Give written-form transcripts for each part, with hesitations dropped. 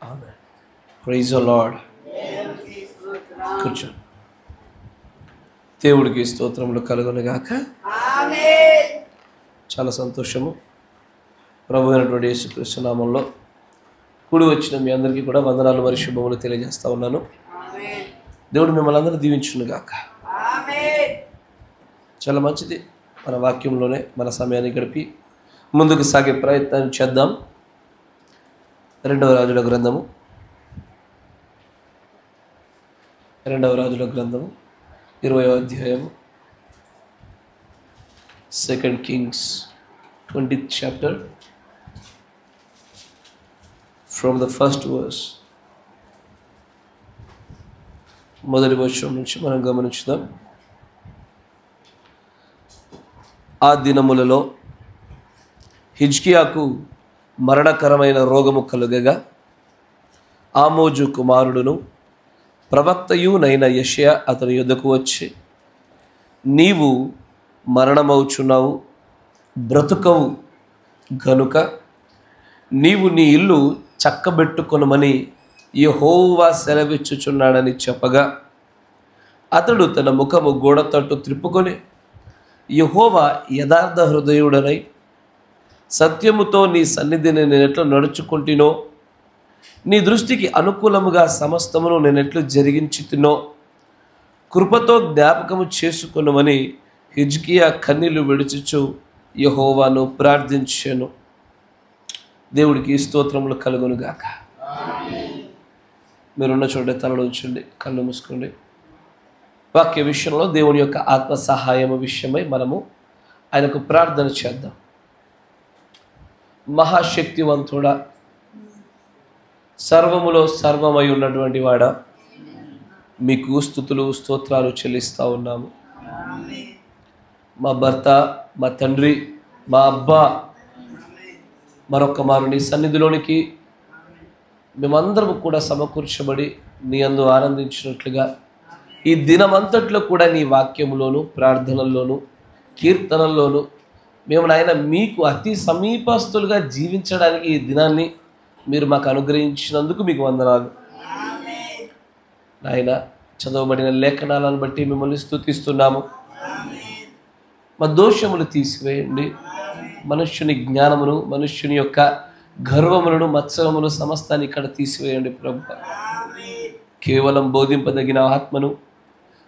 Amen. Praise the lord. కూర్చో. దేవుడికి స్తోత్రములు కలుగునుగాక. ఆమేన్. చాలా సంతోషము. ప్రభు అయినటువంటి యేసుక్రీస్తు నామంలో కూడి వచ్చిన మీ అందరికీ కూడా వందనాలు మరియు శుభములు తెలియజేస్తా ఉన్నాను. ఆమేన్. దేవుడు మిమ్మల్ని అందరూ దీవించునుగాక. ఆమేన్. చాలా మంచిది. మన వాక్యంలోనే మన సమయాన్ని గడిపి ముందుకు సాగే ప్రయత్నం చేద్దాం. 2వ రాజుల గ్రంథము 20వ అధ్యాయము 2 Kings 20th chapter from the first verse. మొదటి వచనం నుంచి మనం గమనించుదాం. ఆ దినములలో హిజ్కియాకు మరణకరమైన రోగము కలుగగా ఆమోజు కుమారుడును ప్రవక్తయునైన యెషయా అతని యొద్దకు వచ్చి, నీవు మరణమవుచున్నావు, బ్రతుకవు గనుక నీవు నీ ఇల్లు చక్కబెట్టుకొనుమని యెహోవా సెలవిచ్చుచున్నాడని చెప్పగా, అతడు తన ముఖము గోడ తట్టు త్రిప్పుకొని, యెహోవా యథార్థ హృదయుడనై సత్యముతో నీ సన్నిధిని నేనెట్లు నడుచుకుంటునో, నీ దృష్టికి అనుకూలముగా సమస్తమును నేనెట్లు జరిగించుతునో కృపతో జ్ఞాపకము చేసుకొనుమని హిజ్కియా కన్నీళ్లు విడిచుచు యెహోవాను ప్రార్థించెను. దేవుడికి స్తోత్రములు కలుగునుగాక. మీరున్న చోట తలలు ఉంచండి, కళ్ళు మూసుకోండి. వాక్య విషయంలో దేవుని యొక్క ఆత్మ సహాయము విషయమై మనము ఆయనకు ప్రార్థన చేద్దాం. మహాశక్తివంతుడా, సర్వములో సర్వమై ఉన్నటువంటి వాడా, మీకు స్తుతులు స్తోత్రాలు చెల్లిస్తూ ఉన్నాము. మా భర్త, మా తండ్రి, మా అబ్బా, మరొక మారు నీ సన్నిధిలోనికి మేమందరం కూడా సమకూర్చబడి నీ అందు ఆనందించినట్లుగా ఈ దినమంతట్లో కూడా నీ వాక్యములోను, ప్రార్థనల్లోను, కీర్తనల్లోను మేము నాయన మీకు అతి సమీపస్తులుగా జీవించడానికి ఈ దినాన్ని మీరు మాకు అనుగ్రహించినందుకు మీకు వందనాలు నాయన. చదవబడిన లేఖనాలను బట్టి మిమ్మల్ని స్తుతిస్తున్నాము. మా దోషములు తీసివేయండి. మనుష్యుని జ్ఞానమును, మనుష్యుని యొక్క గర్వములను, మత్సరమును సమస్తాన్ని ఇక్కడ తీసివేయండి ప్రభు. కేవలం బోధింపదగిన ఆత్మను,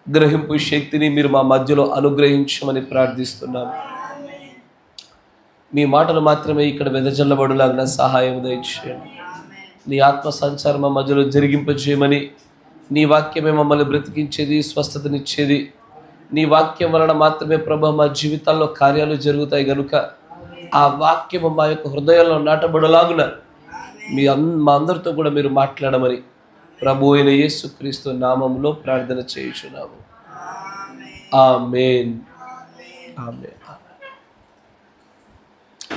గ్రహింపు శక్తిని మీరు మా మధ్యలో అనుగ్రహించమని ప్రార్థిస్తున్నాము. మీ మాటలు మాత్రమే ఇక్కడ వెదజల్లబడులాగిన సహాయం దయచేయండి. నీ ఆత్మ సంచారం మా మధ్యలో జరిగింపజేయమని, నీ వాక్యమే మమ్మల్ని బ్రతికించేది, స్వస్థతనిచ్చేది. నీ వాక్యం వలన మాత్రమే ప్రభు మా జీవితాల్లో కార్యాలు జరుగుతాయి కనుక ఆ వాక్యము మా యొక్క హృదయాల్లో నాటబడలాగున మా అందరితో కూడా మీరు మాట్లాడమని ప్రభు అయిన యేసుక్రీస్తు నామములో ప్రార్థన చేయుచున్నాము. ఆమేన్. ఆమేన్.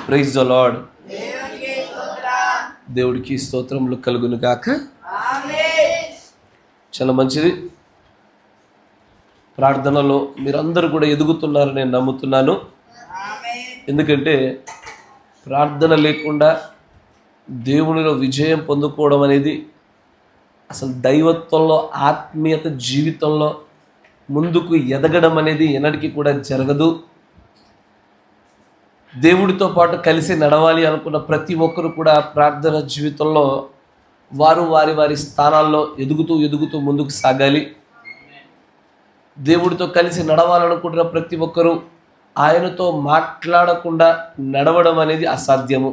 Praise the Lord. దేవుడికి స్తోత్రములు కలుగును గాక. చాలా మంచిది. ప్రార్థనలో మీరందరూ కూడా ఎదుగుతున్నారని నేను నమ్ముతున్నాను. ఎందుకంటే ప్రార్థన లేకుండా దేవునిలో విజయం పొందుకోవడం అనేది అసలు దైవత్వంలో, ఆత్మీయత జీవితంలో ముందుకు ఎదగడం అనేది ఎన్నటికీ కూడా జరగదు. దేవుడితో పాటు కలిసి నడవాలి అనుకున్న ప్రతి ఒక్కరు కూడా ప్రార్థన జీవితంలో వారు వారి స్థానాల్లో ఎదుగుతూ ముందుకు సాగాలి. దేవుడితో కలిసి నడవాలనుకుంటున్న ప్రతి ఒక్కరూ ఆయనతో మాట్లాడకుండా నడవడం అనేది అసాధ్యము.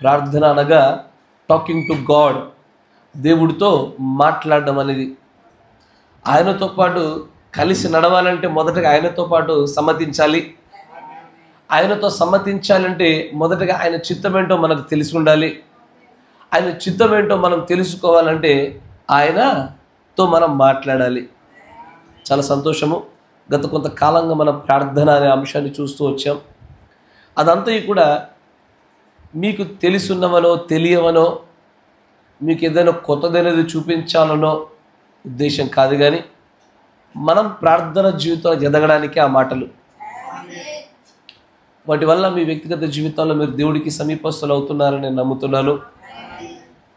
ప్రార్థన అనగా టాకింగ్ టు గాడ్, దేవుడితో మాట్లాడడం అనేది. ఆయనతో పాటు కలిసి నడవాలంటే మొదటగా ఆయనతో పాటు సమ్మతించాలి. ఆయనతో సమ్మతించాలంటే మొదటగా ఆయన చిత్తమేంటో మనకు తెలిసి ఉండాలి. ఆయన చిత్తమేంటో మనం తెలుసుకోవాలంటే ఆయనతో మనం మాట్లాడాలి. చాలా సంతోషము. గత కొంతకాలంగా మనం ప్రార్థన అనే అంశాన్ని చూస్తూ వచ్చాం. అదంతా కూడా మీకు తెలుసున్నవనో తెలియవనో, మీకు ఏదైనా కొత్తదైనది చూపించాలనో ఉద్దేశం కాదు, కానీ మనం ప్రార్థన జీవితంలో ఎదగడానికి ఆ మాటలు. వాటి వల్ల మీ వ్యక్తిగత జీవితంలో మీరు దేవుడికి సమీపస్తులు అవుతున్నారని నేను నమ్ముతున్నాను.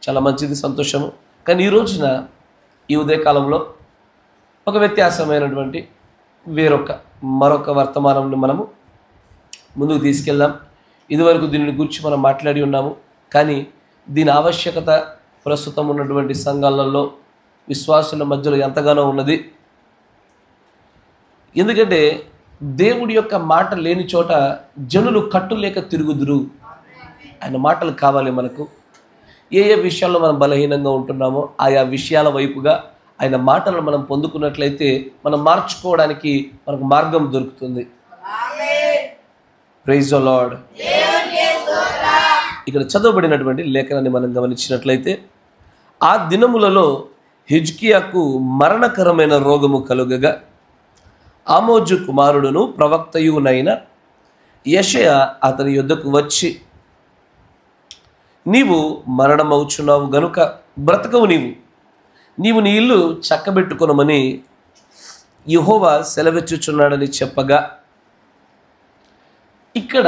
చాలా మంచిది, సంతోషము. కానీ ఈ రోజున ఈ ఉదయకాలంలో ఒక వ్యత్యాసమైనటువంటి మరొక వర్తమానంని మనము ముందుకు తీసుకెళ్దాం. ఇదివరకు దీనిని గురించి మనం మాట్లాడి ఉన్నాము, కానీ దీని ఆవశ్యకత ప్రస్తుతం ఉన్నటువంటి సంఘాలలో విశ్వాసుల మధ్యలో ఎంతగానో ఉన్నది. ఎందుకంటే దేవుడి యొక్క మాట లేని చోట జనులు కట్టులేక తిరుగుదురు. ఆయన మాటలు కావాలి మనకు. ఏ విషయాల్లో మనం బలహీనంగా ఉంటున్నామో ఆయా విషయాల వైపుగా ఆయన మాటలను మనం పొందుకున్నట్లయితే మనం మార్చుకోవడానికి మనకు మార్గం దొరుకుతుంది. Praise the Lord. ఇక్కడ చదవబడినటువంటి లేఖనాన్ని మనం గమనించినట్లయితే, ఆ దినములలో హిజ్కియాకు మరణకరమైన రోగము కలుగగా ఆమోజు కుమారుడును ప్రవక్తయునైన యెషయా అతని యొద్దకు వచ్చి, నీవు మరణమవుచున్నావు గనుక బ్రతకవు, నీవు నీ ఇల్లు చక్కబెట్టుకొనమని యెహోవా సెలవిచ్చుచున్నాడని చెప్పగా, ఇక్కడ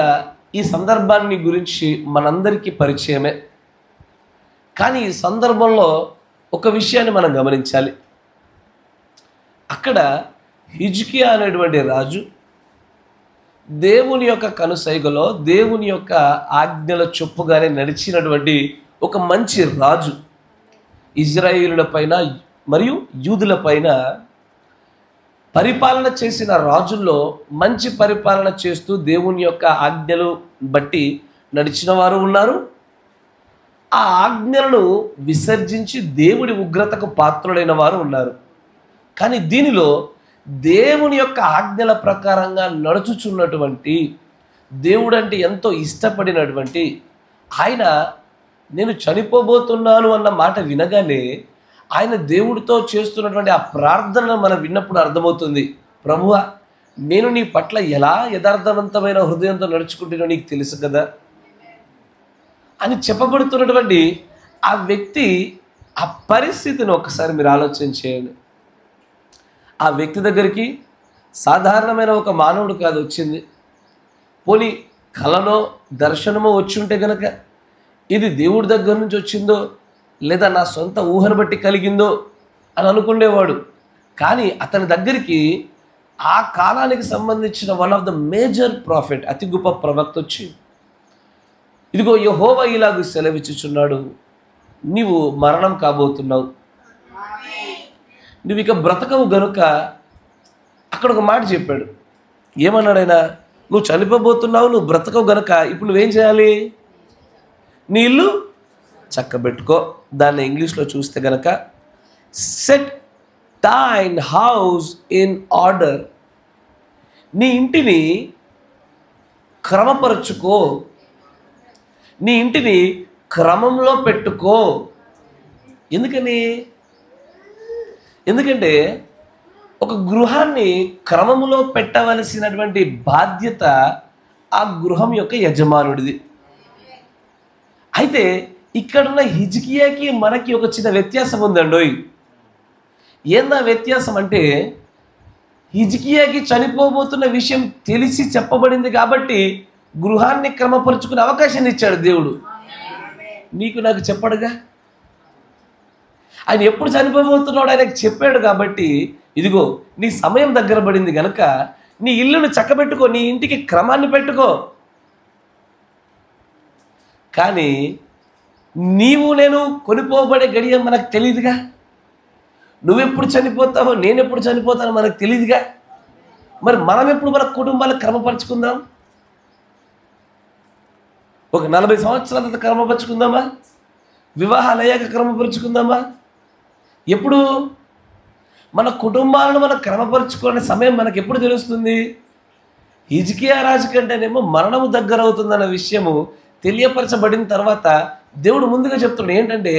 ఈ సందర్భాన్ని గురించి మనందరికీ పరిచయమే. కానీ ఈ సందర్భంలో ఒక విషయాన్ని మనం గమనించాలి. అక్కడ హిజ్కియా అనేటువంటి రాజు దేవుని యొక్క కనుసైగలో దేవుని యొక్క ఆజ్ఞల చొప్పుగానే నడిచినటువంటి ఒక మంచి రాజు. ఇజ్రాయేలుల పైన మరియు యూదుల పైన పరిపాలన చేసిన రాజుల్లో మంచి పరిపాలన చేస్తూ దేవుని యొక్క ఆజ్ఞలు బట్టి నడిచిన వారు ఉన్నారు. ఆ ఆజ్ఞలను విసర్జించి దేవుడి ఉగ్రతకు పాత్రులైన వారు ఉన్నారు. కానీ దీనిలో దేవుని యొక్క ఆజ్ఞల ప్రకారంగా నడుచుచున్నటువంటి, దేవుడు అంటే ఎంతో ఇష్టపడినటువంటి ఆయన, నేను చనిపోబోతున్నాను అన్న మాట వినగానే ఆయన దేవుడితో చేస్తున్నటువంటి ఆ ప్రార్థనను మనం విన్నప్పుడు అర్థమవుతుంది, ప్రభువా, నేను నీ పట్ల ఎలా యథార్థవంతమైన హృదయంతో నడుచుకుంటున్నా నీకు తెలుసు కదా అని చెప్పబడుతున్నటువంటి ఆ వ్యక్తి ఆ పరిస్థితిని ఒకసారి మీరు ఆలోచన చేయండి. ఆ వ్యక్తి దగ్గరికి సాధారణమైన ఒక మానవుడు కాదు వచ్చింది. పోనీ కలలో దర్శనమో వచ్చి ఉంటే కనుక ఇది దేవుడి దగ్గర నుంచి వచ్చిందో లేదా నా సొంత ఊహను బట్టి కలిగిందో అని అనుకునేవాడు. కానీ అతని దగ్గరికి ఆ కాలానికి సంబంధించిన one of the major profit, అతి గొప్ప ప్రవక్త వచ్చి, ఇదిగో యెహోవా ఇలాగ సెలవిచ్చుచున్నాడు, నీవు మరణం కాబోతున్నావు, నువ్వు ఇక బ్రతకవు గనుక. అక్కడ ఒక మాట చెప్పాడు. ఏమన్నాడు ఆయన? నువ్వు చనిపోబోతున్నావు, నువ్వు బ్రతకవు గనుక ఇప్పుడు నువ్వేం చేయాలి? నీ ఇల్లు చక్కబెట్టుకో. దాన్ని ఇంగ్లీష్లో చూస్తే గనక set thine house in order. నీ ఇంటిని క్రమపరచుకో, నీ ఇంటిని క్రమంలో పెట్టుకో. ఎందుకంటే ఒక గృహాన్ని క్రమంలో పెట్టవలసినటువంటి బాధ్యత ఆ గృహం యొక్క యజమానుడిది. అయితే ఇక్కడున్న హిజ్కియాకి మనకి ఒక చిన్న వ్యత్యాసం ఉందండోయ్. ఏందా వ్యత్యాసం అంటే, హిజ్కియాకి చనిపోబోతున్న విషయం తెలిసి చెప్పబడింది కాబట్టి గృహాన్ని క్రమపరుచుకునే అవకాశాన్ని ఇచ్చాడు దేవుడు. నీకు నాకు చెప్పడుగా, ఆయన ఎప్పుడు చనిపోబోతున్నాడు ఆయనకు చెప్పాడు కాబట్టి, ఇదిగో నీ సమయం దగ్గర పడింది కనుక నీ ఇల్లును చక్కబెట్టుకో, నీ ఇంటికి క్రమాన్ని పెట్టుకో. కానీ నీవు నేను కొనిపోబడే గడియ మనకు తెలియదుగా. నువ్వెప్పుడు చనిపోతావో నేను ఎప్పుడు చనిపోతానో మనకు తెలియదుగా. మరి మనం ఎప్పుడు మన కుటుంబాలను క్రమపరుచుకుందాం? ఒక 40 సంవత్సరాల తర్వాత క్రమపరుచుకుందామా? వివాహాలు అయ్యాక క్రమపరుచుకుందామా? ఎప్పుడు మన కుటుంబాలను మనం క్రమపరుచుకునే సమయం మనకు ఎప్పుడు తెలుస్తుంది? హిజ్కియా రాజు కంటేనేమో మరణము దగ్గర అవుతుందన్న విషయము తెలియపరచబడిన తర్వాత దేవుడు ముందుగా చెప్తున్నాడు ఏంటంటే,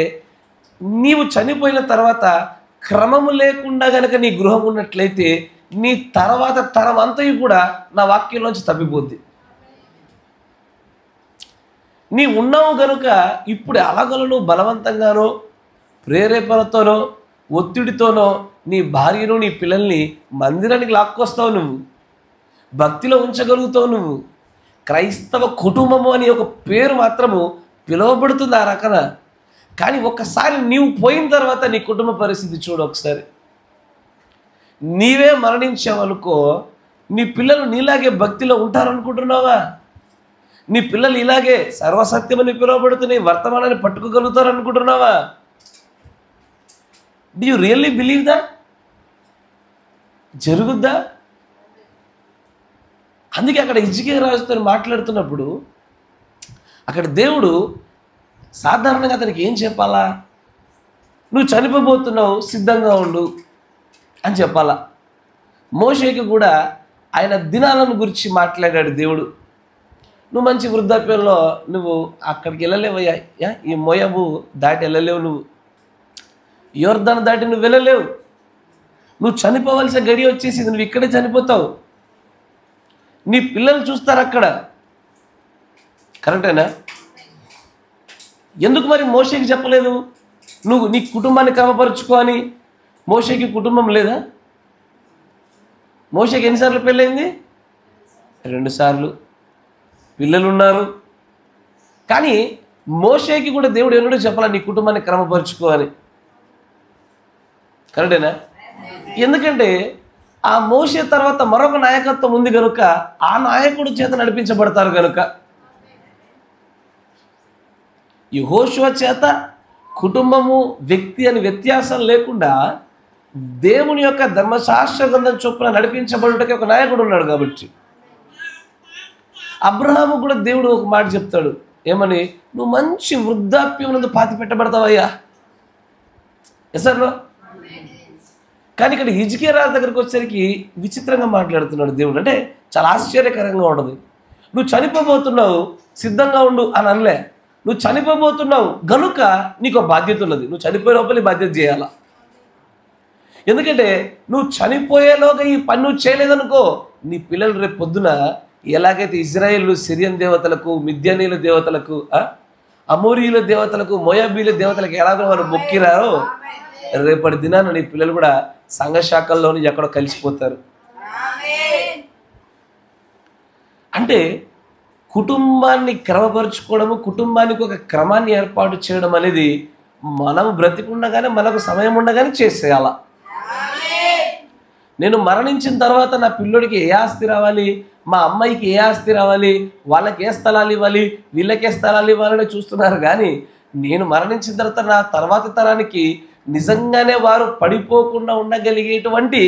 నీవు చనిపోయిన తర్వాత క్రమము లేకుండా గనక నీ గృహం ఉన్నట్లయితే నీ తర్వాత తరం అంతయు కూడా నా వాక్యంలోంచి తప్పిపోద్ది. నీ ఉన్నావు గనుక ఇప్పుడు అలాగలను బలవంతంగానో ప్రేరేపణతోనో ఒత్తిడితోనో నీ భార్యను నీ పిల్లల్ని మందిరానికి లాక్కొస్తావు, నువ్వు భక్తిలో ఉంచగలుగుతావు, నువ్వు క్రైస్తవ కుటుంబము అని ఒక పేరు మాత్రము పిలువబడుతుంది ఆ రకన. కానీ ఒక్కసారి నీవు పోయిన తర్వాత నీ కుటుంబ పరిస్థితి చూడు. ఒకసారి నీవే మరణించావనుకో, నీ పిల్లలు నీలాగే భక్తిలో ఉంటారనుకుంటున్నావా? నీ పిల్లలు ఇలాగే సర్వసత్యమని పిలువబడుతున్న వర్తమానాన్ని పట్టుకోగలుగుతారు అనుకుంటున్నావా? Do you really believe that? జరుగుద్దా? అందుకే అక్కడ హిజ్కియా రాజుతో మాట్లాడుతున్నప్పుడు అక్కడ దేవుడు సాధారణంగా అతనికి ఏం చెప్పాలా? నువ్వు చనిపోబోతున్నావు, సిద్ధంగా ఉండు అని చెప్పాలా. మోషేకి కూడా ఆయన దినాలను గురించి మాట్లాడాడు దేవుడు. నువ్వు మంచి వృద్ధాప్యంలో నువ్వు అక్కడికి వెళ్ళలేవయ్యా, ఈ మోయాబు దాటి వెళ్ళలేవు, నువ్వు యోర్దాను దాటి నువ్వు వెళ్ళలేవు, నువ్వు చనిపోవలసిన గడి వచ్చేసింది, నువ్వు ఇక్కడే చనిపోతావు, నీ పిల్లలు చూస్తారు అక్కడ. కరెక్టేనా? ఎందుకు మరి మోషేకి చెప్పలేదు నువ్వు నీ కుటుంబాన్ని క్రమపరుచుకో అని? మోషేకి కుటుంబం లేదా? మోషేకి ఎన్నిసార్లు పెళ్ళైంది? 2 సార్లు. పిల్లలు ఉన్నారు. కానీ మోషేకి కూడా దేవుడు ఎన్నడూ చెప్పాలి నీ కుటుంబాన్ని క్రమపరుచుకో అని. కరెక్టేనా? ఎందుకంటే ఆ మోషే తర్వాత మరొక నాయకత్వం ఉంది కనుక ఆ నాయకుడు చేత నడిపించబడతారు కనుక. యెహోషువ చేత కుటుంబము వ్యక్తి అని వ్యత్యాసం లేకుండా దేవుని యొక్క ధర్మశాస్త్ర గ్రంథం చొప్పున నడిపించబడుటకి ఒక నాయకుడు ఉన్నాడు కాబట్టి. అబ్రహాము కూడా దేవుడు ఒక మాట చెప్తాడు, ఏమని? నువ్వు మంచి వృద్ధాప్యం నందు పాతి పెట్టబడతావయ్యా. ఎసర్లో. కానీ ఇక్కడ హిజ్కియా రాజు దగ్గరికి వచ్చేసరికి విచిత్రంగా మాట్లాడుతున్నాడు దేవుడు. అంటే చాలా ఆశ్చర్యకరంగా ఉంటుంది. నువ్వు చనిపోబోతున్నావు, సిద్ధంగా ఉండు అని అనలే. నువ్వు చనిపోబోతున్నావు గనుక నీకు బాధ్యత ఉన్నది. నువ్వు చనిపోయే లోపల బాధ్యత చేయాలా. ఎందుకంటే నువ్వు చనిపోయేలోగా ఈ పని నువ్వు చేయలేదనుకో, నీ పిల్లలు రేపు పొద్దున ఎలాగైతే ఇజ్రాయేలు సిరియన్ దేవతలకు, మిద్యానీల దేవతలకు, అమోరీల దేవతలకు, మోయాబీల దేవతలకు ఎలాగో వారు మొక్కిరారో, రేపటి దినాన నీ పిల్లలు కూడా సంఘ శాఖల్లోని ఎక్కడో కలిసిపోతారు. అంటే కుటుంబాన్ని క్రమపరుచుకోవడము, కుటుంబానికి ఒక క్రమాన్ని ఏర్పాటు చేయడం అనేది మనం బ్రతికుండగానే, మనకు సమయం ఉండగానే చేసేయాల. నేను మరణించిన తర్వాత నా పిల్లోడికి ఏ ఆస్తి రావాలి, మా అమ్మాయికి ఏ ఆస్తి రావాలి, వాళ్ళకి ఏ స్థలాలు ఇవ్వాలి, వీళ్ళకే స్థలాలు ఇవ్వాలని చూస్తున్నారు. కానీ నేను మరణించిన తర్వాత నా తర్వాతి తరానికి నిజంగానే వారు పడిపోకుండా ఉండగలిగేటువంటి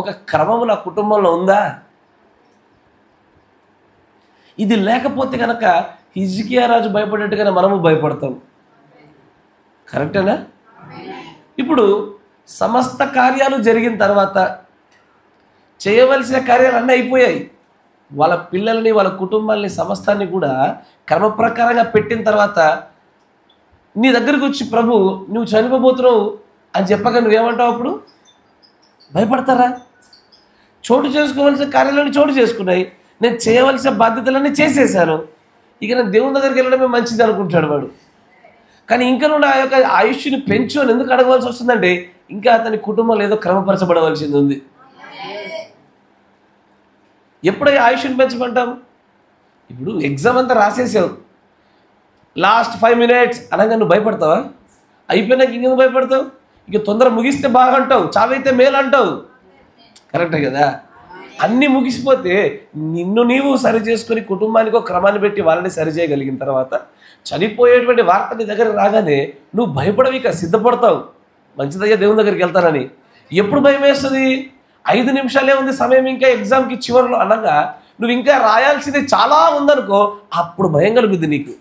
ఒక క్రమము నా కుటుంబంలో ఉందా? ఇది లేకపోతే కనుక హిజ్కియా రాజు భయపడేట్టుగానే మనము భయపడతాం. కరెక్టేనా? ఇప్పుడు సమస్త కార్యాలు జరిగిన తర్వాత చేయవలసిన కార్యాలు అన్నీ అయిపోయాయి. వాళ్ళ పిల్లల్ని, వాళ్ళ కుటుంబాలని, సమస్తాన్ని కూడా క్రమ ప్రకారంగా పెట్టిన తర్వాత నీ దగ్గరికి వచ్చి ప్రభు నువ్వు చనిపోబోతున్నావు అని చెప్పగా నువ్వేమంటావు? అప్పుడు భయపడతారా? చోటు చేసుకోవలసిన కార్యాలన్నీ చోటు చేసుకున్నాయి, నేను చేయవలసిన బాధ్యతలన్నీ చేసేసాను, ఇక నేను దేవుని దగ్గరికి వెళ్ళడమే మంచిది అనుకుంటాడు వాడు. కానీ ఇంకా నువ్వు ఆ యొక్క ఆయుష్ని పెంచు అని ఎందుకు అడగవలసి వస్తుందంటే ఇంకా అతని కుటుంబంలో ఏదో క్రమపరచబడవలసింది ఉంది. ఎప్పుడై ఆయుష్ని పెంచమంటాం? ఇప్పుడు ఎగ్జామ్ అంతా రాసేసావు, లాస్ట్ 5 minutes అనగా నువ్వు భయపడతావా? అయిపోయినాక ఇంకెందుకు భయపడతావు? ఇక తొందర ముగిస్తే బాగా అంటావు, చావైతే మేలు అంటావు. కరెక్టే కదా? అన్నీ ముగిసిపోతే నిన్ను నీవు సరి చేసుకొని కుటుంబానికి ఒక క్రమాన్ని పెట్టి వాళ్ళని సరిచేయగలిగిన తర్వాత చనిపోయేటువంటి వార్త నీ దగ్గర రాగానే నువ్వు భయపడవి, ఇక సిద్ధపడతావు, మంచిదయ్యా దేవుని దగ్గరికి వెళ్తానని. ఎప్పుడు భయం వేస్తుంది? 5 నిమిషాలే ఉంది సమయం, ఇంకా ఎగ్జామ్కి చివరిలో అనగా నువ్వు ఇంకా రాయాల్సింది చాలా ఉందనుకో, అప్పుడు భయం కలుగుద్ది నీకు.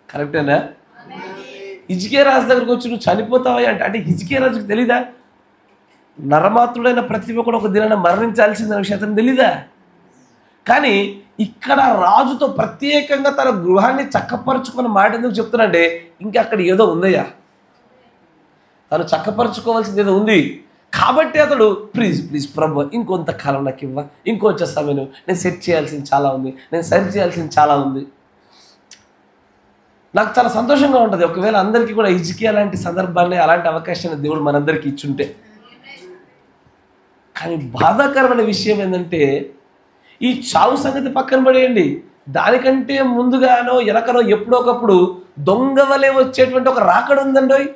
కరెక్టేనా? హిజ్కియా రాజు దగ్గరకు వచ్చి నువ్వు చనిపోతావా అంటే హిజ్కియా రాజుకు తెలీదా? నరమాత్రుడైన ప్రతి ఒక్కడు ఒక దినాన మరణించాల్సిన విషయం అతను తెలీదా? కానీ ఇక్కడ రాజుతో ప్రత్యేకంగా తన గృహాన్ని చక్కపరుచుకున్న మాట ఎందుకు చెప్తున్నాడంటే ఇంకా అక్కడ ఏదో ఉందయ్యా, తను చక్కపరుచుకోవాల్సింది ఏదో ఉంది. కాబట్టి అతడు ప్లీజ్ ప్లీజ్ ప్రభు ఇంకొంతకాలం నాకు ఇవ్వ, ఇంకొంచెం సమయం, నేను సెట్ చేయాల్సింది చాలా ఉంది, నేను సరి చేయాల్సింది చాలా ఉంది. నాకు చాలా సంతోషంగా ఉంటుంది ఒకవేళ అందరికీ కూడా హిజ్కియా లాంటి సందర్భాన్ని, అలాంటి అవకాశాన్ని దేవుడు మనందరికీ ఇచ్చుంటే. కానీ బాధాకరమైన విషయం ఏంటంటే ఈ చావు సంగతి పక్కన పడేయండి, దానికంటే ముందుగానో ఎనకనో ఎప్పుడో ఒకప్పుడు దొంగ వలె వచ్చేటువంటి ఒక రాకడ ఉందండి.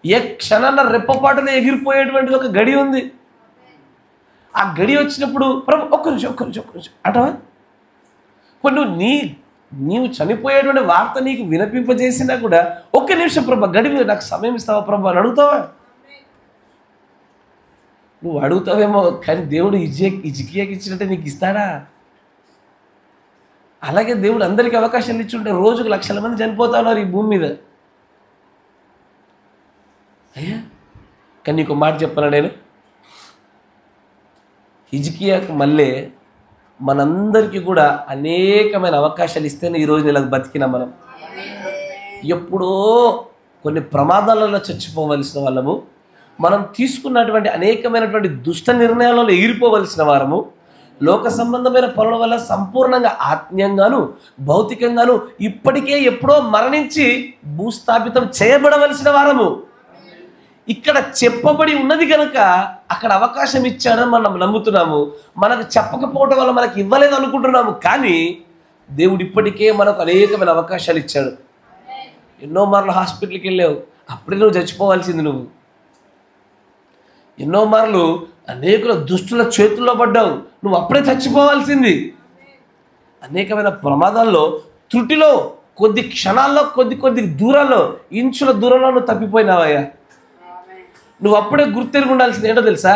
ఏ క్షణాన రెప్పపాటులో ఎగిరిపోయేటువంటి ఒక గడి ఉంది. ఆ గడి వచ్చినప్పుడు ప్రభు ఒక్క నిమిషం అంటావా? ఇప్పుడు నీవు చనిపోయేటువంటి వార్త నీకు వినిపింపజేసినా కూడా ఒక్క నిమిషం ప్రభు గడి నాకు సమయం ఇస్తావా ప్రభు అని అడుగుతావా? నువ్వు అడుగుతావేమో, కానీ దేవుడు హిజ్కియాకి ఇచ్చినట్టే నీకు ఇస్తాడా? అలాగే దేవుడు అందరికీ అవకాశాలు ఇచ్చుంటే రోజుకు లక్షల మంది చనిపోతా ఉన్నారు ఈ భూమి మీద. అయ్యా, కానీ నీకు మాట చెప్పాను నేను, హిజ్కియాకు మళ్ళీ మనందరికీ కూడా అనేకమైన అవకాశాలు ఇస్తేనే ఈరోజు ఇలా బతికినా మనం. ఎప్పుడో కొన్ని ప్రమాదాలలో చచ్చిపోవలసిన వాళ్ళము, మనం తీసుకున్నటువంటి అనేకమైనటువంటి దుష్ట నిర్ణయాలలో ఎగిరిపోవలసిన వారము, లోక సంబంధమైన పనుల వల్ల సంపూర్ణంగా ఆత్మీయంగాను భౌతికంగాను ఇప్పటికే ఎప్పుడో మరణించి భూస్థాపితం చేయబడవలసిన వారము. ఇక్కడ చెప్పబడి ఉన్నది కనుక అక్కడ అవకాశం ఇచ్చాడని మనం నమ్ముతున్నాము. మనకు చెప్పకపోవడం వల్ల మనకు ఇవ్వలేదు అనుకుంటున్నాము, కానీ దేవుడు ఇప్పటికే మనకు అనేకమైన అవకాశాలు ఇచ్చాడు. ఎన్నో మార్లు హాస్పిటల్కి వెళ్ళావు, అప్పుడే నువ్వు చచ్చిపోవాల్సింది. ఎన్నో మార్లు అనేకుల దుష్టుల చేతుల్లో పడ్డావు, నువ్వు అప్పుడే చచ్చిపోవాల్సింది. అనేకమైన ప్రమాదాల్లో త్రుటిలో కొద్ది క్షణాల్లో కొద్ది దూరాల్లో ఇంచుల దూరంలో నువ్వు తప్పిపోయినావయ్యా. నువ్వు అప్పుడే గుర్తెరిగి ఉండాల్సింది ఏంటో తెలుసా?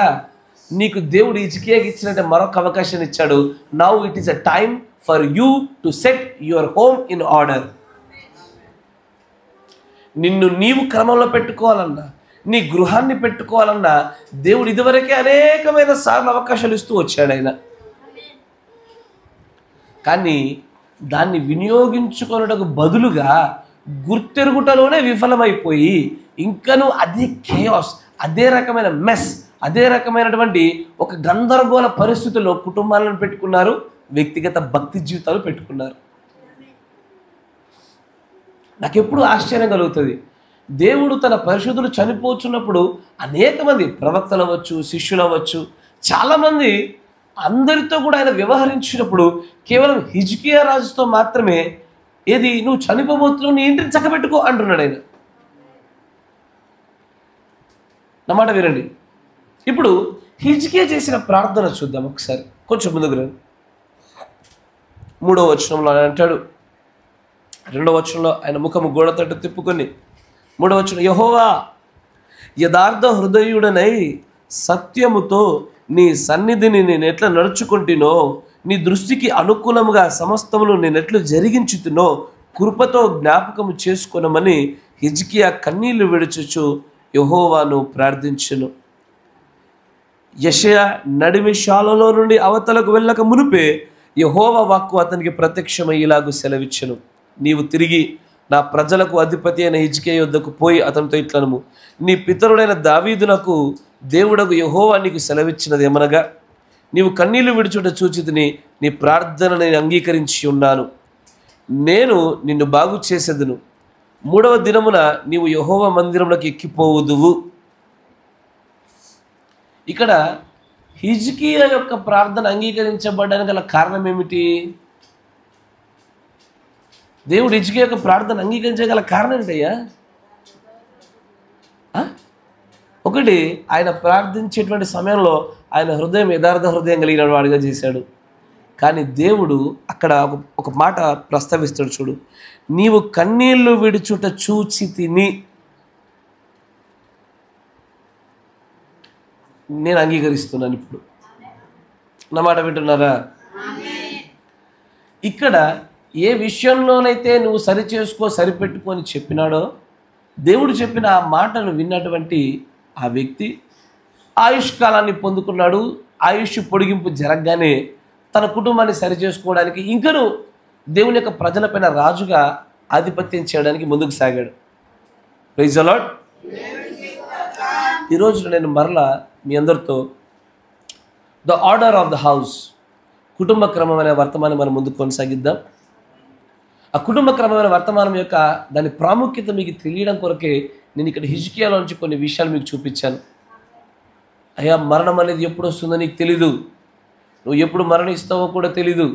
నీకు దేవుడు హిజ్కియాకి ఇచ్చినట్టే మరొక అవకాశాన్ని ఇచ్చాడు. Now it is a time for you to set your home in order. నిన్ను నీవు క్రమంలో పెట్టుకోవాలన్నా, నీ గృహాన్ని పెట్టుకోవాలన్నా దేవుడు ఇదివరకే అనేకమైన సార్లు అవకాశాలు ఇస్తూ వచ్చాడు ఆయన. కానీ దాన్ని వినియోగించుకున్నటకు బదులుగా గుర్తెరుగుటలోనే విఫలమైపోయి ఇంకను అదే కేయాస్, అదే రకమైన మెస్, అదే రకమైనటువంటి ఒక గందరగోళ పరిస్థితుల్లో కుటుంబాలను పెట్టుకున్నారు, వ్యక్తిగత భక్తి జీవితాలు పెట్టుకున్నారు. నాకెప్పుడు ఆశ్చర్యం కలుగుతుంది. దేవుడు తన పరిశుద్ధులు చనిపోతున్నప్పుడు అనేక మంది ప్రవక్తలు అవ్వచ్చు, శిష్యులు అవ్వచ్చు, చాలామంది అందరితో కూడా ఆయన వ్యవహరించినప్పుడు కేవలం హిజ్కియా రాజుతో మాత్రమే ఏది నువ్వు చనిపోబోతున్నావు, నీ ఇంటిని చక్కబెట్టుకో అంటున్నాడు ఆయన. నా మాట వినండి. ఇప్పుడు హిజ్కియా చేసిన ప్రార్థన చూద్దాం ఒకసారి, కొంచెం ముందుకు రండి. 3వ వచనంలో ఆయన అంటాడు, 2వ వచనంలో ఆయన ముఖము గోడ తట్టు తిప్పుకొని 3వ వచనం, యెహోవా యథార్థ హృదయుడనై సత్యముతో నీ సన్నిధిని నేను ఎట్లా నడుచుకుంటునో, నీ దృష్టికి అనుకూలముగా సమస్తమును నేను ఎట్లు జరిగించుతునో కృపతో జ్ఞాపకము చేసుకొనమని హిజ్కియా కన్నీళ్లు విడుచుచు యెహోవాను ప్రార్థించెను. యెషయా నడిమిశాలలో నుండి అవతలకు వెళ్ళక మునిపే యెహోవా వాక్కు అతనికి ప్రత్యక్షమై ఇలాగు సెలవిచ్చెను, నీవు తిరిగి నా ప్రజలకు అధిపతి అయిన హిజ్కియా యొద్దకు పోయి అతనితో ఇట్లనము, నీ పితరుడైన దావీదునకు దేవుడకు యెహోవా నీకు సెలవిచ్చినది ఏమనగా, నీవు కన్నీళ్లు విడుచుట చూచితిని, నీ ప్రార్థన నేను అంగీకరించి ఉన్నాను, నేను నిన్ను బాగు చేసేదను, 3వ దినమున నీవు యెహోవా మందిరంలోకి ఎక్కిపోవుదువు. ఇక్కడ హిజ్కియా యొక్క ప్రార్థన అంగీకరించబడడానికి గల కారణం ఏమిటి? దేవుడు హిజ్కియా యొక్క ప్రార్థన అంగీకరించగల కారణం ఏంటయ్యా? ఒకటి, ఆయన ప్రార్థించేటువంటి సమయంలో ఆయన హృదయం యథార్థ హృదయం కలిగిన వాడిగా చేశాడు. కానీ దేవుడు అక్కడ ఒక మాట ప్రస్తావిస్తాడు చూడు, నీవు కన్నీళ్లు విడుచుట చూచి తిని నేను అంగీకరిస్తున్నాను. ఇప్పుడు నా మాట వింటున్నారా? ఇక్కడ ఏ విషయంలోనైతే నువ్వు సరి చేసుకో సరిపెట్టుకొని చెప్పినాడో, దేవుడు చెప్పిన ఆ మాటను విన్నటువంటి ఆ వ్యక్తి ఆయుష్కాలాన్ని పొందుకున్నాడు. ఆయుష్ పొడిగింపు జరగగానే తన కుటుంబాన్ని సరి చేసుకోవడానికి ఇంకను దేవుని యొక్క ప్రజలపైన రాజుగా ఆధిపత్యం చేయడానికి ముందుకు సాగాడు. Praise the lord. ఈరోజు నేను మరలా మీ అందరితో the order of the house, కుటుంబ క్రమమైన వర్తమానం మనం ముందుకు కొనసాగిద్దాం. ఆ కుటుంబ క్రమమైన వర్తమానం యొక్క దాని ప్రాముఖ్యత మీకు తెలియడం కొరకే నేను ఇక్కడ హిజ్కియాలో నుంచి కొన్ని విషయాలు మీకు చూపించాను. అయ్యా, మరణం అనేది ఎప్పుడు వస్తుందో నీకు తెలీదు, నువ్వు ఎప్పుడు మరణిస్తావో కూడా తెలీదు,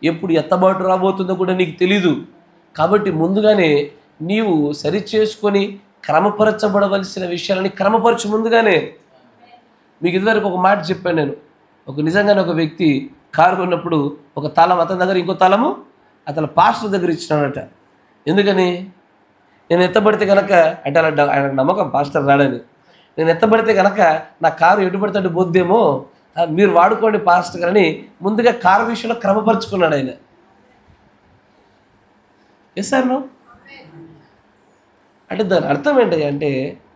ఎప్పుడు ఎత్తబాటు రాబోతుందో కూడా నీకు తెలీదు. కాబట్టి ముందుగానే నీవు సరిచేసుకొని క్రమపరచబడవలసిన విషయాలని క్రమపరచు ముందుగానే. మీకు ఇదివరకు ఒక మాట చెప్పాను నేను. నిజంగానే ఒక వ్యక్తి కారు కొన్నప్పుడు ఒక తాళం అతని దగ్గర, ఇంకో తాళము అతను పాస్టర్ దగ్గర ఇచ్చినాడట. ఎందుకని? నేను ఎత్తబడితే కనుక, అంటే అలా ఆయనకు నమ్మకం పాస్టర్ రాడని, నేను ఎత్తబడితే కనుక నా కారు ఎటు పడితే అటు పోద్దేమో, మీరు వాడుకోండి పాస్టర్ గారని ముందుగా కారు విషయంలో క్రమపరుచుకున్నాడు ఆయన. Yes sir no? అంటే దాని అర్థం ఏంటి అంటే,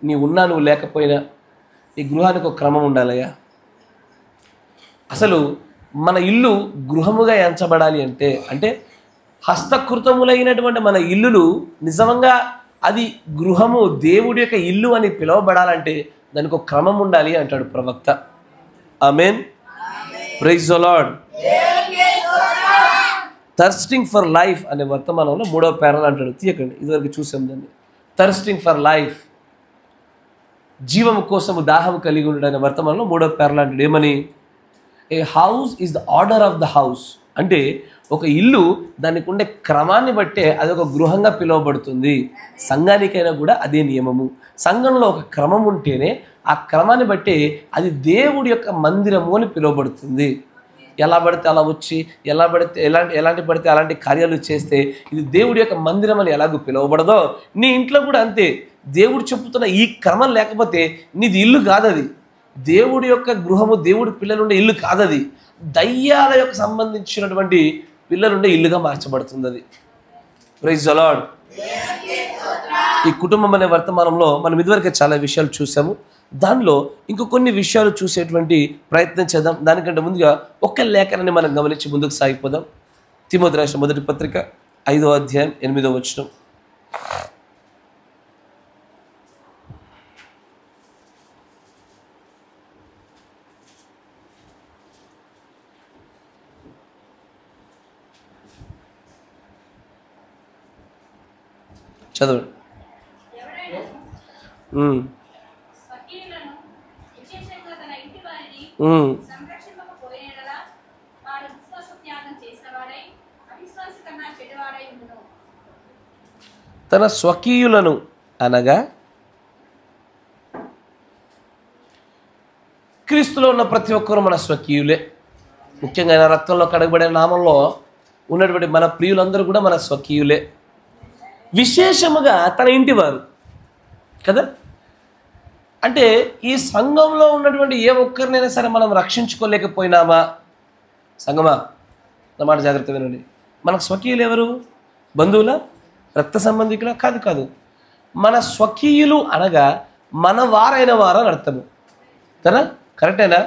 నీ ఉన్నా నువ్వు లేకపోయినా నీ గృహానికి ఒక క్రమం ఉండాలయ్యా. అసలు మన ఇల్లు గృహముగా ఎంచబడాలి అంటే హస్తకృతములైనటువంటి మన ఇల్లులు నిజంగా అది గృహము, దేవుడి యొక్క ఇల్లు అని పిలువబడాలంటే దానికి ఒక క్రమం ఉండాలి అంటాడు ప్రవక్త. ఆమేన్. Praise the Lord. Thirsting for life అనే వర్తమానంలో 3వ పేరాలో అంటాడు. తీయకండి, ఇదివరకు చూసాం దాన్ని. థర్స్టింగ్ ఫర్ లైఫ్, జీవము కోసము దాహము కలిగి ఉండడం అనే వర్తమానంలో 3వ పేరాలో అంటాడు. ఏమని? A house is the order of the house. అంటే ఒక ఇల్లు దానికి ఉండే క్రమాన్ని బట్టే అది ఒక గృహంగా పిలువబడుతుంది. సంఘానికైనా కూడా అదే నియమము. సంఘంలో ఒక క్రమం ఉంటేనే ఆ క్రమాన్ని బట్టే అది దేవుడి యొక్క మందిరము అని పిలువబడుతుంది. ఎలా పడితే అలా వచ్చి ఎలాంటి పడితే అలాంటి కార్యాలు చేస్తే ఇది దేవుడి యొక్క మందిరం అని ఎలాగో పిలువబడదో, నీ ఇంట్లో కూడా అంతే. దేవుడు చెప్పుతున్న ఈ క్రమం లేకపోతే నీది ఇల్లు కాదది. దేవుడి యొక్క గృహము, దేవుడి పిల్లలుండే ఇల్లు కాదది. దయ్యాల యొక్క సంబంధించినటువంటి పిల్లలుండే ఇల్లుగా మార్చబడుతుంది అది. Praise the Lord. ఈ కుటుంబం అనే వర్తమానంలో మనం ఇదివరకే చాలా విషయాలు చూసాము. దానిలో ఇంకో కొన్ని విషయాలు చూసేటువంటి ప్రయత్నం చేద్దాం. దానికంటే ముందుగా ఒక్క లేఖనాన్ని మనం గమనించి ముందుకు సాగిపోదాం. తిమోతి రాసిన మొదటి పత్రిక 5వ అధ్యాయం 8వ వచనం. చదవండి. తన స్వకీయులను అనగా క్రీస్తులో ఉన్న ప్రతి ఒక్కరూ మన స్వకీయులే. ముఖ్యంగా ఆయన రక్తంలో కడగబడే నామంలో ఉన్నటువంటి మన ప్రియులందరూ కూడా మన స్వకీయులే. విశేషముగా తన ఇంటివారు కదా. అంటే ఈ సంఘంలో ఉన్నటువంటి ఏ ఒక్కరినైనా సరే మనం రక్షించుకోలేకపోయినామా? సంఘమా, నా మాట జాగ్రత్త వినండి. మనకు స్వకీయులు ఎవరు? బంధువుల, రక్త సంబంధికుల? కాదు. మన స్వకీయులు అనగా మన వారైన వారు అని అర్థము కదా. కరెక్టేనా?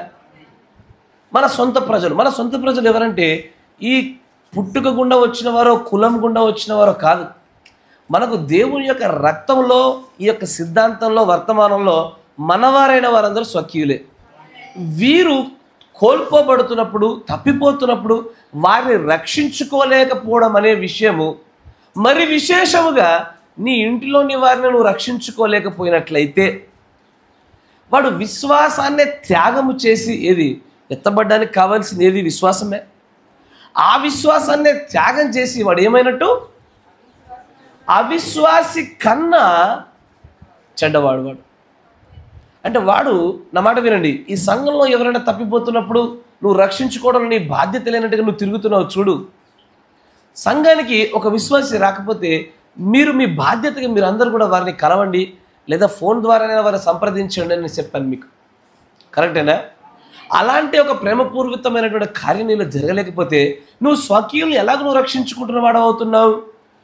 మన సొంత ప్రజలు. మన సొంత ప్రజలు ఎవరంటే ఈ పుట్టుక గుండా వచ్చిన వారో, కులం గుండా వచ్చిన వారో కాదు. మనకు దేవుని యొక్క రక్తంలో, ఈ యొక్క సిద్ధాంతంలో, వర్తమానంలో మనవారైన వారందరూ స్వకీయులే. వీరు కోల్పోబడుతున్నప్పుడు, తప్పిపోతున్నప్పుడు వారిని రక్షించుకోలేకపోవడం అనే విషయము, మరి విశేషముగా నీ ఇంటిలోని వారిని నువ్వు రక్షించుకోలేకపోయినట్లయితే వాడు విశ్వాసాన్నే త్యాగము చేసి, ఏది ఎత్తబడ్డానికి కావాల్సింది ఏది? విశ్వాసమే. ఆ విశ్వాసాన్నే త్యాగం చేసి వాడు ఏమైనట్టు? అవిశ్వాసి కన్నా చెడ్డవాడు వాడు. అంటే వాడు, నా మాట వినండి, ఈ సంఘంలో ఎవరైనా తప్పిపోతున్నప్పుడు నువ్వు రక్షించుకోవడం నీ బాధ్యత లేనట్టుగా నువ్వు తిరుగుతున్నావు చూడు. సంఘానికి ఒక విశ్వాసి రాకపోతే మీరు మీ బాధ్యతగా మీరు అందరూ కూడా వారిని కలవండి, లేదా ఫోన్ ద్వారానైనా వారిని సంప్రదించండి అని చెప్పాను మీకు. కరెక్టేనా? అలాంటి ఒక ప్రేమపూర్వకమైనటువంటి కార్యం నీలో జరగలేకపోతే నువ్వు స్వకీయుల్ని ఎలాగ నువ్వు రక్షించుకుంటున్న వాడు అవుతున్నావు?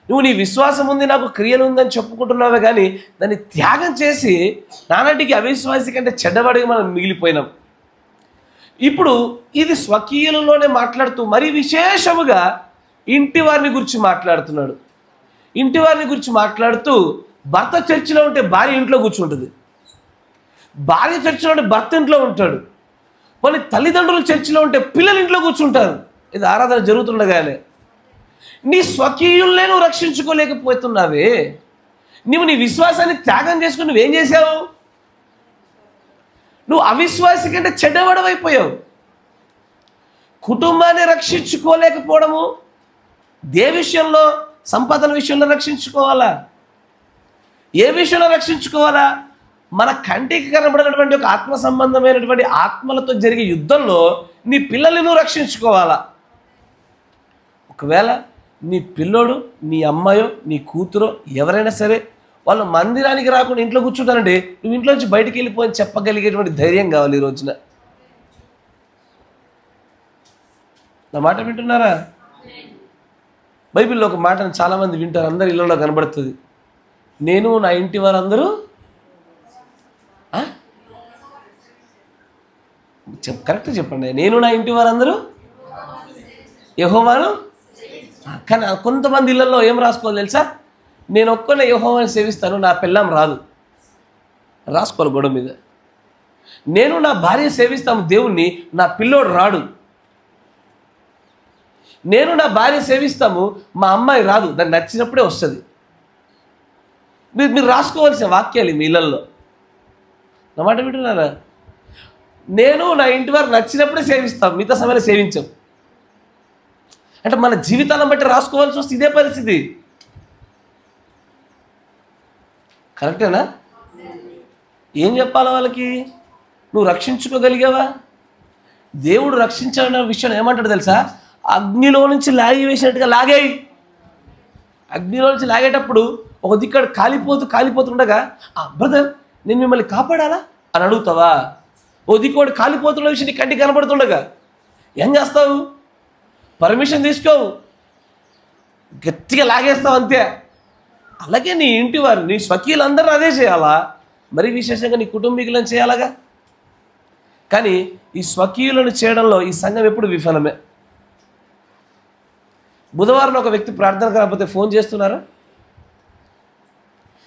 నువ్వు నీ విశ్వాసం ఉంది, నాకు క్రియలు ఉందని చెప్పుకుంటున్నావే కానీ దాన్ని త్యాగం చేసి నానాటికి అవిశ్వాసి కంటే చెడ్డవాడిగా మనం మిగిలిపోయినాం. ఇప్పుడు ఇది స్వకీయులలోనే మాట్లాడుతూ మరీ విశేషముగా ఇంటి వారిని గురించి మాట్లాడుతున్నాడు. ఇంటి వారిని గురించి మాట్లాడుతూ భర్త చర్చిలో ఉంటే భార్య ఇంట్లో కూర్చుంటుంది, భార్య చర్చిలో ఉంటే భర్త ఇంట్లో ఉంటాడు, కొన్ని తల్లిదండ్రులు చర్చిలో ఉంటే పిల్లలు ఇంట్లో కూర్చుంటారు. ఇది ఆరాధన జరుగుతుండగానే నీ స్వకీయుల్నే నువ్వు రక్షించుకోలేకపోతున్నావే. నువ్వు నీ విశ్వాసాన్ని త్యాగం చేసుకుని నువ్వేం చేసావు? నువ్వు అవిశ్వాసి కంటే చెడ్డవాడవైపోయావు. కుటుంబాన్ని రక్షించుకోలేకపోవడము, దే విషయంలో సంపాదన విషయంలో రక్షించుకోవాలా? ఏ విషయంలో రక్షించుకోవాలా? మన కంటికి కనబడినటువంటి ఒక ఆత్మ సంబంధమైనటువంటి ఆత్మలతో జరిగే యుద్ధంలో నీ పిల్లల్ని నువ్వు రక్షించుకోవాలా. ఒకవేళ నీ పిల్లోడు, నీ అమ్మాయో, నీ కూతురో ఎవరైనా సరే వాళ్ళు మందిరానికి రాకుండా ఇంట్లో కూర్చుంటారంటే నువ్వు ఇంట్లో నుంచి బయటికి వెళ్ళిపోయి చెప్పగలిగేటువంటి ధైర్యం కావాలి ఈ రోజున. నా మాట వింటున్నారా? బైబిల్లో ఒక మాటను చాలామంది వింటారు, అందరి ఇళ్ళలో కనబడుతుంది. నేను నా ఇంటి వారందరూ కరెక్ట్ చెప్పండి. నేను నా ఇంటి వారందరూ యెహోవాను. కానీ కొంతమంది ఇళ్ళల్లో ఏం రాసుకోవాలి తెలుసా? నేను ఒక్కనే యెహోవాను సేవిస్తాను, నా పెళ్ళాం రాదు. రాసుకోవాలి గొడవ మీద. నేను నా భార్య సేవిస్తాము దేవుణ్ణి, నా పిల్లోడు రాడు. నేను నా భార్య సేవిస్తాము, మా అమ్మాయి రాదు, దానికి నచ్చినప్పుడే వస్తుంది. మీరు రాసుకోవాల్సిన వాక్యాలు మీ ఇళ్ళల్లో. నా మాట వింటున్నారా? నేను నా ఇంటి వారు నచ్చినప్పుడే సేవిస్తాం, మిగతా సమయంలో సేవించాం. అంటే మన జీవితాలను బట్టి రాసుకోవాల్సి వస్తే ఇదే పరిస్థితి. కరెక్టేనా? ఏం చెప్పాలి వాళ్ళకి? నువ్వు రక్షించుకోగలిగావా? దేవుడు రక్షించాలన్న విషయం ఏమంటాడు తెలుసా? అగ్నిలో నుంచి లాగి వేసినట్టుగా లాగేయి. అగ్నిలో నుంచి లాగేటప్పుడు ఒక దిక్కడు కాలిపోతుండగా బ్రదర్ నేను మిమ్మల్ని కాపాడాలా అని అడుగుతావా? ఓ దిక్కోడు కాలిపోతున్న విషయం నీ కంటికి కనబడుతుండగా ఏం చేస్తావు? పర్మిషన్ తీసుకోవు, గట్టిగా లాగేస్తావు అంతే. అలాగే నీ ఇంటి వారు, నీ స్వకీయులందరూ అదే చేయాలా? మరి విశేషంగా నీ కుటుంబీకులను చేయాలగా. కానీ ఈ స్వకీయులను చేయడంలో ఈ సంఘం ఎప్పుడు విఫలమే. బుధవారం ఒక వ్యక్తి ప్రార్థన రాకపోతే ఫోన్ చేస్తున్నారా?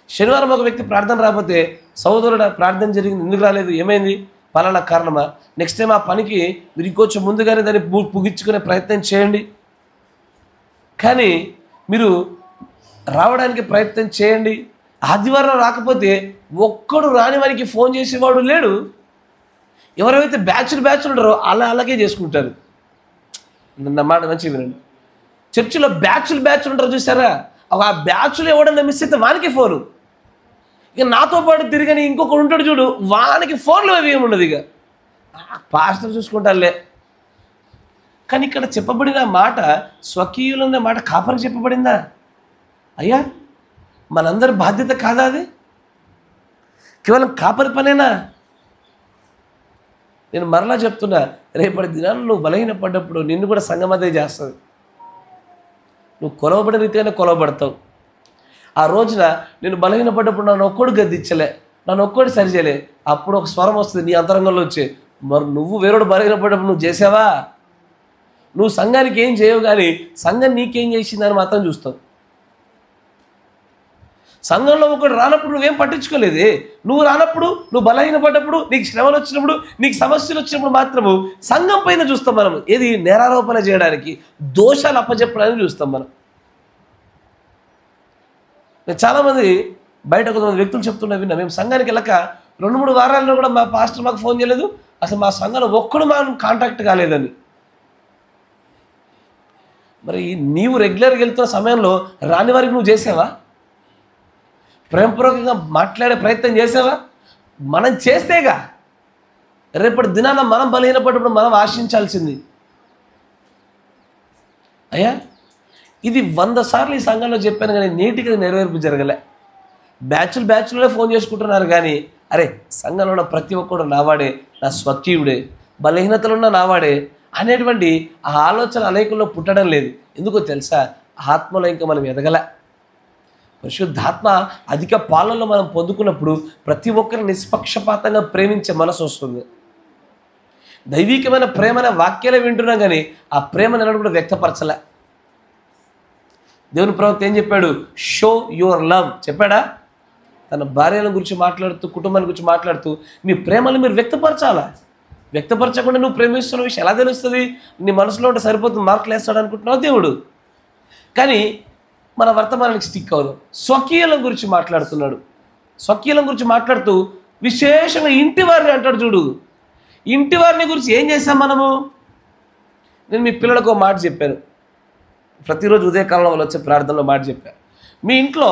శనివారం ఒక వ్యక్తి ప్రార్థన రాకపోతే సహోదరుడు ప్రార్థన జరిగింది, ఎందుకు రాలేదు, ఏమైంది, పలానా కారణమా? నెక్స్ట్ టైం ఆ పనికి మీరు ఇంకొంచెం ముందుగానే దాన్ని ముగించుకునే ప్రయత్నం చేయండి. కానీ మీరు రావడానికి ప్రయత్నం చేయండి. ఆదివారం రాకపోతే ఒక్కడు రాని వారికి ఫోన్ చేసేవాడు లేడు. ఎవరైతే బ్యాచ్లు ఉంటారో అలాగే చేసుకుంటారు. నా మాట మంచిగా వినండి. చర్చిలో బ్యాచ్లు ఉంటారు చూసారా? ఆ బ్యాచ్లు ఎవడన్నా మిస్ అయితే వానికి ఫోను. ఇక నాతో పాటు తిరిగని ఇంకొకడు ఉంటాడు చూడు, వానికి ఫోన్లో అవి ఏముండదు. ఇక పాస్టర్ చూసుకుంటారులే. కానీ ఇక్కడ చెప్పబడిన మాట స్వకీయులన్న మాట కాపరికి చెప్పబడిందా? అయ్యా మనందరి బాధ్యత కాదా అది? కేవలం కాపరి పనేనా? నేను మరలా చెప్తున్నా, రేపటి దినాన్ని నువ్వు బలహీనపడ్డప్పుడు నిన్ను కూడా సంఘం అదే చేస్తుంది. నువ్వు కొలవబడిన రీతిగానే కొలవబడతావు. ఆ రోజున నేను బలహీనపడ్డప్పుడు నన్ను ఒక్కడు గద్దించలే, నన్ను ఒక్కడు సరిచేయలే, అప్పుడు ఒక స్వరం వస్తుంది నీ అంతరంగంలో వచ్చి, మరి నువ్వు వేరేడు బలహీనపడ్డప్పుడు నువ్వు చేసావా? నువ్వు సంఘానికి ఏం చేయవు, కానీ సంఘం నీకేం చేసిందని మాత్రం చూస్తావు. సంఘంలో ఒకడు రానప్పుడు నువ్వేం పట్టించుకోలేదే. నువ్వు రానప్పుడు, నువ్వు బలహీనపడ్డప్పుడు, నీకు శ్రమలు వచ్చినప్పుడు, నీకు సమస్యలు వచ్చినప్పుడు మాత్రము సంఘం పైన చూస్తాం మనం. ఏది నేరారోపణ చేయడానికి, దోషాలు అప్పచెప్పడానికి చూస్తాం మనం. చాలామంది బయట కొంతమంది వ్యక్తులు చెప్తున్నా విన్నా, మేము సంఘానికి వెళ్ళక 2-3 వారాల్లో కూడా మా పాస్టర్ మాకు ఫోన్ చేయలేదు, అసలు మా సంఘంలో ఒక్కడు మనం కాంటాక్ట్ కాలేదని. మరి నీవు రెగ్యులర్గా వెళ్తున్న సమయంలో రాని వారికి నువ్వు చేసావా? ప్రేమపూర్వకంగా మాట్లాడే ప్రయత్నం చేసావా? మనం చేస్తేగా రేపటి దినాన మనం బలహీనపడినప్పుడు మనం ఆశించాల్సింది. అయ్యా ఇది 100 సార్లు ఈ సంఘంలో చెప్పాను, కానీ నీటిగా నెరవేర్పు జరగలే. బ్యాచ్లో ఫోన్ చేసుకుంటున్నారు, కానీ అరే సంఘంలో ఉన్న ప్రతి ఒక్కడు నావాడే, నా స్వకీయుడే, బలహీనతలున్న నావాడే అనేటువంటి ఆ ఆలోచన అనేకుల్లో పుట్టడం లేదు. ఎందుకో తెలుసా? ఆత్మలో ఇంకా మనం ఎదగలే. పరిశుద్ధాత్మ అధిక పాలనలో మనం పొందుకున్నప్పుడు ప్రతి ఒక్కరిని నిష్పక్షపాతంగా ప్రేమించే మనసు వస్తుంది. దైవికమైన ప్రేమ అనే వాక్యాలే వింటున్నాం, కానీ ఆ ప్రేమను ఎన్నడూ కూడా వ్యక్తపరచలే. దేవుని ప్రవక్త ఏం చెప్పాడు? షో యువర్ లవ్ చెప్పాడా? తన భార్యల గురించి మాట్లాడుతూ, కుటుంబాల గురించి మాట్లాడుతూ మీ ప్రేమను మీరు వ్యక్తపరచాలా. వ్యక్తపరచకుండా నువ్వు ప్రేమిస్తున్న విషయం ఎలా తెలుస్తుంది? నీ మనసులో ఉంటే సరిపోతుంది, మార్కులు వేస్తాడు అనుకుంటున్నావు దేవుడు. కానీ మన వర్తమానానికి స్టిక్ అవుదాం. స్వకీయుల గురించి మాట్లాడుతున్నాడు. స్వకీయుల గురించి మాట్లాడుతూ విశేషంగా ఇంటి వారిని అంటాడు చూడు. ఇంటి వారిని గురించి ఏం చేశాం మనము? నేను మీ పిల్లలకు ఒక మాట చెప్పాను, ప్రతిరోజు ఉదయకాలంలో వాళ్ళు వచ్చే ప్రార్థనలో మాట చెప్పారు, మీ ఇంట్లో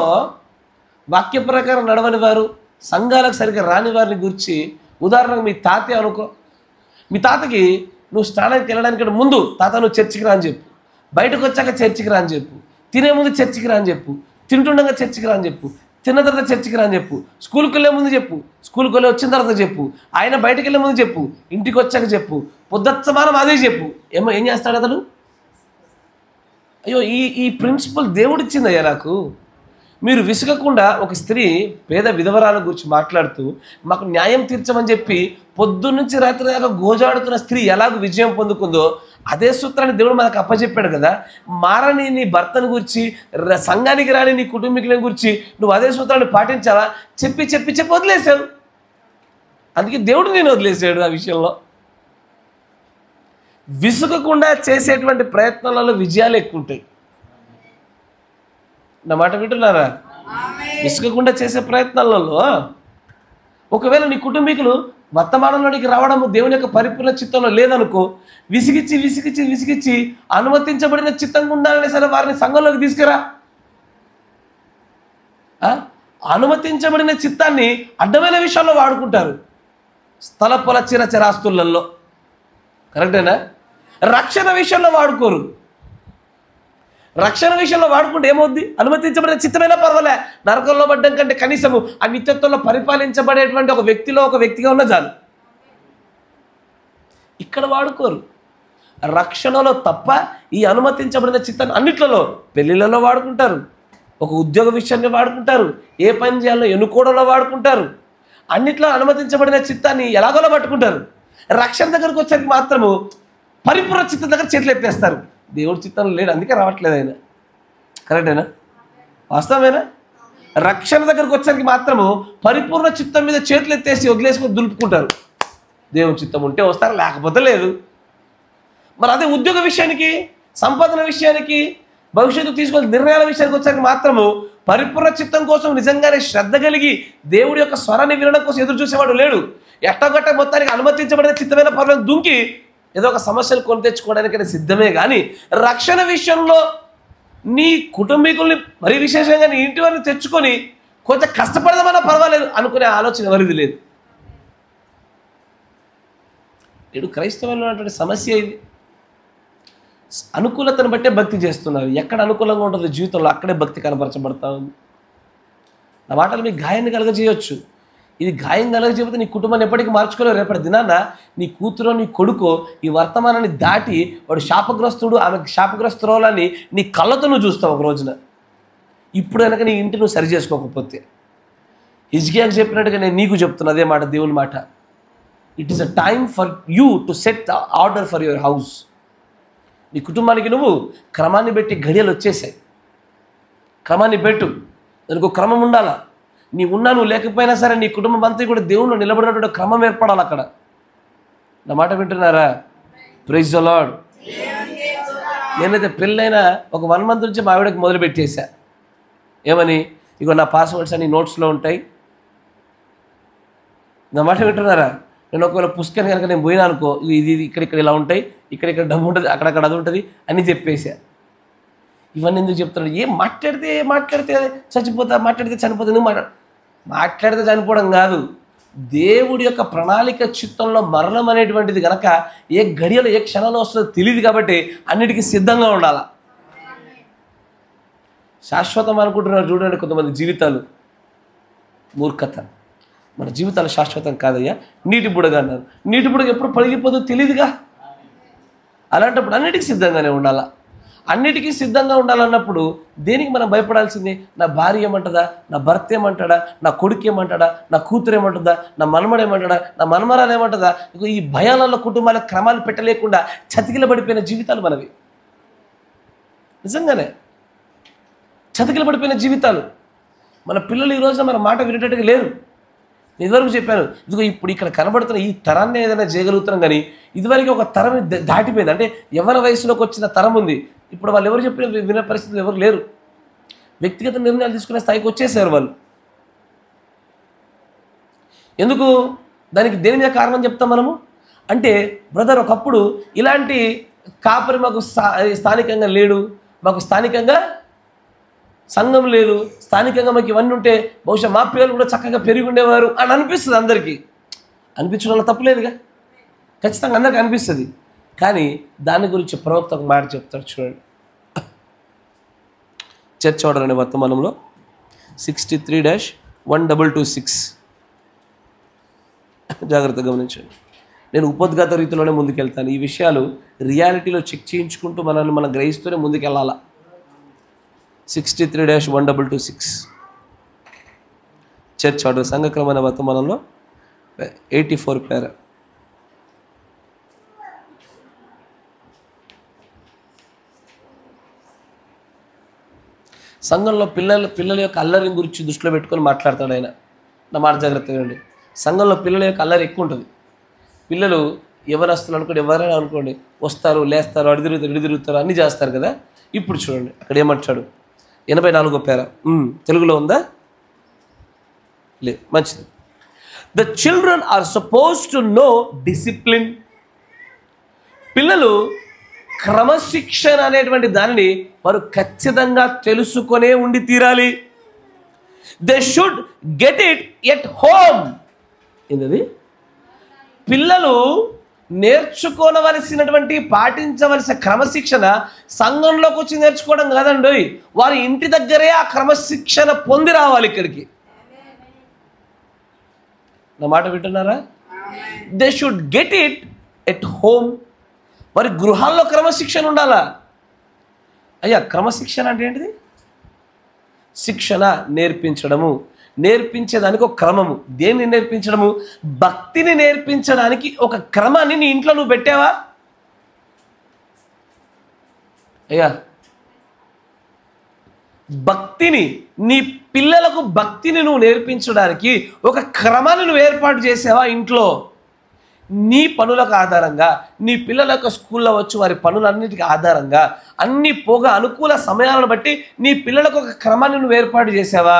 వాక్య ప్రకారం నడవని వారు, సంఘాలకు సరిగ్గా రాని వారిని గురించి ఉదాహరణకు మీ తాతే అనుకో. మీ తాతకి నువ్వు స్నానానికి వెళ్ళడానికి ముందు తాత నువ్వు చర్చికి రా అని చెప్పు, బయటకు వచ్చాక చర్చికి రా అని చెప్పు, తినే ముందు చర్చికి రా అని చెప్పు, తింటుండగా చర్చికి రా అని చెప్పు, తిన్న తర్వాత చర్చికి రా అని చెప్పు, స్కూల్కి వెళ్ళే ముందు చెప్పు, స్కూల్కి వెళ్ళి వచ్చిన తర్వాత చెప్పు, ఆయన బయటకు వెళ్ళే ముందు చెప్పు, ఇంటికి వచ్చాక చెప్పు, పొద్దుమానం అదే చెప్పు. ఏం చేస్తాడు అతను? అయ్యో, ఈ ప్రిన్సిపల్ దేవుడిచ్చిందయ్యా నాకు. మీరు విసుగకుండా ఒక స్త్రీ పేద విధవరాల గురించి మాట్లాడుతూ మాకు న్యాయం తీర్చమని చెప్పి పొద్దున్నుంచి రాత్రి దాకా గోజాడుతున్న స్త్రీ ఎలాగో విజయం పొందుకుందో అదే సూత్రాన్ని దేవుడు మనకు అప్పచెప్పాడు కదా. మారని నీ భర్తను గురించి, సంఘానికి రాని నీ కుటుంబీకుల గురించి నువ్వు అదే సూత్రాన్ని పాటించావా? చెప్పి చెప్పి చెప్పి వదిలేసావు. అందుకే దేవుడు నేను వదిలేసాడు ఆ విషయంలో. విసుగకుండా చేసేటువంటి ప్రయత్నాలలో విజయాలు ఎక్కువ ఉంటాయి. నా మాట వింటున్నారా? విసుగకుండా చేసే ప్రయత్నాలలో ఒకవేళ నీ కుటుంబీకులు వర్తమానంలోనికి రావడము దేవుని యొక్క పరిపూర్ణ చిత్తంలో లేదనుకో, విసిగిచ్చి విసిగిచ్చి విసిగిచ్చి అనుమతించబడిన చిత్తంగా ఉండాలనే సరే వారిని సంఘంలోకి తీసుకురా. అనుమతించబడిన చిత్తాన్ని అడ్డమైన విషయాల్లో వాడుకుంటారు. స్థల పొల చిర చిరాస్తులలో కరెక్టేనా? రక్షణ విషయంలో వాడుకోరు. రక్షణ విషయంలో వాడుకుంటే ఏమవుద్ది? అనుమతించబడిన చిత్తమైనా పర్వాలే, నరకంలో పడ్డం కంటే కనీసము ఆ నిత్యత్వంలో పరిపాలించబడేటువంటి ఒక వ్యక్తిగా ఉన్న చాలు. ఇక్కడ వాడుకోరు. రక్షణలో తప్ప ఈ అనుమతించబడిన చిత్తాన్ని అన్నిట్లలో, పెళ్ళిళ్ళలో వాడుకుంటారు, ఒక ఉద్యోగ విషయాన్ని వాడుకుంటారు, ఏ పని చేయాలో ఎన్నుకోవడంలో వాడుకుంటారు, అన్నిట్లో అనుమతించబడిన చిత్తాన్ని ఎలాగోలా పట్టుకుంటారు. రక్షణ దగ్గరకు వచ్చేసరికి మాత్రము పరిపూర్ణ చిత్తం దగ్గర చేతులు ఎత్తేస్తారు. దేవుడి చిత్తంలో లేడు, అందుకే రావట్లేదు ఆయన. కరెక్టేనా? వాస్తవమేనా? రక్షణ దగ్గరకు వచ్చేసరికి మాత్రము పరిపూర్ణ చిత్తం మీద చేతులు ఎత్తేసి వదిలేసుకొని దులుపుకుంటారు. దేవుడి చిత్తం ఉంటే వస్తారు, లేకపోతే లేదు. మరి అదే ఉద్యోగ విషయానికి, సంపాదన విషయానికి, భవిష్యత్తు తీసుకొని నిర్ణయాల విషయానికి వచ్చేసరికి మాత్రము పరిపూర్ణ చిత్తం కోసం నిజంగానే శ్రద్ధ కలిగి దేవుడి యొక్క స్వరాన్ని వినడం కోసం ఎదురు చూసేవాడు లేడు. ఎట్టగట్ట మొత్తానికి అనుమతించబడిన చిత్తమైన పనులను దుంకి ఏదో ఒక సమస్యలు కొని తెచ్చుకోవడానికైనా సిద్ధమే. కానీ రక్షణ విషయంలో నీ కుటుంబీకుల్ని మరీ విశేషంగా నీ ఇంటి వారిని తెచ్చుకొని కొంచెం కష్టపడదామన్నా పర్వాలేదు అనుకునే ఆలోచన ఎవరిది లేదు. నేడు క్రైస్తవుల్లో ఉన్నటువంటి సమస్య ఇది. అనుకూలతను బట్టే భక్తి చేస్తున్నారు. ఎక్కడ అనుకూలంగా ఉంటుందో జీవితంలో అక్కడే భక్తి కనపరచబడతా ఉంది. నా మాటలు మీకు గాయాన్ని కలగజేయొచ్చు. ఇది గాయం కలగజేయకపోతే నీ కుటుంబాన్ని ఎప్పటికీ మార్చుకోలేవు. రేపటి దినాన నీ కూతురో నీ కొడుకో ఈ వర్తమానాన్ని దాటి వాడు శాపగ్రస్తుడు, ఆమె శాపగ్రస్తురాలని నీ కళ్ళతో నువ్వు చూస్తావు ఒక రోజున. ఇప్పుడు కనుక నీ ఇంటి నువ్వు సరి చేసుకోకపోతే, హిజ్కియాకు చెప్పినట్టుగా నేను నీకు చెప్తున్నా అదే మాట, దేవుని మాట. It is a time for you to set the order for your house. నీ కుటుంబానికి నువ్వు క్రమాన్ని పెట్టి గడియలు వచ్చేసాయి. క్రమాన్ని పెట్టు, దానికి ఒక క్రమం ఉండాలా. నీ ఉన్నా నువ్వు లేకపోయినా సరే నీ కుటుంబం అంతా కూడా దేవుళ్ళు నిలబడినటువంటి క్రమం ఏర్పడాలి అక్కడ. నా మాట వింటున్నారా? Praise the Lord. నేనైతే పెళ్ళైన ఒక 1 month నుంచి మా ఆవిడకి మొదలు పెట్టేశా. ఏమని? ఇగో నా పాస్వర్డ్స్ అన్ని నోట్స్లో ఉంటాయి. నా మాట వింటున్నారా? నేను ఒకవేళ పుస్తకం కనుక నేను పోయినా అనుకో, ఇది ఇక్కడ ఇలా ఉంటాయి, ఇక్కడ డబ్బు ఉంటుంది, అక్కడక్కడ అది ఉంటుంది అని చెప్పేసా. ఇవన్నీ ఎందుకు చెప్తున్నాడు? ఏం మాట్లాడితే చచ్చిపోతా, మాట్లాడితే చనిపోతా. నువ్వు మాట్లాడితే చనిపోవడం కాదు, దేవుడి యొక్క ప్రణాళిక చిత్తంలో మరణం అనేటువంటిది కనుక ఏ గడియలో ఏ క్షణంలో వస్తుందో తెలియదు. కాబట్టి అన్నిటికీ సిద్ధంగా ఉండాలి. శాశ్వతం అనుకుంటున్నారు చూడండి కొంతమంది జీవితాలు. మూర్ఖత. మన జీవితాలు శాశ్వతం కాదయ్యా. నీటి బుడగ అన్నారు. నీటి బుడగ ఎప్పుడు పగిలిపోతుందో తెలియదుగా. అలాంటప్పుడు అన్నిటికీ సిద్ధంగానే ఉండాలా. అన్నిటికీ సిద్ధంగా ఉండాలన్నప్పుడు దేనికి మనం భయపడాల్సింది? నా భార్య ఏమంటుందా, నా భర్త ఏమంటాడా, నా కొడుకు ఏమంటాడా, నా కూతురు ఏమంటుందా, నా మనమడు ఏమంటాడా, నా మనమరాలు ఏమంటుందా? ఈ భయాలలో కుటుంబాలకు క్రమాలు పెట్టలేకుండా చతికిలబడిపోయిన జీవితాలు మనవి. నిజంగానే చతికిలబడిపోయిన జీవితాలు. మన పిల్లలు ఈ రోజున మన మాట వినేటట్టుగా లేరు. ఇదివరకు చెప్పాను, ఇదిగో ఇప్పుడు ఇక్కడ కనబడుతున్న ఈ తరాన్ని ఏదైనా చేయగలుగుతున్నాం. కానీ ఇదివరకు ఒక తరం దాటిపోయింది. అంటే యవ్వన వయసులోకి వచ్చిన తరం ఉంది. ఇప్పుడు వాళ్ళు ఎవరు చెప్పిన వినే పరిస్థితులు ఎవరు లేరు. వ్యక్తిగత నిర్ణయాలు తీసుకునే స్థాయికి వచ్చేసారు వాళ్ళు. ఎందుకు? దానికి దేని మీద కారణం చెప్తాం మనము అంటే, బ్రదర్ ఒకప్పుడు ఇలాంటి కాపరి మాకు స్థానికంగా లేడు, మాకు స్థానికంగా సంఘం లేదు, స్థానికంగా మాకు ఇవన్నీ ఉంటే బహుశా మా పిల్లలు కూడా చక్కగా పెరిగి ఉండేవారు అని అనిపిస్తుంది. అందరికీ అనిపించడంలో తప్పులేదుగా, ఖచ్చితంగా అందరికీ అనిపిస్తుంది. కానీ దాని గురించి ప్రవక్త ఒక మాట చెప్తాడు చూడండి. చర్చ్ ఆర్డర్ అనే వర్తమానంలో 63-1226 జాగ్రత్తగా గమనించండి. నేను ఉపోద్ఘాత రీతిలోనే ముందుకెళ్తాను. ఈ విషయాలు రియాలిటీలో చెక్ చేయించుకుంటూ మనల్ని మనం గ్రహిస్తూనే ముందుకెళ్ళాలా. 63-1226 చర్చ్ ఆర్డర్ సంఘక్రమైన వర్తమానంలో 84 పేరా. సంఘంలో పిల్లల యొక్క అల్లరిని గురించి దృష్టిలో పెట్టుకొని మాట్లాడతాడు ఆయన. నా మాట జాగ్రత్తగా అండి. సంఘంలో పిల్లల యొక్క అల్లరి ఎక్కువ ఉంటుంది. పిల్లలు ఎవరస్తులు అనుకోండి, ఎవరైనా అనుకోండి, వస్తారు, లేస్తారు, అడిదిరుగుతారు, అన్నీ చేస్తారు కదా. ఇప్పుడు చూడండి అక్కడ ఏమంటాడు, 84 పేరా. తెలుగులో ఉందా? లేదు, మంచిది. The children are suppose to know discipline. పిల్లలు క్రమశిక్షణ అనేటువంటి దానిని వారు ఖచ్చితంగా తెలుసుకొనే ఉండి తీరాలి. They should get it at home. ఏంటది? పిల్లలు నేర్చుకోవలసినటువంటి పాటించవలసిన క్రమశిక్షణ సంఘంలోకి వచ్చి నేర్చుకోవడం కాదండి, వారి ఇంటి దగ్గరే ఆ క్రమశిక్షణ పొంది రావాలి ఇక్కడికి. నా మాట వింటున్నారా? They should get it at home. వారి గృహాల్లో క్రమశిక్షణ ఉండాలా. అయ్యా, క్రమశిక్షణ అంటే ఏంటిది? శిక్షణ, నేర్పించడము. నేర్పించేదానికి ఒక క్రమము. దేన్ని నేర్పించడము? భక్తిని నేర్పించడానికి ఒక క్రమాన్ని నీ ఇంట్లో నువ్వు పెట్టావా? అయ్యా, భక్తిని, నీ పిల్లలకు భక్తిని నువ్వు నేర్పించడానికి ఒక క్రమాన్ని నువ్వు ఏర్పాటు చేసావా ఇంట్లో? నీ పనులకు ఆధారంగా, నీ పిల్లల యొక్క స్కూల్లో వచ్చి వారి పనులన్నిటికీ ఆధారంగా అన్నీ పోగా అనుకూల సమయాలను బట్టి నీ పిల్లలకు ఒక క్రమాన్ని నువ్వు ఏర్పాటు చేసావా?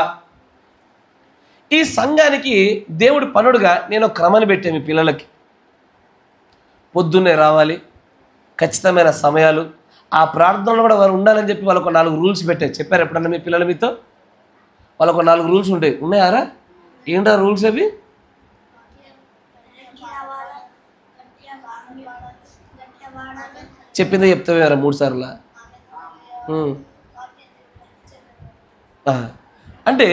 ఈ సంఘానికి దేవుడి పనుడుగా నేను ఒక క్రమాన్ని పెట్టాను. మీ పిల్లలకి పొద్దున్నే రావాలి, ఖచ్చితమైన సమయాలు, ఆ ప్రార్థనలో కూడా వారు ఉండాలని చెప్పి వాళ్ళకు 4 రూల్స్ పెట్టారు. చెప్పారు ఎప్పుడన్నా మీ పిల్లల మీతో? వాళ్ళకు 4 రూల్స్ ఉంటాయి. ఉన్నాయారా? ఏంటా రూల్స్ అవి? చెప్పిందే చెప్తావేరా 3 సార్లు? అంటే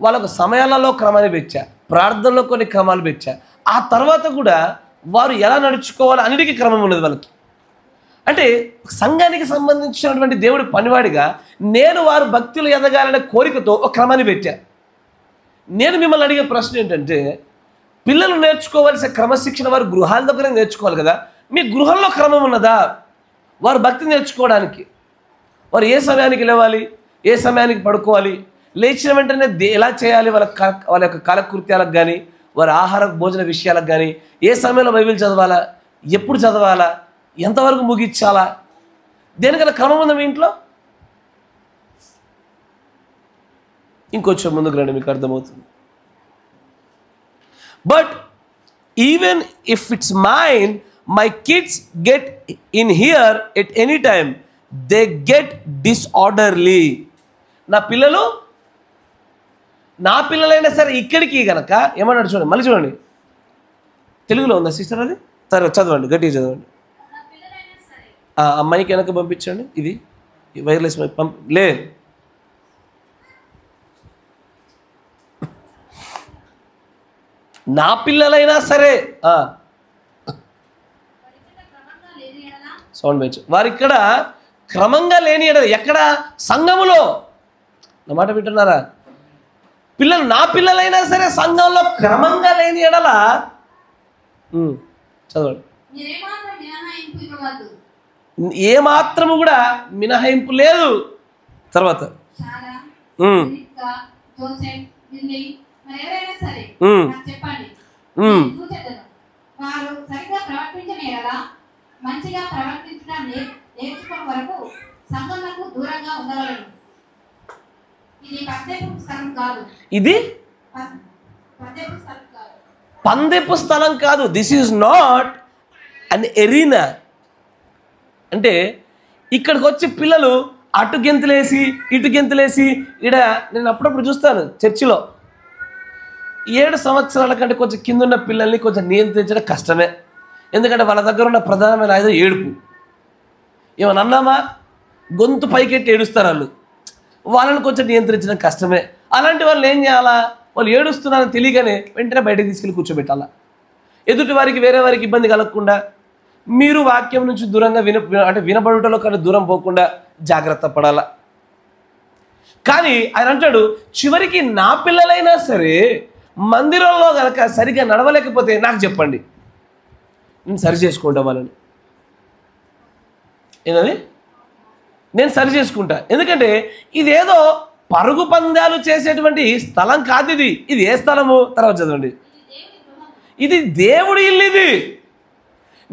వాళ్ళకు సమయాలలో క్రమాన్ని పెట్టా, ప్రార్థనలో కొన్ని క్రమాలు పెట్టా, ఆ తర్వాత కూడా వారు ఎలా నడుచుకోవాలో అన్నిటికీ క్రమం ఉన్నది వాళ్ళకి. అంటే సంఘానికి సంబంధించినటువంటి దేవుడి పనివాడిగా నేను వారు భక్తులు ఎదగాలనే కోరికతో ఒక క్రమాన్ని పెట్టా. నేను మిమ్మల్ని అడిగే ప్రశ్న ఏంటంటే, పిల్లలు నేర్చుకోవాల్సిన క్రమశిక్షణ వారు గృహాల దగ్గర నేర్చుకోవాలి కదా. మీ గృహంలో క్రమం ఉన్నదా? వారు భక్తి నేర్చుకోవడానికి వారు ఏ సమయానికి లేవాలి, ఏ సమయానికి పడుకోవాలి, లేచిన వెంటనే ఎలా చేయాలి, వాళ్ళ యొక్క కాలకృత్యాలకు కానీ వారి ఆహార భోజన విషయాలకు కానీ ఏ సమయంలో బైబిల్ చదవాలా, ఎప్పుడు చదవాలా, ఎంతవరకు ముగించాలా, దేనికన్నా క్రమం ఉందా మీ ఇంట్లో? ఇంకొంచెం ముందుకు రండి, మీకు అర్థమవుతుంది. But even if it's mine, my kids get in here at any time, they get disorderly. నా పిల్లలైనా సరే ఇక్కడికి గనక ఏమన్నాడు చూడండి, మళ్ళీ చూడండి. తెలుగులో ఉందా సిస్టర్? అది సరే చదవండి, గట్టిగా చదవండి. అమ్మాయికి వెనక పంపించండి. ఇది వైర్లెస్ లే. నా పిల్లలైనా సరే సౌండ్ పెంచు. వారు ఇక్కడ క్రమంగా లేని ఎడల, ఎక్కడ? సంఘములో. నా మాట వింటున్నారా? పిల్లలు, నా పిల్లలైనా సరే సంఘంలో క్రమంగా లేని ఎడల చదవండి. ఏ మాత్రము కూడా మినహాయింపు లేదు. తర్వాత మంచిగా ప్రవర్తించడం నేర్చుకునే వరకు సంఘమునకు దూరంగా ఉండవలెను. ఇది పందెపు స్థలం కాదు. ఇది పందెపు స్థలం కాదు. This is not an arena. అంటే ఇక్కడికి వచ్చి పిల్లలు అటు గెంతులేసి ఇటు గెంతులేసి నేను అప్పుడప్పుడు చూస్తాను చర్చిలో 7 సంవత్సరాల కంటే కొంచెం కింద ఉన్న పిల్లల్ని కొంచెం నియంత్రించడం కష్టమే. ఎందుకంటే వాళ్ళ దగ్గర ఉన్న ప్రధానమైన ఆయుధం ఏడుపు. ఏమన్నా అన్నామా గొంతు పైకెట్టి ఏడుస్తారు వాళ్ళని కొంచెం నియంత్రించడం కష్టమే. అలాంటి వాళ్ళు ఏం చేయాలా? వాళ్ళు ఏడుస్తున్నారని తెలియగానే వెంటనే బయటకు తీసుకెళ్ళి కూర్చోబెట్టాలా. ఎదుటి వారికి వేరే వారికి ఇబ్బంది కలగకుండా మీరు వాక్యం నుంచి దూరంగా వినబడుటలో కానీ దూరం పోకుండా జాగ్రత్త పడాలా. కానీ ఆయన అంటాడు, చివరికి నా పిల్లలైనా సరే మందిరంలో కనుక సరిగ్గా నడవలేకపోతే నాకు చెప్పండి, నేను సరి చేసుకుంటా వాళ్ళని. ఏంటది? నేను సరి చేసుకుంటా. ఎందుకంటే ఇదేదో పరుగు పందాలు చేసేటువంటి స్థలం కాదు. ఇది ఏ స్థలము? తర్వాత చదవండి. ఇది దేవుడి ఇల్లు. ఇది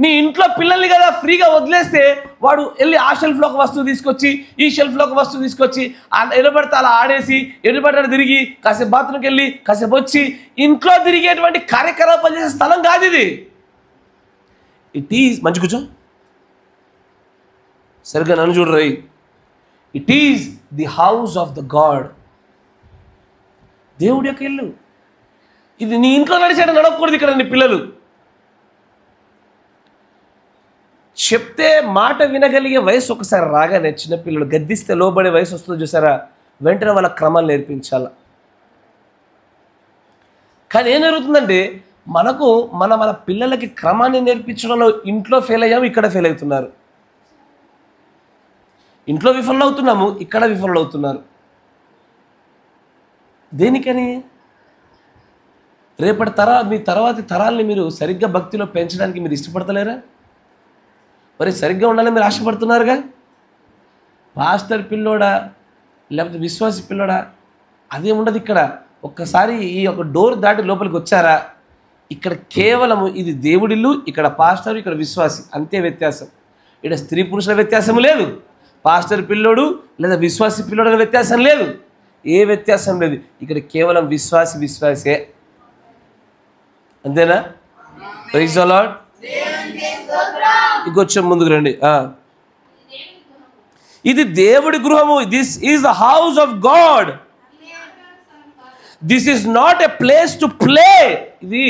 నీ ఇంట్లో పిల్లల్ని కదా ఫ్రీగా వదిలేస్తే వాడు వెళ్ళి ఆ షెల్ఫ్లో ఒక వస్తువు తీసుకొచ్చి ఈ షెల్ఫ్లో ఒక వస్తువు తీసుకొచ్చి ఎడబడితే అలా ఆడేసి ఎడబడి తిరిగి కాసేపు బాత్రూమ్కి వెళ్ళి కాసేపు వచ్చి ఇంట్లో తిరిగేటువంటి కార్యకలాపాలు చేసే స్థలం కాదు ఇది. ఇట్ ఈజ్ మంచి కూర్చో, సరిగ్గా నన్ను చూడరై. It is the house of the God. దేవుడి యొక్క ఇల్లు ఇది. నీ ఇంట్లో నడిచేట నడవకూడదు ఇక్కడ నీ పిల్లలు. చెప్తే మాట వినగలిగే వయసు ఒకసారి రాగానే చిన్నపిల్లలు గద్దిస్తే లోబడే వయసు వస్తుంది చూసారా, వెంటనే వాళ్ళ క్రమాలు నేర్పించాల. కానీ ఏం జరుగుతుందంటే మన పిల్లలకి క్రమాన్ని నేర్పించడంలో ఇంట్లో ఫెయిల్ అయ్యాము, ఇక్కడ ఫెయిల్ అవుతున్నారు. ఇంట్లో విఫలం అవుతున్నాము, ఇక్కడ విఫలం అవుతున్నారు. దేనికని? రేపటి మీ తర్వాతి తరాలని మీరు సరిగ్గా భక్తిలో పెంచడానికి మీరు ఇష్టపడతలేరా? మరి సరిగ్గా ఉండాలని మీరు ఆశపడుతున్నారుగా. పాస్టర్ పిల్లోడా లేకపోతే విశ్వాసి పిల్లోడా అదేముండదు ఇక్కడ. ఒక్కసారి ఈ ఒక డోర్ దాటి లోపలికి వచ్చారా, ఇక్కడ కేవలము ఇది దేవుడిల్లు, ఇక్కడ పాస్టర్, ఇక్కడ విశ్వాసి, అంతే వ్యత్యాసం. ఇక్కడ స్త్రీ పురుషుల వ్యత్యాసం లేదు, పాస్టర్ పిల్లోడు లేదా విశ్వాసి పిల్లోడు అనే వ్యత్యాసం లేదు, ఏ వ్యత్యాసం లేదు. ఇక్కడ కేవలం విశ్వాసే. అంతేనా? Praise the Lord. ఇంకొంచెం ముందుకు రండి. ఇది దేవుడి గృహము. This is the house of God. This is not a place to play. ఇది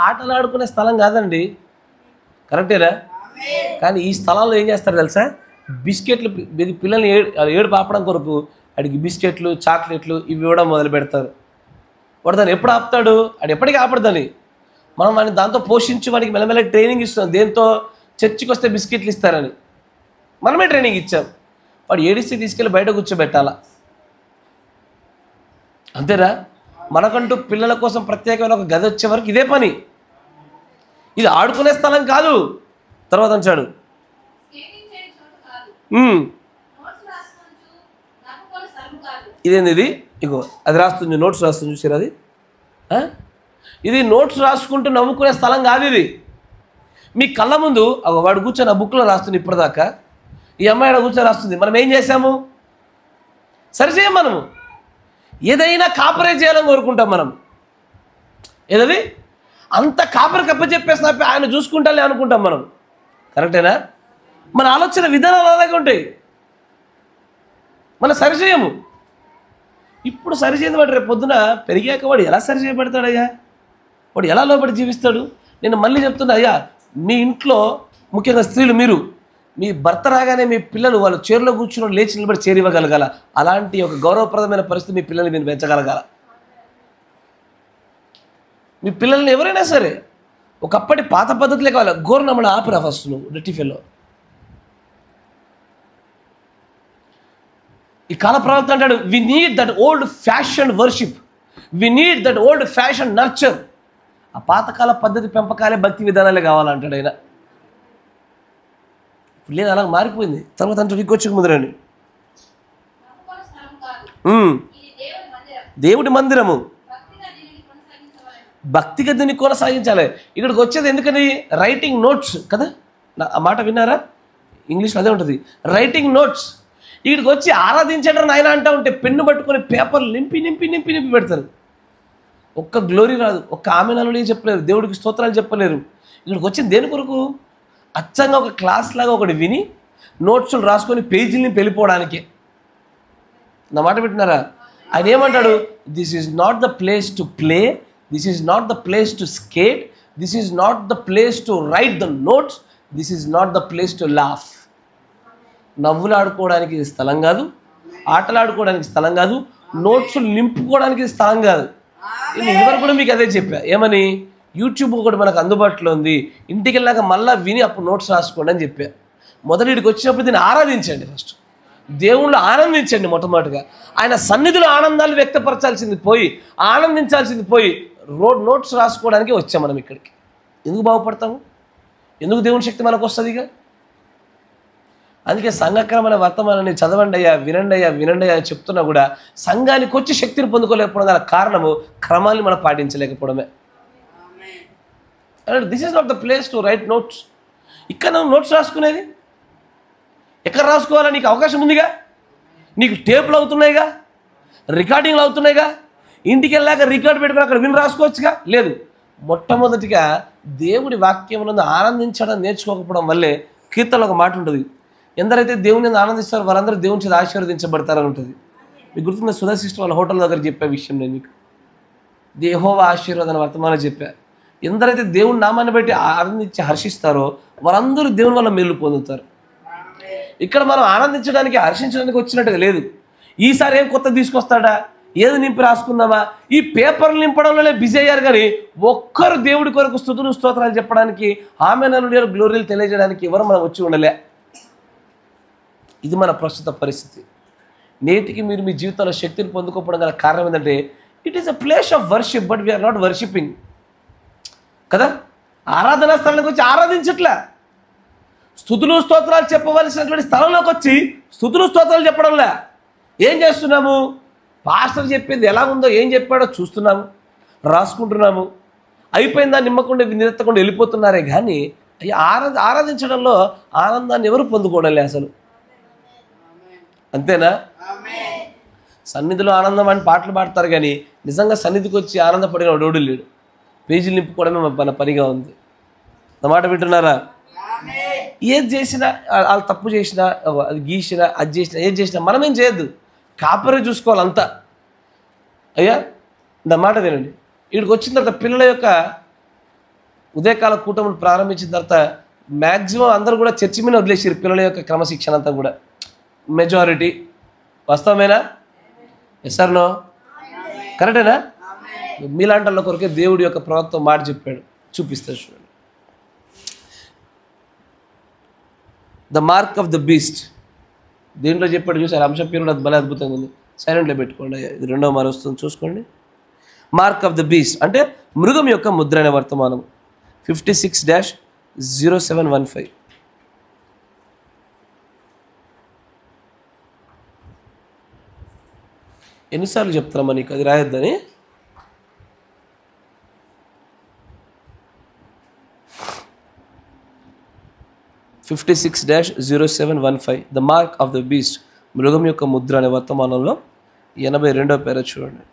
ఆటలు ఆడుకునే స్థలం కాదండి. కరెక్టేనా? కానీ ఈ స్థలంలో ఏం చేస్తారు తెలుసా? బిస్కెట్లు పిల్లల్ని ఏడు పాపడం కొరకు అడిగి బిస్కెట్లు చాక్లెట్లు ఇవి ఇవ్వడం మొదలు పెడతారు. వాడు దాన్ని ఎప్పుడు ఆపుతాడు? అది ఎప్పటికీ ఆపడదని మనం వాడిని దాంతో పోషించి వాడికి మెల్లమెల్ల ట్రైనింగ్ ఇస్తాం. దేంతో? చర్చికి వస్తే బిస్కెట్లు ఇస్తారని మనమే ట్రైనింగ్ ఇచ్చాం. వాడు ఏడిస్తే తీసుకెళ్ళి బయట కూర్చోబెట్టాలా. అంతేనా? మనకంటూ పిల్లల కోసం ప్రత్యేకమైన ఒక గది వచ్చే వరకు ఇదే పని. ఇది ఆడుకునే స్థలం కాదు. తర్వాత అంటాడు ఇదేంది? ఇది ఇగో అది రాస్తుంది, నోట్స్ రాస్తుంది చూసారు. అది ఇది నోట్స్ రాసుకుంటూ నవ్వుకునే స్థలం కాదు. ఇది మీ కళ్ళ ముందు వాడు కూర్చొని ఆ బుక్లో రాస్తుంది. ఇప్పటిదాకా ఈ అమ్మాయి ఆడ కూర్చొని రాస్తుంది. మనం ఏం చేసాము? సరిచేయం. మనము ఏదైనా కాపరేజ్ చేయాలని కోరుకుంటాం. మనం ఏదది అంత కాపరి కప్ప చెప్పేసిన ఆయన చూసుకుంటాలే అనుకుంటాం మనం. కరెక్టేనా? మన ఆలోచన విధానాలు అలాగే ఉంటాయి. మనం సరిచేయము. ఇప్పుడు సరిచేయండి వాడు రేపు పొద్దున పెరిగాక వాడు ఎలా సరిచేయబడతాడయ్యా? వాడు ఎలా లోపడి జీవిస్తాడు? నేను మళ్ళీ చెప్తున్నా, అయ్యా మీ ఇంట్లో ముఖ్యంగా స్త్రీలు, మీరు మీ భర్త రాగానే మీ పిల్లలు వాళ్ళు చైర్లో కూర్చుని లేచి నిలబడి చైర్ ఇవ్వగలగాల. అలాంటి ఒక గౌరవప్రదమైన పరిస్థితి మీ పిల్లల్ని మీరు పెంచగలగాల. మీ పిల్లల్ని ఎవరైనా సరే ఒకప్పటి పాత పద్ధతులే కావాలి. గోర్నమ్మని ఆపిరా ఫస్ట్ నువ్వు రెట్టిఫెల్లో. ఈ కాల ప్రవక్త అంటాడు, we need that old fashion worship, we need that old fashion nurture. ఆ పాతకాల పద్ధతి పెంపకాలే భక్తి విధానాలే కావాలంటాడు ఆయన. ఇప్పుడు లేదు, అలా మారిపోయింది. తర్వాత అంటే ఇంకొచ్చి ముందరండి, దేవుడి మందిరము భక్తిగా దీన్ని కొనసాగించాలి. ఇక్కడికి వచ్చేది ఎందుకని? రైటింగ్ నోట్స్ కదా. ఆ మాట విన్నారా? ఇంగ్లీష్లో అదే ఉంటుంది, రైటింగ్ నోట్స్. ఇక్కడికి వచ్చి ఆరాధించడం ఆయన అంటూ ఉంటే పెన్ను పట్టుకొని పేపర్లు నింపి నింపి నింపి నింపి పెడతారు. ఒక్క గ్లోరీ రాదు, ఒక్క ఆమెనాలు చెప్పలేరు, దేవుడికి స్తోత్రాలు చెప్పలేరు. ఇక్కడికి వచ్చింది దేని కొరకు? అచ్చంగా ఒక క్లాస్ లాగా ఒకటి విని నోట్స్లు రాసుకొని పేజీలని వెళ్ళిపోవడానికి. నా మాట వింటున్నారా? ఆయన ఏమంటాడు? This is not the place to play, this is not the place to skate, this is not the place to write the notes, this is not the place to laugh. నవ్వులు ఆడుకోవడానికి ఇది స్థలం కాదు, ఆటలు ఆడుకోవడానికి స్థలం కాదు, నోట్స్ నింపుకోవడానికి ఇది స్థలం కాదు. నేను ఇదివరకు కూడా మీకు అదే చెప్పా. ఏమని? యూట్యూబ్ ఒకటి మనకు అందుబాటులో ఉంది, ఇంటికి వెళ్ళాక మళ్ళీ విని అప్పుడు నోట్స్ రాసుకోండి అని చెప్పా. మొదటి ఇక్కడికి వచ్చినప్పుడు దీన్ని ఆరాధించండి. ఫస్ట్ దేవుళ్ళు ఆనందించండి. మొట్టమొదటిగా ఆయన సన్నిధిలో ఆనందాలు వ్యక్తపరచాల్సింది పోయి, ఆనందించాల్సింది పోయి నోట్స్ రాసుకోవడానికి వచ్చాం మనం ఇక్కడికి. ఎందుకు బాగుపడతాము? ఎందుకు దేవుని శక్తి మనకు వస్తుంది? ఇక అందుకే సంఘక్రమణ వర్తమానాన్ని చదవండి అయ్యా, వినండి అయ్యా, వినండి అయ్యా అని చెప్తున్నా కూడా సంఘానికి వచ్చి శక్తిని పొందుకోలేకపోవడం గల కారణము క్రమాన్ని మనం పాటించలేకపోవడమే. This is not the place to write notes. ఇక్కడ నువ్వు నోట్స్ రాసుకునేది ఎక్కడ రాసుకోవాలా? నీకు అవకాశం ఉందిగా, నీకు టేపులు అవుతున్నాయిగా, రికార్డింగ్లు అవుతున్నాయిగా, ఇంటికి వెళ్ళాక రికార్డు పెట్టుకుని అక్కడ విని రాసుకోవచ్చుగా. లేదు, మొట్టమొదటిగా దేవుడి వాక్యములను ఆనందించడం నేర్చుకోకపోవడం వల్లే కీర్తనలో ఒక మాట ఉంటుంది, ఎందరైతే దేవుని ఆనందిస్తారో వారందరూ దేవుని చేత ఆశీర్వదించబడతారని ఉంటుంది. మీకు గుర్తుందా? సుధా సిస్టర్ వాళ్ళ హోటల్ దగ్గర చెప్పే విషయం నేను మీకు యెహోవా ఆశీర్వాదం వర్తమానం చెప్పా. ఎందరైతే దేవుని నామాన్ని బట్టి ఆనందించి హర్షిస్తారో వారందరూ దేవుని వల్ల మేలు పొందుతారు. ఇక్కడ మనం ఆనందించడానికి హర్షించడానికి వచ్చినట్టుగా లేదు. ఈసారి ఏం కొత్త తీసుకొస్తాడా, ఏది నింపి రాసుకుందామా, ఈ పేపర్లు నింపడంలోనే బిజీ అయ్యారు. కానీ ఒక్కరు దేవుడి కొరకు స్తుతులు స్తోత్రాలు చెప్పడానికి, ఆమేన్ గ్లోరీలు తెలియజేయడానికి ఎవరు మనం వచ్చి ఉండలే. ఇది మన ప్రస్తుత పరిస్థితి. నేటికి మీరు మీ జీవితంలో శక్తిని పొందుకోవడం గల కారణం ఏంటంటే it is a place of worship, but we are not worshipping కదా. ఆరాధనా స్థలానికి వచ్చి ఆరాధించట్లే, స్తుతులు స్తోత్రాలు చెప్పవలసినటువంటి స్థలంలోకి వచ్చి స్తుతులు స్తోత్రాలు చెప్పడంలే. ఏం చేస్తున్నాము? పాస్టర్ చెప్పింది ఎలా ఉందో, ఏం చెప్పాడో చూస్తున్నాము, రాసుకుంటున్నాము, అయిపోయిందా నిమ్మకుండా నిరెత్తకుండా వెళ్ళిపోతున్నారే. కానీ ఆరాధించడంలో ఆనందాన్ని ఎవరు పొందుకోవడంలే అసలు. అంతేనా? సన్నిధిలో ఆనందం అని పాటలు పాడతారు కానీ నిజంగా సన్నిధికి వచ్చి ఆనందపడిన వాడు లేడు. పేజీలు నింపుకోవడమే మన పనిగా ఉంది. నా మాట వింటున్నారా? ఏది చేసినా, వాళ్ళు తప్పు చేసినా, అది గీసినా, అది చేసినా, ఏది చేసినా మనమేం చేయొద్దు, కాపరే చూసుకోవాలంతా. అయ్యా నా మాట వినండి. ఇక్కడికి వచ్చిన తర్వాత పిల్లల యొక్క ఉదయకాల కూటములు ప్రారంభించిన తర్వాత మ్యాక్సిమం అందరూ కూడా చర్చి మీద వదిలేసారు పిల్లల యొక్క క్రమశిక్షణ అంతా కూడా. మెజారిటీ వాస్తవమేనా? Yes or no? కరెక్టేనా? మీలాంటి వాళ్ళ కొరకే దేవుడి యొక్క ప్రవక్త మాట చెప్పాడు, చూపిస్తాడు చూడండి. The mark of the beast దీంట్లో చెప్పాడు చూసారు. అంశం పేరు అది భలే అద్భుతంగా ఉంది. సైలెంట్లో పెట్టుకోండి. ఇది రెండవ మారు వస్తుంది చూసుకోండి. మార్క్ ఆఫ్ ద బీస్ట్ అంటే మృగం యొక్క ముద్ర అనే వర్తమానం 56-0715. ఎన్నిసార్లు చెప్తారమ్మా నీకు అది రాయొద్దని? (56-0715) the mark of the beast మృగం యొక్క ముద్ర అనే వర్తమానంలో 82వ పేర చూడండి.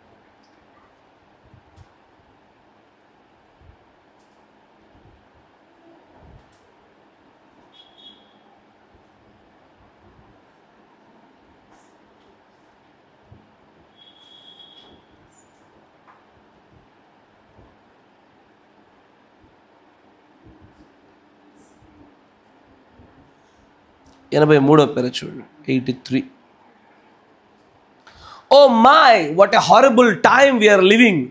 పేర చూడండి. 83. Oh my what a horrible time we are living.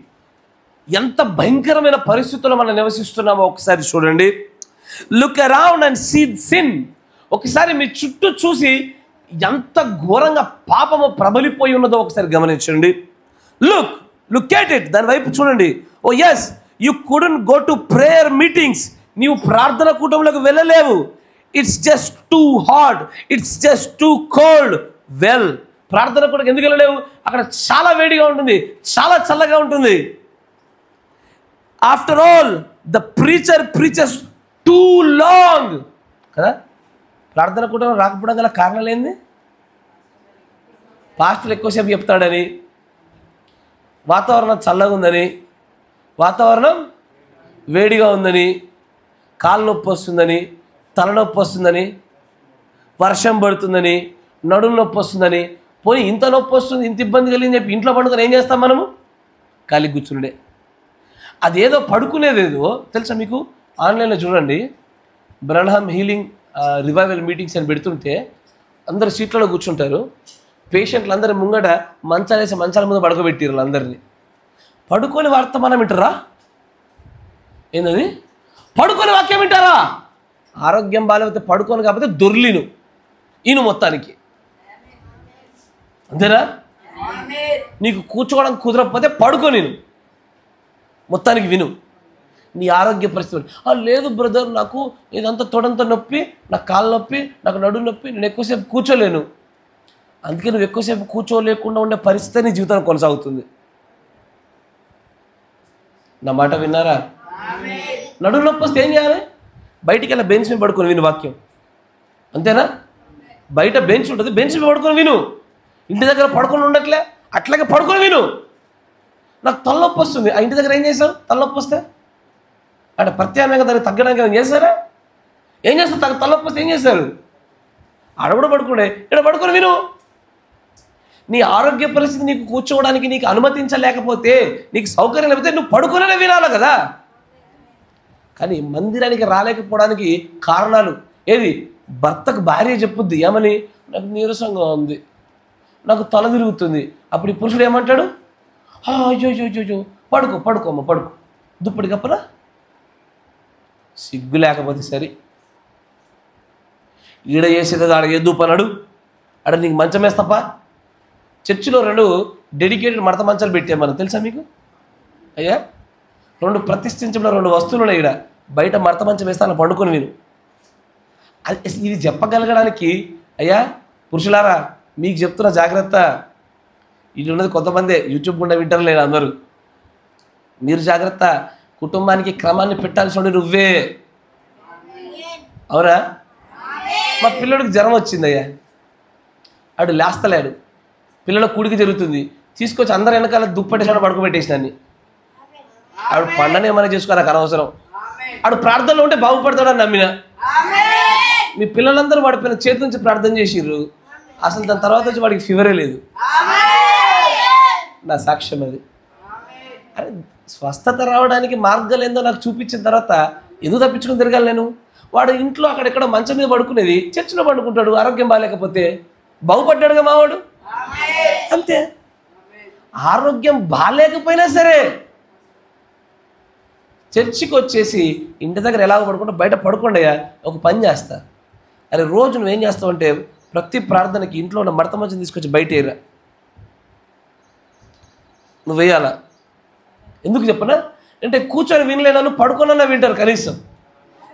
ఎంత భయంకరమైన పరిస్థితుల్లో మనం నివసిస్తున్నామో ఒకసారి చూడండి. Look around and see sin. ఒకసారి మీ చుట్టూ చూసి ఎంత ఘోరంగా పాపము ప్రబలిపోయి ఉన్నదో ఒకసారి గమనించండి. Look at it. దాని వైపు చూడండి. Oh yes, you couldn't go to prayer meetings. నీవు ప్రార్థన కూటంలోకి వెళ్ళలేవు. It's just too hot, it's just too cold. Well, ప్రార్థన కూడా ఎందుకు వెళ్ళలేవు? అక్కడ చాలా వేడిగా ఉంటుంది, చాలా చల్లగా ఉంటుంది. After all the preacher preachers two long కదా. ప్రార్థన కూడా రాకపోవడం గల కారణాలు ఏంది? పాస్టర్ ఎక్కువసేపు చెప్తాడని, వాతావరణం చల్లగా ఉందని, వాతావరణం వేడిగా ఉందని, కాళ్ళు నొప్పి వస్తుందని, తలనొప్పి వస్తుందని, వర్షం పడుతుందని, నడుము నొప్పి వస్తుందని, పోయి ఇంత నొప్పి వస్తుంది, ఇంత ఇబ్బంది కలిగింది చెప్పి ఇంట్లో పండుకొని ఏం చేస్తాం మనము? ఖాళీ కూర్చుండే. అదేదో పడుకునేదేదో తెలుసా మీకు? ఆన్లైన్లో చూడండి, బ్రహ్మ్ హీలింగ్ రివైవల్ మీటింగ్స్ అని పెడుతుంటే అందరు సీట్లలో కూర్చుంటారు. పేషెంట్లు అందరి ముంగట మంచాలేసి మంచాల ముందు పడుకోబెట్టిరు అందరినీ. పడుకొని వర్తమానం వింటారా? ఏంటది? పడుకొని వాక్యం వింటారా? ఆరోగ్యం బాగాలేకపోతే పడుకొని కాకపోతే దొర్లిను ఈను మొత్తానికి, అంతేనా? నీకు కూర్చోవడం కుదరకపోతే పడుకొని మొత్తానికి విను. నీ ఆరోగ్య పరిస్థితి లేదు బ్రదర్, నాకు ఇదంతా తొడంతా నొప్పి, నాకు కాళ్ళ నొప్పి, నాకు నడుము నొప్పి, నేను ఎక్కువసేపు కూర్చోలేను. అందుకే నువ్వు ఎక్కువసేపు కూర్చోలేకుండా ఉండే పరిస్థితి నీ జీవితానికి కొనసాగుతుంది. నా మాట విన్నారా? నడుము నొప్పి వస్తే ఏం చేయాలి? బయటికి వెళ్ళి బెంచ్ మీద పడుకొని విను వాక్యం, అంతేనా? బయట బెంచ్ ఉంటుంది, బెంచ్ మీద పడుకొని విను. ఇంటి దగ్గర పడుకొని ఉండట్లే, అట్లాగే పడుకొని విను. నాకు తలనొప్పి వస్తుంది, ఆ ఇంటి దగ్గర ఏం చేశావు? తలనొప్పి వస్తే అంటే ప్రత్యామ్నాయంగా దానికి తగ్గడానికి ఏం చేస్తారా? ఏం చేస్తారు? తలనొప్పి వస్తే ఏం చేస్తారు? ఆడ కూడా పడుకునే, ఇక్కడ పడుకొని విను. నీ ఆరోగ్య పరిస్థితి నీకు కూర్చోవడానికి నీకు అనుమతించలేకపోతే, నీకు సౌకర్యం లేకపోతే నువ్వు పడుకునే వినాలి కదా. కానీ మందిరానికి రాలేకపోవడానికి కారణాలు ఏది? భర్తకు భార్య చెప్పుద్ది ఏమని? నాకు నీరసంగా ఉంది, నాకు తల తిరుగుతుంది. అప్పుడు ఈ పురుషుడు ఏమంటాడు? అయ్యో అయ్యో పడుకో పడుకోమ్మ పడుకో, దుప్పటి కప్పరా. సిగ్గు లేకపోతే సరే, ఈడ చేసేది ఆడ ఏ దూపన్నాడు, ఆడ నీకు మంచం వేస్తప్ప. చర్చిలో 2 డెడికేటెడ్ మడత మంచాలు పెట్టాం మనం, తెలుసా మీకు? అయ్యా 2 ప్రతిష్ఠించబడిన 2 వస్తువులు ఉన్నాయి. ఈడ బయట మడత మంచం వేస్తే అలా పండుకొని విను. ఇది చెప్పగలగడానికి అయ్యా పురుషులారా మీకు చెప్తున్న జాగ్రత్త. ఇది ఉన్నది కొంతమందే, యూట్యూబ్ గుండా వింటారు లేదు అందరూ. మీరు జాగ్రత్త. కుటుంబానికి క్రమాన్ని పెట్టాల్సి నువ్వే, అవునా? మా పిల్లడికి జ్వరం వచ్చిందయ్యా, ఆడు లేస్తలేడు, పిల్లల కూడికి జరుగుతుంది, తీసుకొచ్చి అందరు వెనకాల దుప్పటేసాడు పడుకోబెట్టేసినాన్ని. ఆడు పండనే ఏమైనా చేసుకో, నాకు అనవసరం. ఆడు ప్రార్థనలో ఉంటే బాగుపడతాడని నమ్మిన. మీ పిల్లలందరూ వాడి పైన చేతి నుంచి ప్రార్థన చేసిర్రు, అసలు దాని తర్వాత వచ్చి వాడికి ఫీవరే లేదు. నా సాక్ష్యం అది. అరే స్వస్థత రావడానికి మార్గాలు ఏందో నాకు చూపించిన తర్వాత ఎందుకు తప్పించుకుని తిరగాలి నేను? వాడు ఇంట్లో అక్కడెక్కడ మంచం మీద పడుకునేది చర్చిలో పడుకుంటాడు, ఆరోగ్యం బాగాలేకపోతే. బాగుపడ్డాడుగా మావాడు, అంతే. ఆరోగ్యం బాగాలేకపోయినా సరే చర్చికి వచ్చేసి ఇంటి దగ్గర ఎలాగ పడుకుంటా బయట పడుకోండియా. ఒక పని చేస్తా, అరే రోజు నువ్వేం చేస్తావు అంటే ప్రతి ప్రార్థనకి ఇంట్లో ఉన్న మడత మంచం తీసుకొచ్చి బయట వేయరా, నువ్వు వేయాలా. ఎందుకు చెప్పనా అంటే కూర్చొని వినలేనను పడుకోనన్నా వింటారు కనీసం.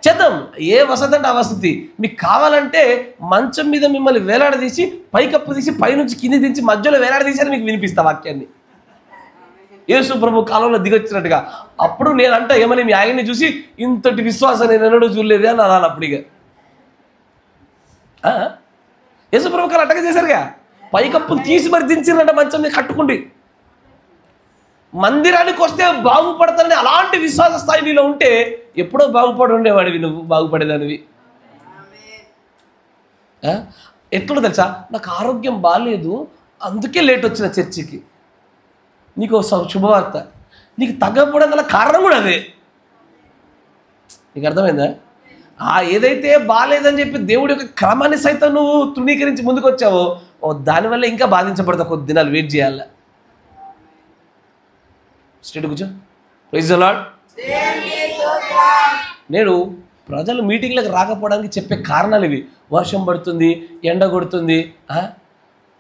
చేద్దాం, ఏ వసతి అంటే ఆ వసతి. మీకు కావాలంటే మంచం మీద మిమ్మల్ని వేలాడదీసి పైకప్పు తీసి పైనుంచి కింది దించి మధ్యలో వేలాడదీసి మీకు వినిపిస్తా వాక్యాన్ని, యేసు ప్రభు కాలంలో దిగొచ్చినట్టుగా. అప్పుడు నేనంట ఏమని మీ ఆయన్ని చూసి ఇంతటి విశ్వాసం నేను ఎన్నడూ చూడలేదే అని అన్నాను. అప్పుడు ఇక యేసు ప్రభు కాలం అట్టగా చేశారుగా, పైకప్పులు తీసి మరి దించిరంట మంచం మీద కట్టుకుండి. మందిరానికి వస్తే బాగుపడతానని అలాంటి విశ్వాస స్థాయి నీలో ఉంటే ఎప్పుడో బాగుపడి ఉండేవాడివి, నువ్వు బాగుపడేదానివి. ఎట్లా తెలుసా, నాకు ఆరోగ్యం బాగాలేదు అందుకే లేట్ వచ్చిన చర్చికి. నీకు శుభవార్త, నీకు తగ్గకపోవడం గల కారణం కూడా అదే. నీకు అర్థమైందా? ఏదైతే బాగాలేదని చెప్పి దేవుడి యొక్క క్రమాన్ని సైతం నువ్వు తృణీకరించి ముందుకు వచ్చావో దానివల్ల ఇంకా బాధించబడతావు. కొద్ది దినాలు వెయిట్ చేయాల. స్ట్రైట్ కూర్చో. Praise the lord. నేను ప్రజలు మీటింగ్లకు రాకపోవడానికి చెప్పే కారణాలు ఇవి. వర్షం పడుతుంది, ఎండ కొడుతుంది,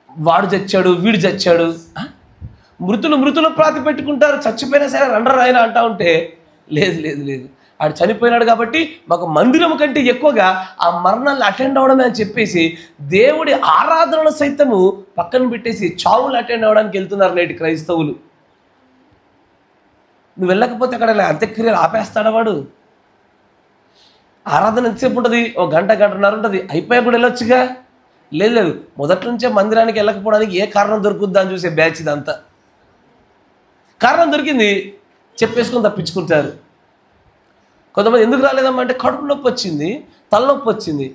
వాడు చచ్చాడు, వీడు చచ్చాడు, మృతులు ప్రాతి పెట్టుకుంటారు, చచ్చిపోయినా సరే రండ్ర ఆయన అంటా ఉంటే లేదు లేదు లేదు, ఆడు చనిపోయినాడు కాబట్టి మాకు మందిరం కంటే ఎక్కువగా ఆ మరణాలను అటెండ్ అవ్వడమే అని చెప్పేసి దేవుడి ఆరాధనలు సైతము పక్కన పెట్టేసి చావులు అటెండ్ అవ్వడానికి వెళ్తున్నారు నేటి క్రైస్తవులు. నువ్వు వెళ్ళకపోతే అక్కడ అంత్యక్రియలు ఆపేస్తాడా వాడు? ఆరాధన ఎంతసేపు ఉంటుంది? ఒక గంటన్నర ఉంటుంది, అయిపోయా కూడా వెళ్ళొచ్చుగా. లేదు లేదు, మొదటి నుంచే మందిరానికి వెళ్ళకపోవడానికి ఏ కారణం దొరుకుద్దా అని చూసే బ్యాచ్ ఇదంతా. కారణం దొరికింది చెప్పేసుకొని తప్పించుకుంటారు. కొంతమంది ఎందుకు రాలేదమ్మా అంటే కడుపు నొప్పి వచ్చింది, తలనొప్పి వచ్చింది.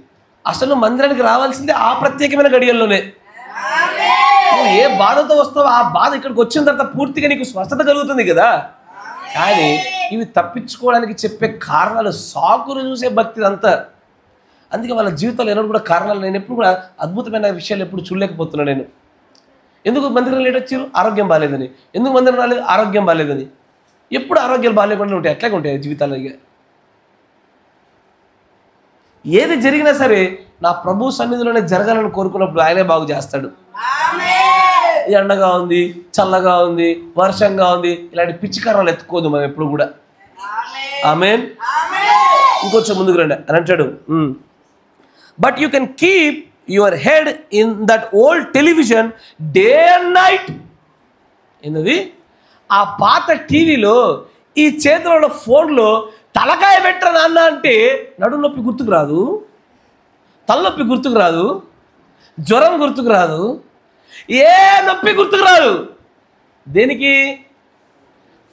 అసలు మందిరానికి రావాల్సిందే ఆ ప్రత్యేకమైన గడియల్లోనే. నువ్వు ఏ బాధతో వస్తావో ఆ బాధ ఇక్కడికి వచ్చిన తర్వాత పూర్తిగా నీకు స్వస్థత కలుగుతుంది కదా. కానీ ఇవి తప్పించుకోవడానికి చెప్పే కారణాలు, సాకులు చూసే భక్తి అంతా. అందుకే వాళ్ళ జీవితాలు ఎన్నడూ కూడా కారణాలు, నేను ఎప్పుడు కూడా అద్భుతమైన విషయాలు ఎప్పుడు చూడలేకపోతున్నాను. నేను ఎందుకు మందిరం లేట్ వచ్చారు? ఆరోగ్యం బాగాలేదని. ఎందుకు మందిరం రాలేదు? ఆరోగ్యం బాగాలేదని. ఎప్పుడు ఆరోగ్యాలు బాగాలేకుండా ఉంటాయి, ఎట్లాగే ఉంటాయి జీవితాలు. ఇక ఏది జరిగినా సరే నా ప్రభు సన్నిధిలోనే జరగాలని కోరుకున్నప్పుడు ఆయనే బాగు చేస్తాడు. ఎండగా ఉంది, చల్లగా ఉంది, వర్షంగా ఉంది, ఇలాంటి పిచ్చికారాలు ఎత్తుకోదు మనం ఎప్పుడు కూడా. ఆమేన్. ఇంకొంచెం ముందుకు రండి అని అంటాడు. But you can keep your head in that old television day and night. ఏంటది? ఆ పాత టీవీలో, ఈ చేతిలో ఉన్న ఫోన్లో తలకాయ పెట్టరా నాన్న అంటే నడుము నొప్పి గుర్తుకు రాదు, తలనొప్పి గుర్తుకు రాదు, జ్వరం గుర్తుకు రాదు, ఏ నొప్పి గుర్తుకు రాదు. దేనికి?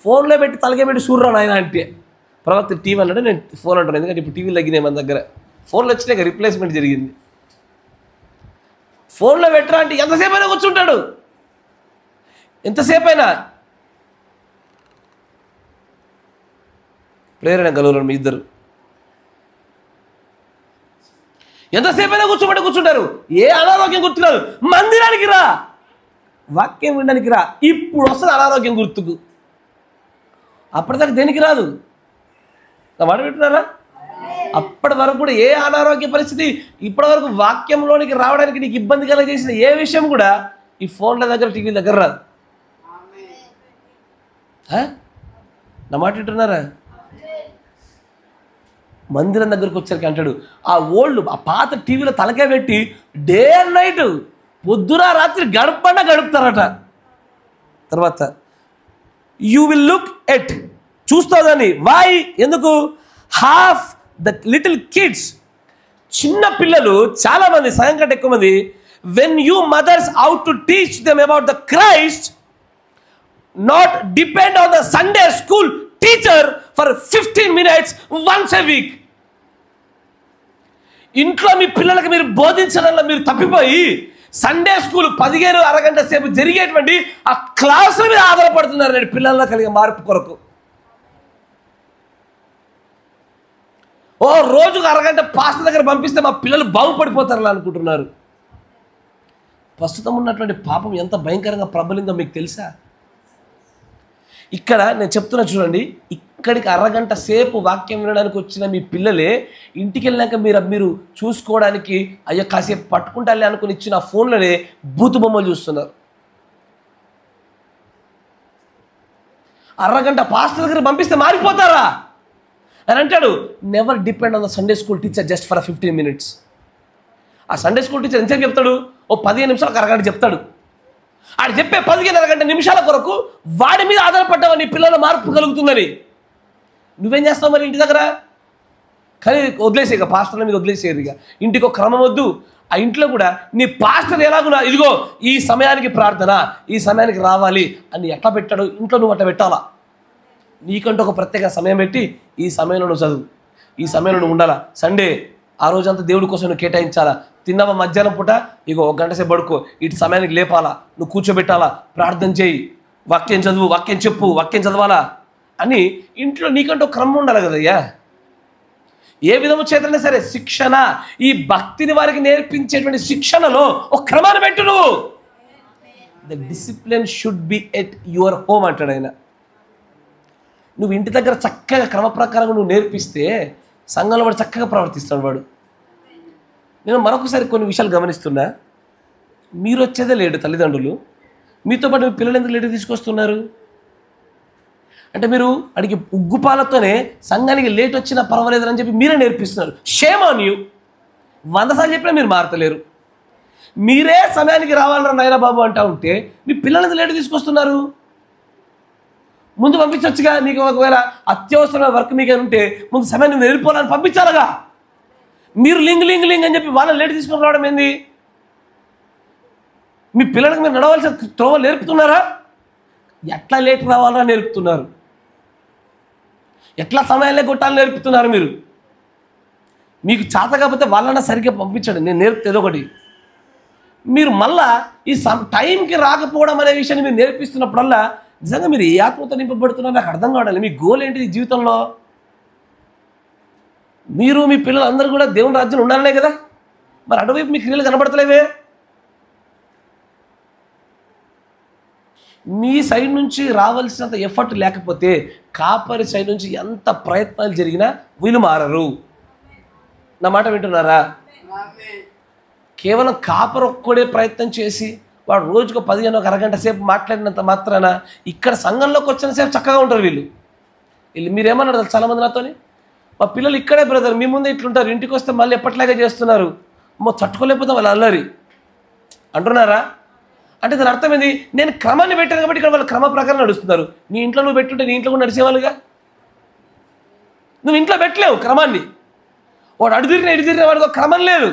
ఫోన్లో పెట్టి తలకాయ పెట్టి చూడరా నాయన అంటే. ప్రవక్త టీవీ అన్నాడు, నేను ఫోన్ అంటాను. ఎందుకంటే ఇప్పుడు టీవీలు తగ్గినాయి మన దగ్గర. ఫోన్లో వచ్చినాక రిప్లేస్మెంట్ జరిగింది. ఫోన్లో పెట్టరా అంటే ఎంతసేపు అయినా కూర్చుంటాడు, ఎంతసేపు అయినా. ప్రేరణ కలుగురు మీ ఇద్దరు. ఎంతసేపు అయినా కూర్చుంటారు. ఏ అనారోగ్యం గుర్తురాదు. మందిరానికి రా, వాక్యం వినడానికి రా, ఇప్పుడు వస్తుంది అనారోగ్యం గుర్తుకు. అప్పటిదాకా దేనికి రాదు. నా మాట వింటున్నారా? అప్పటి వరకు కూడా ఏ అనారోగ్య పరిస్థితి, ఇప్పటి వరకు వాక్యంలోనికి రావడానికి నీకు ఇబ్బంది కలిగజేసిన ఏ విషయం కూడా ఈ ఫోన్ల దగ్గర, టీవీ దగ్గర రాదు. నా మాట వింటున్నారా? మందిరం దగ్గరకు వచ్చరికి అంటాడు, ఆ ఆ పాత టీవీలో తలకాయ పెట్టి డే అండ్ నైట్, పొద్దున రాత్రి గడుపుతారట. తర్వాత యూ విల్ లుక్ ఎట్, చూస్తాదని. వై? ఎందుకు? హాఫ్ ద లిటిల్ కిడ్స్, చిన్న పిల్లలు చాలామంది, సగం కంటే ఎక్కువ మంది, when you mothers out to teach them about the Christ, not depend on the Sunday school teacher for 15 minutes once a week. ఇంట్లో మీ పిల్లలకి మీరు బోధించడంలో మీరు తప్పిపోయి సండే స్కూల్ 15 అరగంట సేపు జరిగేటువంటి ఆ క్లాసుల మీద ఆధారపడుతున్నారు నేను పిల్లల్లో కలిగే మార్పు కొరకు. ఓ రోజుకు అరగంట పాస్టర్ దగ్గర పంపిస్తే మా పిల్లలు బాగుపడిపోతారని అనుకుంటున్నారు. ప్రస్తుతం ఉన్నటువంటి పాపం ఎంత భయంకరంగా ప్రబలిందో మీకు తెలుసా? ఇక్కడ నేను చెప్తున్నా చూడండి, ఇక్కడికి అరగంట సేపు వాక్యం వినడానికి వచ్చిన మీ పిల్లలే ఇంటికి వెళ్ళాక మీరు చూసుకోవడానికి అయ్యో కాసేపు పట్టుకుంటాలే అనుకుని ఇచ్చిన ఫోన్లోనే బూతు బొమ్మలు చూస్తున్నారు. అరగంట పాస్టర్ దగ్గర పంపిస్తే మారిపోతారా అని అంటాడు. Never depend on the Sunday school teacher just for 15 minutes. ఆ సండే స్కూల్ టీచర్ ఎంతసేపు చెప్తాడు? ఓ 15 నిమిషాలకు అరగంట చెప్తాడు. ఆడు చెప్పే 15 నిమిషాల కొరకు వాడి మీద ఆధారపడ్డావు నీ పిల్లల మార్పు కలుగుతుందని. నువ్వేం చేస్తావు మరి ఇంటి దగ్గర? కానీ వదిలేసే, ఇక పాస్టర్ల మీద వదిలేసేది. ఇక ఇంటికి ఒక క్రమం వద్దు. ఆ ఇంట్లో కూడా నీ పాస్టర్ ఎలాగున్నా, ఇదిగో ఈ సమయానికి ప్రార్థన, ఈ సమయానికి రావాలి అని ఎట్లా పెట్టాడు ఇంట్లో నువ్వు అట్లా పెట్టాలా. నీకంటూ ఒక ప్రత్యేక సమయం పెట్టి ఈ సమయంలో నువ్వు చదువు, ఈ సమయంలో నువ్వు ఉండాలా. సండే ఆ రోజంతా దేవుడి కోసం నువ్వు కేటాయించాలా. తిన్నావా మధ్యాహ్నం పూట, ఇగో 1 గంట సేపు పడుకో, ఇటు సమయానికి లేపాలా, నువ్వు కూర్చోబెట్టాలా, ప్రార్థన చేయి, వాక్యం చదువు, వాక్యం చెప్పు, వాక్యం చదవాలా అని ఇంట్లో నీకంటూ క్రమం ఉండాలి కదయ్యా. ఏ విధము చేతనే సరే శిక్షణ, ఈ భక్తిని వారికి నేర్పించేటువంటి శిక్షణలో ఒక క్రమాన్ని పెట్టు నువ్వు. The discipline should be at your home అంటాడు ఆయన. నువ్వు ఇంటి దగ్గర చక్కగా క్రమ ప్రకారంగా నువ్వు నేర్పిస్తే సంఘంలో వాడు చక్కగా ప్రవర్తిస్తాడు వాడు. నేను మరొకసారి కొన్ని విషయాలు గమనిస్తున్నా. మీరు వచ్చేదే లేటు, తల్లిదండ్రులు మీతో పాటు మీ పిల్లలు ఎందుకు లేటు తీసుకొస్తున్నారు అంటే మీరు అడిగి ఉగ్గుపాలతోనే సంఘానికి లేట్ వచ్చినా పర్వాలేదని చెప్పి మీరే నేర్పిస్తున్నారు. Shame on you. 100 సార్లు చెప్పినా మీరు మారతలేరు. మీరే సమయానికి రావాలన్నా నాయనా బాబు అంటా ఉంటే మీ పిల్లలకి లేటు తీసుకొస్తున్నారు. ముందు పంపించవచ్చుగా. మీకు ఒకవేళ అత్యవసరమైన వర్క్ మీకు ఉంటే ముందు సమయాన్ని నువ్వు వెళ్ళిపోవాలని పంపించాలిగా. మీరు లింగ్ అని చెప్పి వాళ్ళని లేట్ తీసుకొని రావడం ఏంది? మీ పిల్లలకు మీరు నడవలసిన త్రోవ నేర్పుతున్నారా? ఎట్లా లేట్ రావాలని నేర్పుతున్నారు, ఎట్లా సమయాలే కొట్టాలని నేర్పుతున్నారు. మీరు మీకు చేత కాకపోతే వాళ్ళన్నా సరిగ్గా పంపించండి, నేను నేర్పుతే ఏదో ఒకటి. మీరు మళ్ళా ఈ టైంకి రాకపోవడం అనే విషయాన్ని మీరు నేర్పిస్తున్నప్పుడల్లా నిజంగా మీరు ఏ ఆత్మతో నింపబడుతున్నారో నాకు అర్థం కావడాలి. మీ గోల్ ఏంటి జీవితంలో? మీరు మీ పిల్లలు అందరూ కూడా దేవుని రాజ్యంలో ఉండాలనే కదా. మరి అటువైపు మీ క్రియలు కనబడతలేవే. మీ సైడ్ నుంచి రావాల్సినంత ఎఫర్ట్ లేకపోతే కాపరి సైడ్ నుంచి ఎంత ప్రయత్నాలు జరిగినా వీళ్ళు మారరు. నా మాట వింటున్నారా? కేవలం కాపరి ఒక్కడే ప్రయత్నం చేసి వాడు రోజుకు 15 ఒక అరగంట సేపు మాట్లాడినంత మాత్రాన ఇక్కడ సంఘంలోకి వచ్చిన సేపు చక్కగా ఉంటారు వీళ్ళు. మీరేమన్నారు చాలామంది నాతోని, మా పిల్లలు ఇక్కడే బ్రదర్ మీ ముందే ఇట్లుంటారు, ఇంటికి వస్తే మళ్ళీ ఎప్పట్లాగే చేస్తున్నారు, తట్టుకోలేకపోతే వాళ్ళు అల్లరి అంటున్నారా? అంటే దాని అర్థం ఏంది? నేను క్రమాన్ని పెట్టాను కాబట్టి ఇక్కడ వాళ్ళు క్రమ ప్రకారం నడుస్తున్నారు. నీ ఇంట్లో నువ్వు పెట్టుంటే నీ ఇంట్లో కూడా నడిచేవాళ్ళుగా. నువ్వు ఇంట్లో పెట్టలేవు క్రమాన్ని. వాడు అడుగురిన వాడికి ఒక క్రమం లేదు.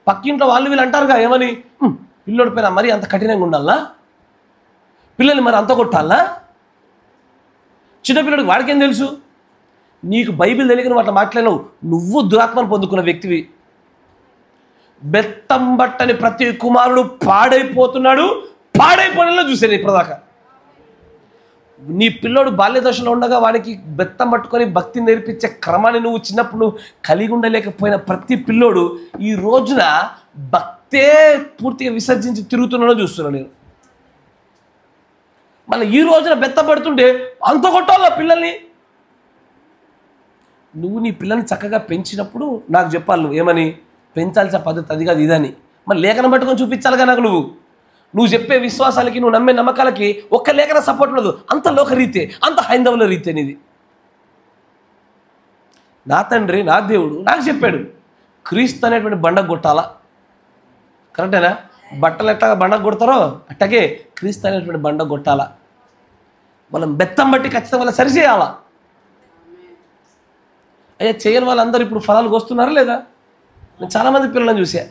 పక్కింట్లో వాళ్ళు వీళ్ళు అంటారుగా ఏమని, పిల్లోడి పైన మరి అంత కఠినంగా ఉండాలా, పిల్లల్ని మరి అంత కొట్టాలా, చిన్నపిల్లడికి వాడికేం తెలుసు? నీకు బైబిల్ తెలియని వాటిని మాట్లాడినావు. నువ్వు దురాత్మను పొందుకున్న వ్యక్తివి. బెత్తం బట్టని ప్రతి కుమారుడు పాడైపోతున్నాడు, పాడైపోయినలో చూసాను ఇప్పటిదాకా. నీ పిల్లోడు బాల్య దశలో ఉండగా వాడికి బెత్తం పట్టుకొని భక్తి నేర్పించే క్రమాన్ని నువ్వు చిన్నప్పుడు కలిగి ఉండలేకపోయిన ప్రతి పిల్లోడు ఈ రోజున భక్తే పూర్తిగా విసర్జించి తిరుగుతున్నాడో చూస్తున్నాను నేను. మళ్ళీ ఈ రోజున బెత్తం పడుతుంటే అంత కొట్టాల పిల్లల్ని. నువ్వు నీ పిల్లల్ని చక్కగా పెంచినప్పుడు నాకు చెప్పాలి నువ్వు ఏమని, పెంచాల్సిన పద్ధతి అది కాదు ఇదని. మరి లేఖనం పట్టుకొని చూపించాలిగా నాకు. నువ్వు చెప్పే విశ్వాసాలకి నువ్వు నమ్మే నమ్మకాలకి ఒక్క లేఖన సపోర్ట్ ఉండదు. అంత లోకరీతే, అంత హైందవుల రీతి అనేది. నా తండ్రి నా దేవుడు నాకు చెప్పాడు, క్రీస్తు అనేటువంటి బండ కొట్టాలా. కరెక్టేనా? బట్టలు ఎట్లా బండ కొడతారో అట్టగే క్రీస్తు అనేటువంటి బండ కొట్టాలా. వాళ్ళని బెత్తం బట్టి ఖచ్చితంగా వాళ్ళని సరిచేయాలా. అయ్యా చేయని వాళ్ళందరూ ఇప్పుడు ఫలాలు కోస్తున్నారా లేదా? నేను చాలామంది పిల్లలను చూసా,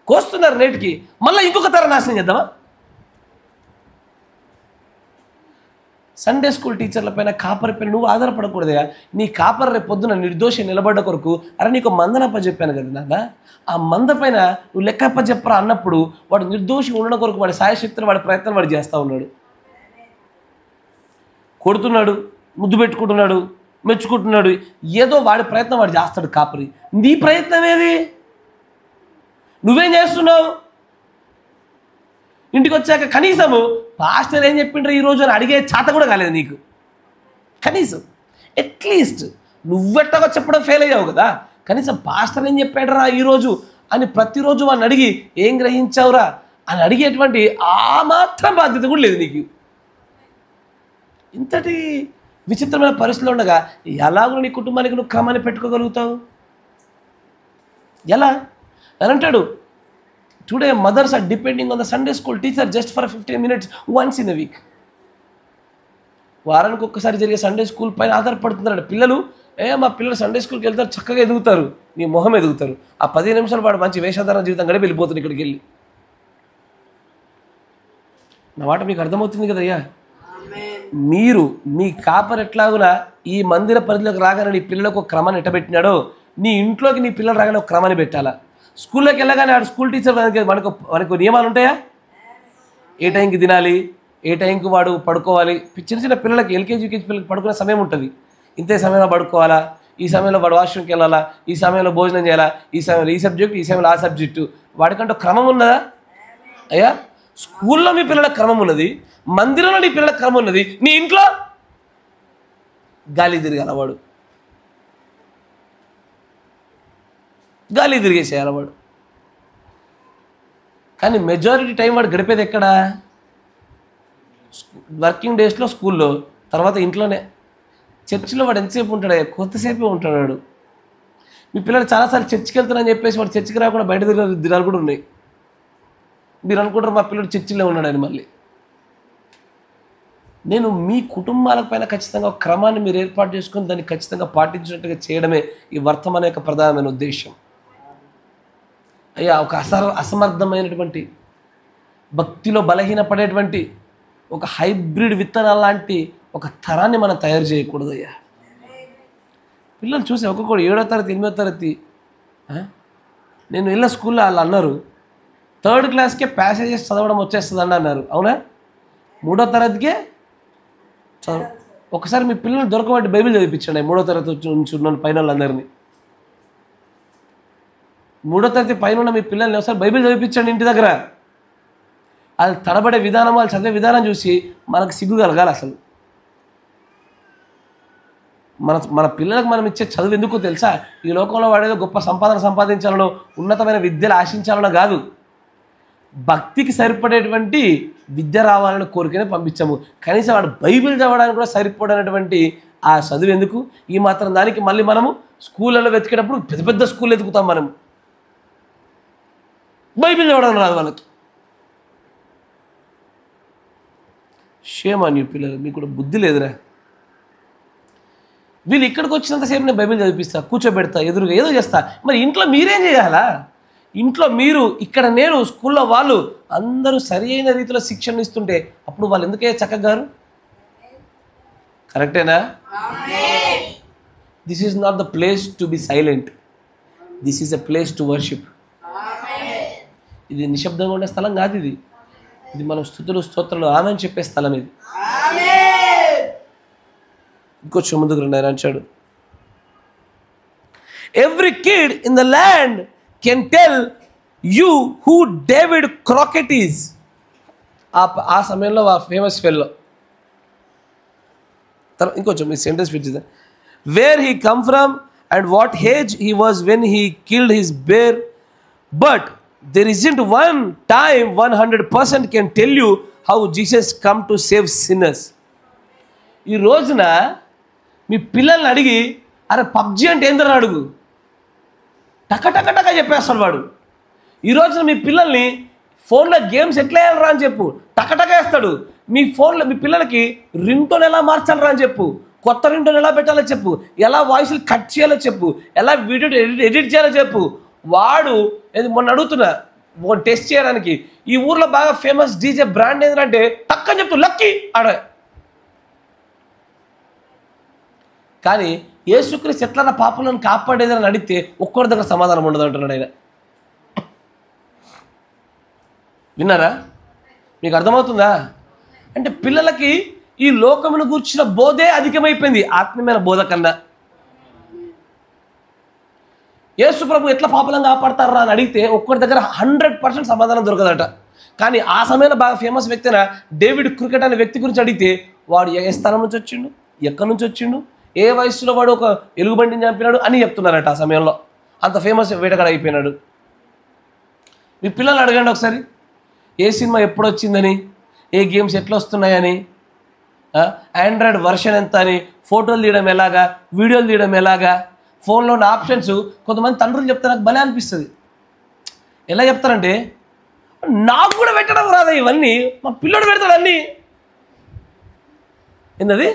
కోస్తున్నారు నేటికి. మళ్ళీ ఇంకొక తర నాశనం చేద్దామా? సండే స్కూల్ టీచర్ల పైన కాపరి పైన నువ్వు ఆధారపడకూడదయా. నీ కాపరి రేపు పొద్దున నిర్దోషి నిలబడ్డ కొరకు అరే నీకు మందనప్ప చెప్పాను కదా నాన్న, ఆ మంద పైన నువ్వు లెక్కప్ప చెప్పరా అన్నప్పుడు వాడు నిర్దోషి ఉండడం కొరకు వాడి సాయశక్తిని వాడి ప్రయత్నం వాడు చేస్తూ ఉన్నాడు. కొడుతున్నాడు, ముద్దు పెట్టుకుంటున్నాడు, మెచ్చుకుంటున్నాడు, ఏదో వాడి ప్రయత్నం వాడు చేస్తాడు కాపరి. నీ ప్రయత్నం ఏది? నువ్వేం చేస్తున్నావు? ఇంటికి వచ్చాక కనీసము పాస్టర్ ఏం చెప్పిండ్రు ఈరోజు అని అడిగే చేత కూడా కాలేదు నీకు. కనీసం అట్లీస్ట్ నువ్వెట్టగా చెప్పడం ఫెయిల్ అయ్యావు కదా, కనీసం పాస్టర్ ఏం చెప్పాడరా ఈరోజు అని ప్రతిరోజు వాడిని అడిగి ఏం గ్రహించావురా అని అడిగేటువంటి ఆ మాత్రం బాధ్యత కూడా లేదు నీకు. ఇంతటి విచిత్రమైన పరిస్థితులు ఉండగా ఎలాగో నీ కుటుంబానికి నువ్వు క్రమాన్ని పెట్టుకోగలుగుతావు? ఎలా అని అంటాడు, today mothers are depending on the Sunday school teacher just for 15 minutes once in a week. వారానికి ఒక్కసారి జరిగే సండే స్కూల్ పైన ఆధారపడుతున్నాడు. పిల్లలు మా పిల్లలు సండే స్కూల్కి వెళ్తారు, చక్కగా ఎదుగుతారు, నీ మొహం ఎదుగుతారు. ఆ 15 నిమిషాలు వాడు మంచి వేషధారణ జీవితం గడిపి వెళ్ళిపోతుంది ఇక్కడికి వెళ్ళి. నా మాట మీకు అర్థమవుతుంది కదయ్యా? మీరు మీ కాపరి ఎట్లాగునా ఈ మందిర పరిధిలోకి రాగానే నీ పిల్లలకు ఒక క్రమాన్ని ఎట్టబెట్టినాడో నీ ఇంట్లోకి నీ పిల్లలు రాగానే ఒక క్రమాన్ని పెట్టాలా. స్కూల్లోకి వెళ్ళగానే ఆడు స్కూల్ టీచర్ మనకు నియమాలు ఉంటాయా? ఏ టైంకి తినాలి, ఏ టైంకి వాడు పడుకోవాలి. చిన్న చిన్న పిల్లలకి ఎల్కేజీ యూకేజీ పిల్లలకి పడుకునే సమయం ఉంటుంది. ఇంతే సమయంలో పడుకోవాలా, ఈ సమయంలో వాడు వాష్రూమ్కి వెళ్ళాలా, ఈ సమయంలో భోజనం చేయాలా, ఈ సమయంలో ఈ సబ్జెక్టు, ఈ సమయంలో ఆ సబ్జెక్టు. వాడికంటూ క్రమం ఉన్నదా అయ్యా? స్కూల్లో మీ పిల్లల క్రమం ఉన్నది, మందిరంలో నీ పిల్లల క్రమం ఉన్నది, నీ ఇంట్లో గాలి తిరిగాల వాడు, గాలి తిరిగేసేయాల వాడు. కానీ మెజారిటీ టైం వాడు గడిపేది ఎక్కడ? వర్కింగ్ డేస్లో స్కూల్లో, తర్వాత ఇంట్లోనే. చర్చిలో వాడు ఎంతసేపు ఉంటాడు? కొద్దిసేపే ఉంటాడు. మీ పిల్లలు చాలాసార్లు చర్చికి వెళ్తానని చెప్పేసి వాడు చర్చికి రాకుండా బయట తిరిగిన దినాలు కూడా ఉన్నాయి. మీరు అనుకుంటారు మా పిల్లడు చర్చిలో ఉన్నాడని. మళ్ళీ నేను మీ కుటుంబాల పైన ఖచ్చితంగా ఒక క్రమాన్ని మీరు ఏర్పాటు చేసుకొని దాన్ని ఖచ్చితంగా పాటించినట్టుగా చేయడమే ఈ వర్తమాన యొక్క ప్రధానమైన ఉద్దేశం. అయ్యా ఒక అసమర్థమైనటువంటి భక్తిలో బలహీనపడేటువంటి ఒక హైబ్రిడ్ విత్తనాల లాంటి ఒక తరాన్ని మనం తయారు చేయకూడదు అయ్యా. పిల్లలు చూసి ఒక్కొక్కడు 7వ తరగతి 8వ తరగతి నేను వెళ్ళిన స్కూల్లో వాళ్ళు అన్నారు, థర్డ్ క్లాస్కే ప్యాసేజెస్ చదవడం వచ్చేస్తుందండి అన్నారు. అవునా? 3వ తరగతికే చదువు. ఒకసారి మీ పిల్లలు దొరకబట్టి బైబిల్ చదివించండి. 3వ తరగతి నుంచి ఉన్న పైన వాళ్ళందరినీ, 3వ తరగతి పైన ఉన్న మీ పిల్లల్ని ఒకసారి బైబిల్ చదివించండి ఇంటి దగ్గర. అది తడబడే విధానం, వాళ్ళు చదివే విధానం చూసి మనకు సిగ్గు కలగాలి. అసలు మన పిల్లలకు మనం ఇచ్చే చదువు ఎందుకు తెలుసా? ఈ లోకంలో వాడేదో గొప్ప సంపాదన సంపాదించాలనో ఉన్నతమైన విద్యలు ఆశించాలనో కాదు, భక్తికి సరిపడేటువంటి విద్య రావాలని కోరికనే పంపించాము. కనీసం వాడు బైబిల్ చదవడానికి కూడా సరిపడనటువంటి ఆ చదువు ఎందుకు? ఈ మాత్రం దానికి మళ్ళీ మనము స్కూళ్ళలో వెతికేటప్పుడు పెద్ద పెద్ద స్కూల్ వెతుకుతాం. మనం బైబిల్ చదవడం రాదు వాళ్ళకి. షేమ్ ఆన్ యూ పిల్లలు, మీకు కూడా బుద్ధి లేదురా. వీళ్ళు ఇక్కడికి వచ్చినంతసేపు నేను బైబిల్ చదివిస్తా, కూర్చోబెడతా, ఎదురుగా ఏదో చేస్తా. మరి ఇంట్లో మీరేం చేయాలా? ఇంట్లో మీరు, ఇక్కడ నేను, స్కూల్లో వాళ్ళు అందరూ సరి అయిన రీతిలో శిక్షణ ఇస్తుంటే అప్పుడు వాళ్ళు ఎందుకే చక్కగారు? కరెక్టేనా? This is not the place to be silent, this is a place to worship. ఇది నిశ్శబ్దంగా ఉండే స్థలం కాదు. ఇది మనం స్తుతులు స్తోత్రాలు ఆమె అని చెప్పే స్థలం. ఇది ఇంకొంచెం ముందుకు రండి. ఆయన అంటాడు, every kid in the land can tell you who David Crockett is. ఆ సమయంలో ఆ ఫేమస్ ఫెల్లో ఇంకొంచెం ఈ సెంటెన్స్ ఫిట్ చేద్దాం. Where he come from and what age he was when he killed his bear, but there isn't one time 100% can tell you how Jesus come to save sinners. ఈ రోజున మీ పిల్లల్ని అడిగి, అరే PUBG అంటే ఏందని అడుగు, టక చెప్పేస్తాడు వాడు. ఈ రోజున మీ పిల్లల్ని ఫోన్లో గేమ్స్ ఎట్లా వేయాలరా అని చెప్పు, టక వేస్తాడు. మీ ఫోన్లో మీ పిల్లలకి రింగ్టోన్ ఎలా మార్చాలరా అని చెప్పు, కొత్త రింగ్టోన్ ఎలా పెట్టాలో చెప్పు, ఎలా వాయిస్లు కట్ చేయాలో చెప్పు, ఎలా వీడియో ఎడిట్ చేయాలో చెప్పు. వాడు మొన్న అడుగుతున్నా టెస్ట్ చేయడానికి, ఈ ఊర్లో బాగా ఫేమస్ డీజే బ్రాండ్ ఏంటంటే టక్కని చెప్తూ లక్కీ ఆడ. కానీ యేసుక్రీస్తు ఎట్లా పాపలను కాపాడేదని అడిగితే ఒక్కరి దగ్గర సమాధానం ఉండదు అంటున్నాడు ఆయన. విన్నారా? మీకు అర్థమవుతుందా? అంటే పిల్లలకి ఈ లోకమును గూర్చిన బోధే అధికమైపోయింది ఆత్మీయమైన బోధ కన్నా. యేసు ప్రభు ఎట్లా పాపలను కాపాడతారా అని అడిగితే ఒక్కరి దగ్గర 100% సమాధానం దొరకదట. కానీ ఆ సమయంలో బాగా ఫేమస్ వ్యక్తి అయిన డేవిడ్ క్రికెట్ అనే వ్యక్తి గురించి అడిగితే వాడు ఏ స్థలం నుంచి వచ్చిండు, ఎక్కడి నుంచి వచ్చిండు, ఏ వయసులో వాడు ఒక ఎలుగుబంటిని చంపినాడు అని చెప్తున్నారట. ఆ సమయంలో అంత ఫేమస్ వేటగాడు అయిపోయినాడు. మీ పిల్లలు అడగండి ఒకసారి, ఏ సినిమా ఎప్పుడు వచ్చిందని, ఏ గేమ్స్ ఎట్లా వస్తున్నాయని, ఆండ్రాయిడ్ వర్షన్ ఎంత అని, ఫోటోలు తీయడం ఎలాగా, వీడియోలు తీయడం ఎలాగా, ఫోన్లో ఉన్న ఆప్షన్స్. కొంతమంది తండ్రులు చెప్తే నాకు భలే అనిపిస్తుంది. ఎలా చెప్తారంటే, నాకు కూడా పెట్టడం రాదా ఇవన్నీ, మా పిల్లడు పెడతాడు అన్నీ. ఏంటది?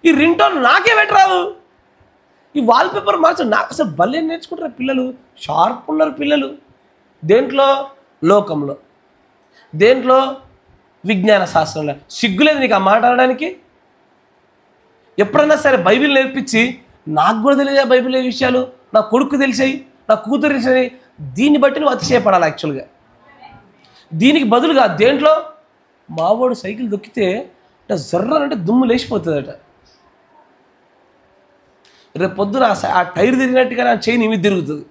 ఈ రింగ్టోన్ నాకే పెట్టరాదు, ఈ వాల్పేపర్ మార్చు నాకు. అసలు భలే నేర్చుకుంటారు పిల్లలు, షార్ప్ ఉన్నారు పిల్లలు. దేంట్లో? లోకంలో. దేంట్లో? విజ్ఞాన శాస్త్రంలో. సిగ్గులేదు నీకు ఆ మాట అనడానికి? ఎప్పుడన్నా సరే బైబిల్ నేర్పించి, నాకు కూడా తెలియదా బైబిల్ ఏ విషయాలు, నా కొడుకు తెలిసాయి, నా కూతురు తెలిసాయి, దీన్ని బట్టి నువ్వు అతిశయపడాలి. యాక్చువల్గా దీనికి బదులుగా దేంట్లో? మావాడు సైకిల్ దొక్కితే జర్రనంటే దుమ్ము లేచిపోతుందట. రేపు పొద్దున ఆ టైర్ తిరిగినట్టుగా నా చైన్ ఇవి తిరుగుతుంది.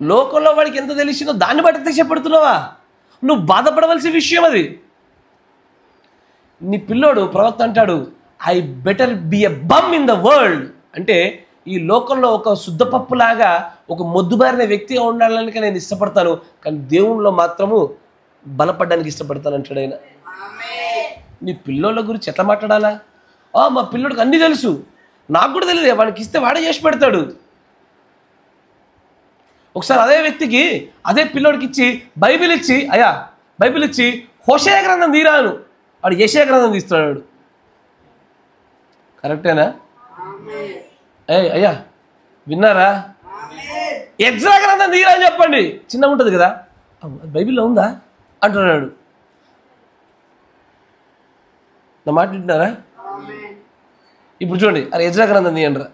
లోకంలో వాడికి ఎంత తెలిసిందో దాన్ని బట్టి అతిశయపడుతున్నావా? నువ్వు బాధపడవలసిన విషయం అది. నీ పిల్లోడు ప్రవక్త అంటాడు, I better be a bum in the world. అంటే ఈ లోకంలో ఒక శుద్ధపప్పులాగా ఒక మొద్దుబారిన వ్యక్తిగా ఉండాలని నేను ఇష్టపడతాను, కానీ దేవునిలో మాత్రము బలపడడానికి ఇష్టపడతాను అంటాడు ఆయన. నీ పిల్లోళ్ళ గురించి ఎట్లా మాట్లాడాలా? మా పిల్లోడికి అన్నీ తెలుసు, నాకు కూడా తెలియదు, వాడికి ఇస్తే వాడే చేసి పెడతాడు. ఒకసారి అదే వ్యక్తికి అదే పిల్లోడికి ఇచ్చి బైబిల్ ఇచ్చి, అయ్యా బైబిల్ ఇచ్చి హోషేయ గ్రంథం తీరాను, వాడు యెషయా గ్రంథం తీస్తున్నాడు. కరెక్టేనా? అయ్యా విన్నారా? ఎగ్జా గ్రంథం తీరా అని చెప్పండి, చిన్నగా ఉంటుంది కదా, బైబిల్లో ఉందా అంటున్నాడు. నా మాట వింటున్నారా? ఇప్పుడు చూడండి, అరే ఎజ్రా గ్రంథం తీయండిరా.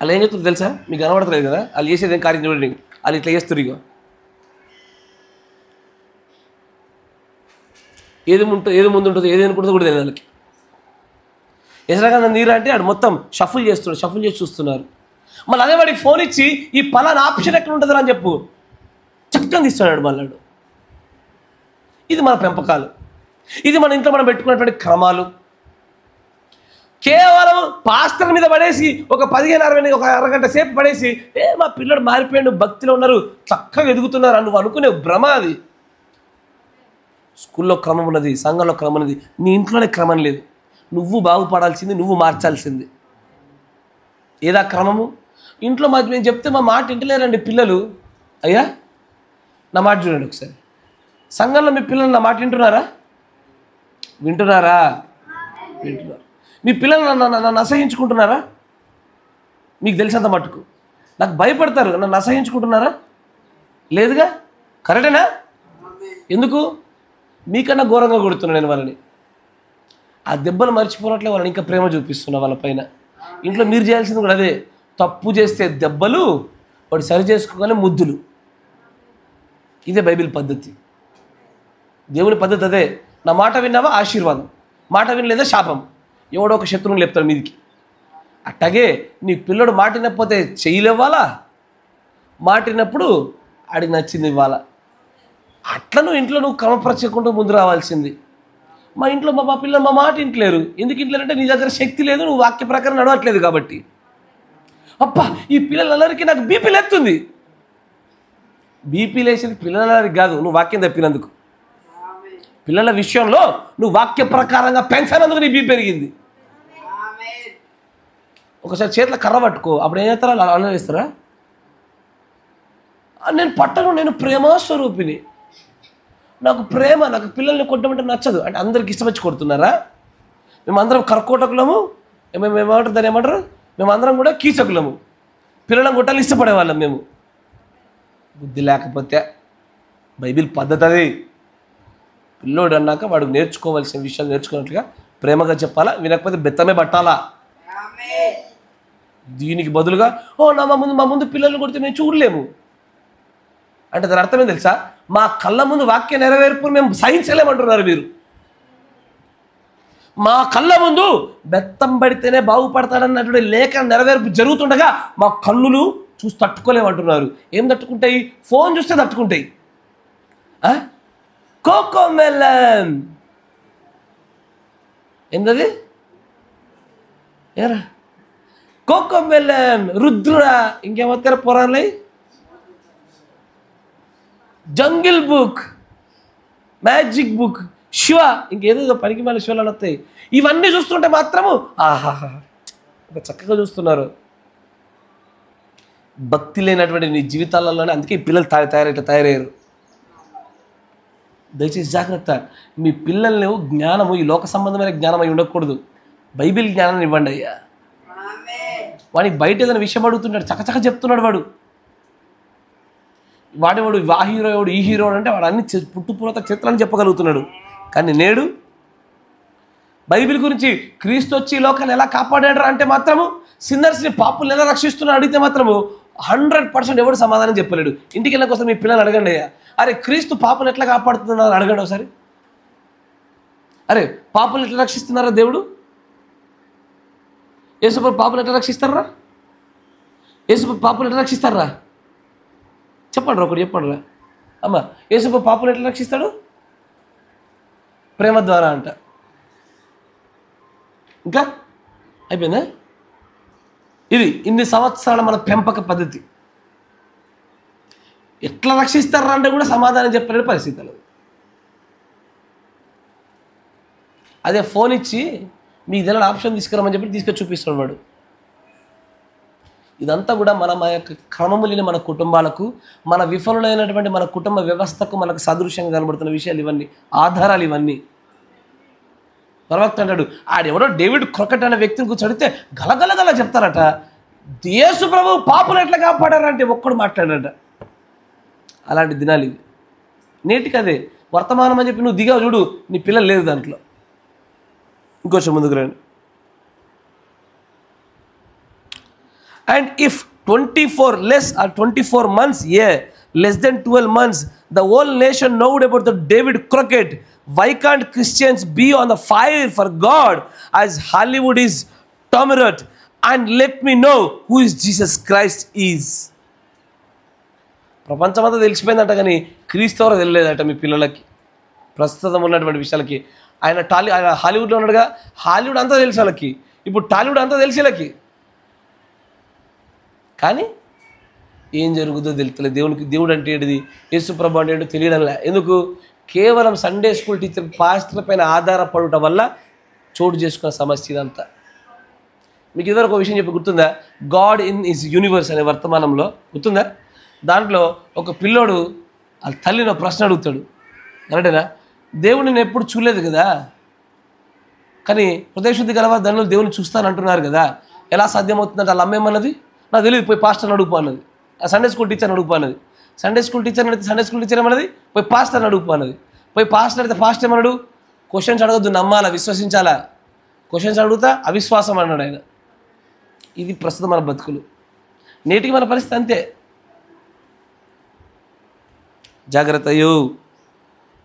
వాళ్ళు ఏం చెప్తారు తెలుసా? మీకు కనబడతలేదు కదా, వాళ్ళు చేసేది ఏం కార్యం చూడండి. వాళ్ళు ఇట్లా చేస్తారు. ఇగో ఏది ముందు ఉంటుందో ఏది అనుకుంటుందో కూడా తెలియదు వాళ్ళకి. ఎసరగా నీరు అంటే ఆడు మొత్తం షఫుల్ చేసి చూస్తున్నారు. మళ్ళీ అదే వాడికి ఫోన్ ఇచ్చి ఈ పలానా ఆప్షన్ ఎక్కడ ఉంటుందో అని చెప్పు, చక్కగా తీస్తున్నాడు మళ్ళీ. ఇది మన పెంపకాలు, ఇది మన ఇంట్లో మనం పెట్టుకున్నటువంటి క్రమాలు. కేవలం పాస్టర్ మీద పడేసి ఒక 15-20 ఒక అరగంట సేపు పడేసి మా పిల్లడు మారిపోయాడు, భక్తిలో ఉన్నారు, చక్కగా ఎదుగుతున్నారు అని నువ్వు అనుకునే భ్రమ అది. స్కూల్లో క్రమం ఉన్నది, సంఘంలో క్రమం ఉన్నది, నీ ఇంట్లోనే క్రమం లేదు. నువ్వు బాగుపడాల్సింది, నువ్వు మార్చాల్సింది. ఏదా క్రమము? ఇంట్లో మేము చెప్తే మా మాట వింటలేరండి పిల్లలు. అయ్యా నా మాట చూడండి ఒకసారి. సంఘంలో మీ పిల్లలు నా మాట వింటున్నారా? వింటున్నారా? వింటున్నారు. మీ పిల్లలు నన్ను అసహించుకుంటున్నారా? మీకు తెలిసినంత మట్టుకు. నాకు భయపడతారు, నన్ను అసహించుకుంటున్నారా? లేదుగా. కరెక్టేనా? ఎందుకు? మీకన్నా ఘోరంగా కొడుతున్నా నేను వాళ్ళని. ఆ దెబ్బలు మర్చిపోనట్లే వాళ్ళని ఇంకా ప్రేమ చూపిస్తున్నా వాళ్ళ పైన. ఇంట్లో మీరు చేయాల్సింది కూడా అదే. తప్పు చేస్తే దెబ్బలు, వాడు సరి చేసుకోగానే ముద్దులు. ఇదే బైబిల్ పద్ధతి, దేవుని పద్ధతి అదే. నా మాట విన్నావా ఆశీర్వాదం, మాట వినలేదా శాపం. ఎవడో ఒక శత్రువుని లేపుతాడు మీదికి. అట్టగే నీ పిల్లడు మాట వినకపోతే చెయ్యలేవ్వాలా, మాట విన్నప్పుడు ఆడికి నచ్చింది ఇవ్వాలా. అట్లా నువ్వు ఇంట్లో నువ్వు క్రమపరచకుండా ముందు రావాల్సింది. మా ఇంట్లో మా పిల్లలు మా మాట ఇంట్లేరు. ఎందుకు ఇంట్లేరంటే నీ దగ్గర శక్తి లేదు, నువ్వు వాక్య ప్రకారం నడవట్లేదు కాబట్టి. అబ్బా ఈ పిల్లలందరికీ నాకు బీపీ లేస్తుంది. బీపీ లేచేది పిల్లలకి కాదు, నువ్వు వాక్యం తప్పినందుకు. పిల్లల విషయంలో నువ్వు వాక్య ప్రకారంగా పెంచినందుకు నీ బీపీ పెరిగింది. ఒకసారి చేతిలో కర్ర పట్టుకో, అప్పుడు ఏం చేస్తారా? అలా వేస్తారా? నేను పట్టను, నేను ప్రేమ స్వరూపిని, నాకు ప్రేమ, నాకు పిల్లల్ని కొట్టమంటే నచ్చదు అంటే అందరికి ఇష్టం వచ్చి కొడుతున్నారా? మేమందరం కర్కోటకులము, ఏమంటారు దాన్ని ఏమంటారు, మేమందరం కూడా కీచకులము, పిల్లలను కొట్టాలని ఇష్టపడేవాళ్ళం మేము. బుద్ధి లేకపోతే. బైబిల్ పద్ధతి అది. పిల్లోడు అన్నాక వాడు నేర్చుకోవాల్సిన విషయాలు నేర్చుకున్నట్లుగా ప్రేమగా చెప్పాలా, వినకపోతే బెత్తమే పట్టాలా. దీనికి బదులుగా మా ముందు పిల్లల్ని కొడితే మేము చూడలేము అంటే దాని అర్థమే తెలుసా? మా కళ్ళ ముందు వాక్య నెరవేర్పు మేము సహించలేమంటున్నారు మీరు. మా కళ్ళ ముందు బెత్తం పడితేనే బాగుపడతాడన్నటువంటి లేఖ నెరవేర్పు జరుగుతుండగా మా కళ్ళులు చూసి తట్టుకోలేమంటున్నారు. ఏం తట్టుకుంటాయి? ఫోన్ చూస్తే తట్టుకుంటాయి. కోకోమెలన్ ఏంటది? ఏరా కోకోమెలన్, రుద్రుడా, ఇంకేమొత్తారా పురాణాలు, jungle book, magic book, Shiva, ఇంకేదో పనికి మళ్ళీ శివలు వస్తాయి. ఇవన్నీ చూస్తుంటే మాత్రము ఆహాహా చక్కగా చూస్తున్నారు. భక్తి లేనటువంటి నీ జీవితాలలోనే అందుకే ఈ పిల్లలు తయారయ్యారు. దయచేసి జాగ్రత్త. మీ పిల్లల్ని జ్ఞానము ఈ లోక సంబంధమైన జ్ఞానం అయి ఉండకూడదు, బైబిల్ జ్ఞానాన్ని ఇవ్వండి అయ్యా. వాడికి బయట ఏదైనా విషయం అడుగుతున్నాడు, చక్కచక్క చెప్తున్నాడు వాడు. ఆ హీరో ఎవడు, ఈ హీరో అంటే వాడు అన్ని పుట్టుపూర్వత చిత్రాన్ని చెప్పగలుగుతున్నాడు. కానీ నేడు బైబిల్ గురించి క్రీస్తు వచ్చి ఈ లోకాన్ని ఎలా కాపాడాడు అంటే మాత్రము, సిన్నర్స్ని పాపుల్ని ఎలా రక్షిస్తున్నాడు అడిగితే మాత్రము 100% ఎవడు సమాధానం చెప్పలేడు. ఇంటికి వెళ్ళిన కోసం మీ పిల్లలు అడగండి అయ్యా, అరే క్రీస్తు పాపులు ఎట్లా కాపాడుతున్నారని అడగండి ఒకసారి. అరే పాపులు ఎట్లా రక్షిస్తున్నారా దేవుడు? యేసుప్రభు పాపులు ఎట్లా రక్షిస్తారా? యేసుప్రభు పాపులు ఎట్లా రక్షిస్తారా? చెప్పండి ఒకటి చెప్పండి రా అమ్మ. యేసుప్రభు పాపులు ఎట్లా రక్షిస్తాడు? ప్రేమ ద్వారా అంట. ఇంకా అయిపోయిందా? ఇది ఇన్ని సంవత్సరాల మన పెంపక పద్ధతి. ఎట్లా రక్షిస్తారా అంటే కూడా సమాధానం చెప్పలేని పరిస్థితులు. అదే ఫోన్ ఇచ్చి మీ ఏదైనా ఆప్షన్ తీసుకురామని చెప్పి తీసుకొచ్చి చూపిస్తున్నాడు వాడు. ఇదంతా కూడా మన యొక్క క్రమము లేని మన కుటుంబాలకు, మన విఫలులైనటువంటి మన కుటుంబ వ్యవస్థకు మనకు సదృశ్యంగా కనబడుతున్న విషయాలు ఇవన్నీ, ఆధారాలు ఇవన్నీ. ప్రవక్త అంటాడు, ఆడెవడో డేవిడ్ క్రొకెట్ అనే వ్యక్తిని కూర్చొడితే గలగలగల చెప్తారట. యేసు ప్రభు పాపులు ఎట్లా కాపాడారంటే ఒక్కడు మాట్లాడారట. అలాంటి దినాలు ఇవి. నేటికి అదే వర్తమానం అని చెప్పి నువ్వు దిగావు చూడు, నీ పిల్లలు లేదు దాంట్లో. ఇంకొంచెం ముందుకు రండి. And if 24 less or 24 months, less than 12 months, the whole nation knowed about the David Crockett. Why can't Christians be on the fire for God as Hollywood is Tomerot? And let me know who is Jesus Christ is. ప్రపంచమంతా తెలిసిపోయిందట, కానీ క్రీస్తు ఎవరో తెలియలేదట మీ పిల్లలకి. ప్రస్తుతం ఉన్నటువంటి విషయాలకి ఆయన హాలీవుడ్లో ఉన్నాడుగా, హాలీవుడ్ అంతా తెలుసు వాళ్ళకి, ఇప్పుడు టాలీవుడ్ అంతా తెలిసి వాళ్ళకి. కానీ ఏం జరుగుతుందో తెలుస్తలేదు. దేవుడు అంటే ఏంటిది, యేసుప్రభు అంటే ఏంటో తెలియడంలే. ఎందుకు? కేవలం సండే స్కూల్ టీచర్ పాస్టర్ పైన ఆధారపడటం వల్ల చోటు చేసుకున్న సమస్య ఇదంతా. మీకు ఇదివరకు ఒక విషయం చెప్పి గుర్తుందా? గాడ్ ఇన్ ఇస్ యూనివర్స్ అనే వర్తమానంలో గుర్తుందా? దాంట్లో ఒక పిల్లోడు వాళ్ళ తల్లిని ప్రశ్న అడుగుతాడు, కరెక్టేనా? దేవుడు నేను ఎప్పుడు చూడలేదు కదా, కానీ హృదయశుద్ధి గలవారు ధనులు దేవుని చూస్తానంటున్నారు కదా, ఎలా సాధ్యమవుతుందంటే వాళ్ళ అమ్మేమన్నది, నాకు తెలియదు, పోయి పాస్టర్ని అడుగుపో అన్నది. ఆ సండే స్కూల్ టీచర్ని అడుగుపో అన్నది. సండే స్కూల్ టీచర్ని అడిగితే సండే స్కూల్ టీచర్ ఏమన్నది, పోయి పాస్టర్ని అడుగుపో అన్నది. పోయి పాస్టర్ అడిగితే పాస్టర్ ఏమన్నాడు, క్వశ్చన్స్ అడగద్దు, నమ్మాలా, విశ్వసించాలా. క్వశ్చన్స్ అడుగుతా అవిశ్వాసం అన్నాడు ఆయన. ఇది ప్రస్తుతం మన బతుకులు. నేటికి మన పరిస్థితి అంతే. జాగ్రత్తయో,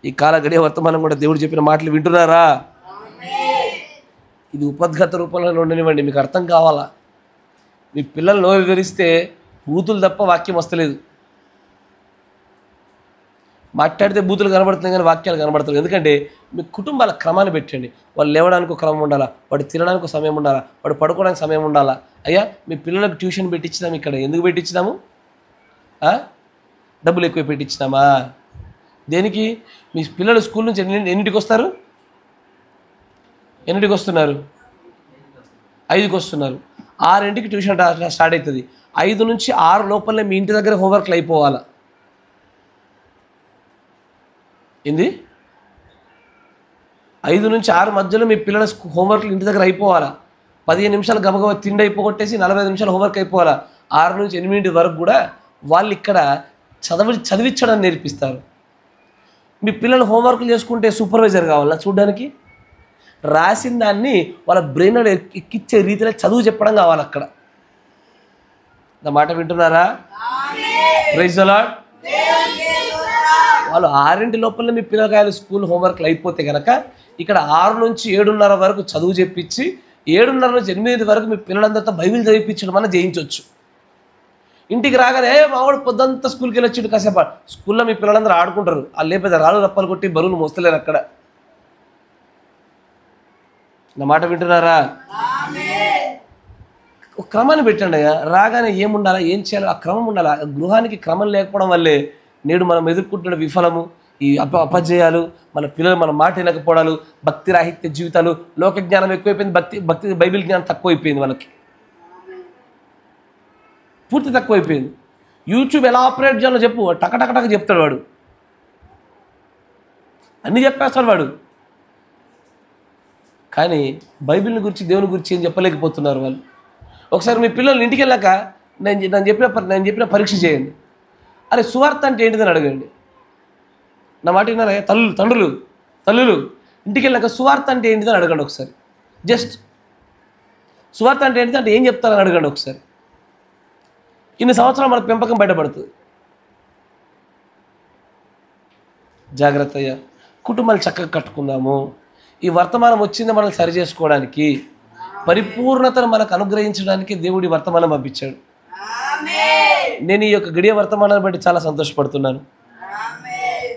ఈ కాల గడియ వర్తమానం కూడా దేవుడు చెప్పిన మాటలు వింటున్నారా? ఇది ఉపద్ఘత రూపంలో ఉండనివ్వండి, మీకు అర్థం కావాలా. మీ పిల్లలు నోరు వివరిస్తే బూతులు తప్ప వాక్యం వస్తలేదు. మాట్లాడితే బూతులు కనబడుతున్నాయి కానీ వాక్యాలు కనబడతాయి. ఎందుకంటే మీ కుటుంబాల క్రమాన్ని పెట్టండి. వాళ్ళు లేవడానికి ఒక క్రమం ఉండాలా, వాడు తినడానికి ఒక సమయం ఉండాలా, వాడు పడుకోవడానికి సమయం ఉండాలా. అయ్యా, మీ పిల్లలకు ట్యూషన్ పెట్టించినాము, ఇక్కడ ఎందుకు పెట్టించినాము? డబ్బులు ఎక్కువ పెట్టించినామా? దేనికి? మీ పిల్లలు స్కూల్ నుంచి ఎన్నింటికి వస్తారు? ఎన్నింటికి వస్తున్నారు? 5కి వస్తున్నారు. 6ంటికి ట్యూషన్ స్టార్ట్ అవుతుంది. 5 నుంచి 6 లోపలనే మీ ఇంటి దగ్గర హోంవర్క్లు అయిపోవాలా. ఏంది? 5 నుంచి 6 మధ్యలో మీ పిల్లల హోంవర్క్లు ఇంటి దగ్గర అయిపోవాలా. 15 నిమిషాలు గబగబా తిండి అయిపోగొట్టేసి 45 నిమిషాలు హోంవర్క్ అయిపోవాలా. 6 నుంచి 8 వరకు కూడా వాళ్ళు ఇక్కడ చదివించడం నేర్పిస్తారు. మీ పిల్లలు హోంవర్క్లు చేసుకుంటే సూపర్వైజర్ కావాలా చూడడానికి? రాసిన దాన్ని వాళ్ళ బ్రెయిన్ ఎక్కిచ్చే రీతిలో చదువు చెప్పడం కావాలి అక్కడ. నా మాట వింటున్నారా? Praise the lord. వాళ్ళు 6 లోపల మీ పిల్లకాయలు స్కూల్ హోంవర్క్లు అయిపోతే కనుక ఇక్కడ 6 నుంచి 7:30 వరకు చదువు చెప్పించి 7:30 నుంచి 8 వరకు మీ పిల్లలందరితో బైబిల్ చదివించడం అన్న చేయించవచ్చు. ఇంటికి రాగానే మావాడు పొద్దంతా స్కూల్కి వెళ్ళి వచ్చి కాసేపు స్కూల్లో మీ పిల్లలందరూ ఆడుకుంటారు. వాళ్ళు లేకపోతే రాళ్ళు రప్పలు కొట్టి బరువులు మోస్తలేరు అక్కడ. నా మాట వింటున్నారా? ఒక క్రమాన్ని పెట్టండి. రాగానే ఏముండాలా, ఏం చేయాలో ఆ క్రమం ఉండాలా. గృహానికి క్రమం లేకపోవడం వల్లే నేడు మనం ఎదుర్కొంటున్న విఫలము, ఈ అపజయాలు, మన పిల్లలు మన మాట వినకపోవడాలు, భక్తి రాహిత్య జీవితాలు, లోక జ్ఞానం ఎక్కువైపోయింది, భక్తి బైబిల్ జ్ఞానం తక్కువైపోయింది. వాళ్ళకి పూర్తి తక్కువైపోయింది. యూట్యూబ్ ఎలా ఆపరేట్ చేయాలో చెప్పు, టకటకటక చెప్తాడు వాడు, అన్నీ చెప్పేస్తాడు వాడు. కానీ బైబిల్ని గురించి, దేవుని గురించి ఏం చెప్పలేకపోతున్నారు వాళ్ళు. ఒకసారి మీ పిల్లలు ఇంటికి వెళ్ళాక నేను చెప్పిన పరీక్ష చేయండి. అరే సువార్త అంటే ఏంటిదని అడగండి. నా మాట విన్నారా? తల్లులు ఇంటికి వెళ్ళాక సువార్త అంటే ఏంటిదని అడగండి ఒకసారి. జస్ట్ సువార్త అంటే ఏంటిది అంటే ఏం చెప్తారని అడగండి ఒకసారి. ఇన్ని సంవత్సరాలు మన పెంపకం బయటపడుతుంది. జాగ్రత్త అయ్యా, కుటుంబాలు చక్కగా కట్టుకుందాము. ఈ వర్తమానం వచ్చింది మనల్ని సరి చేసుకోవడానికి, పరిపూర్ణతను మనకు అనుగ్రహించడానికి దేవుడి వర్తమానం పంపించాడు. నేను ఈ యొక్క గడియ వర్తమానాన్ని బట్టి చాలా సంతోషపడుతున్నాను.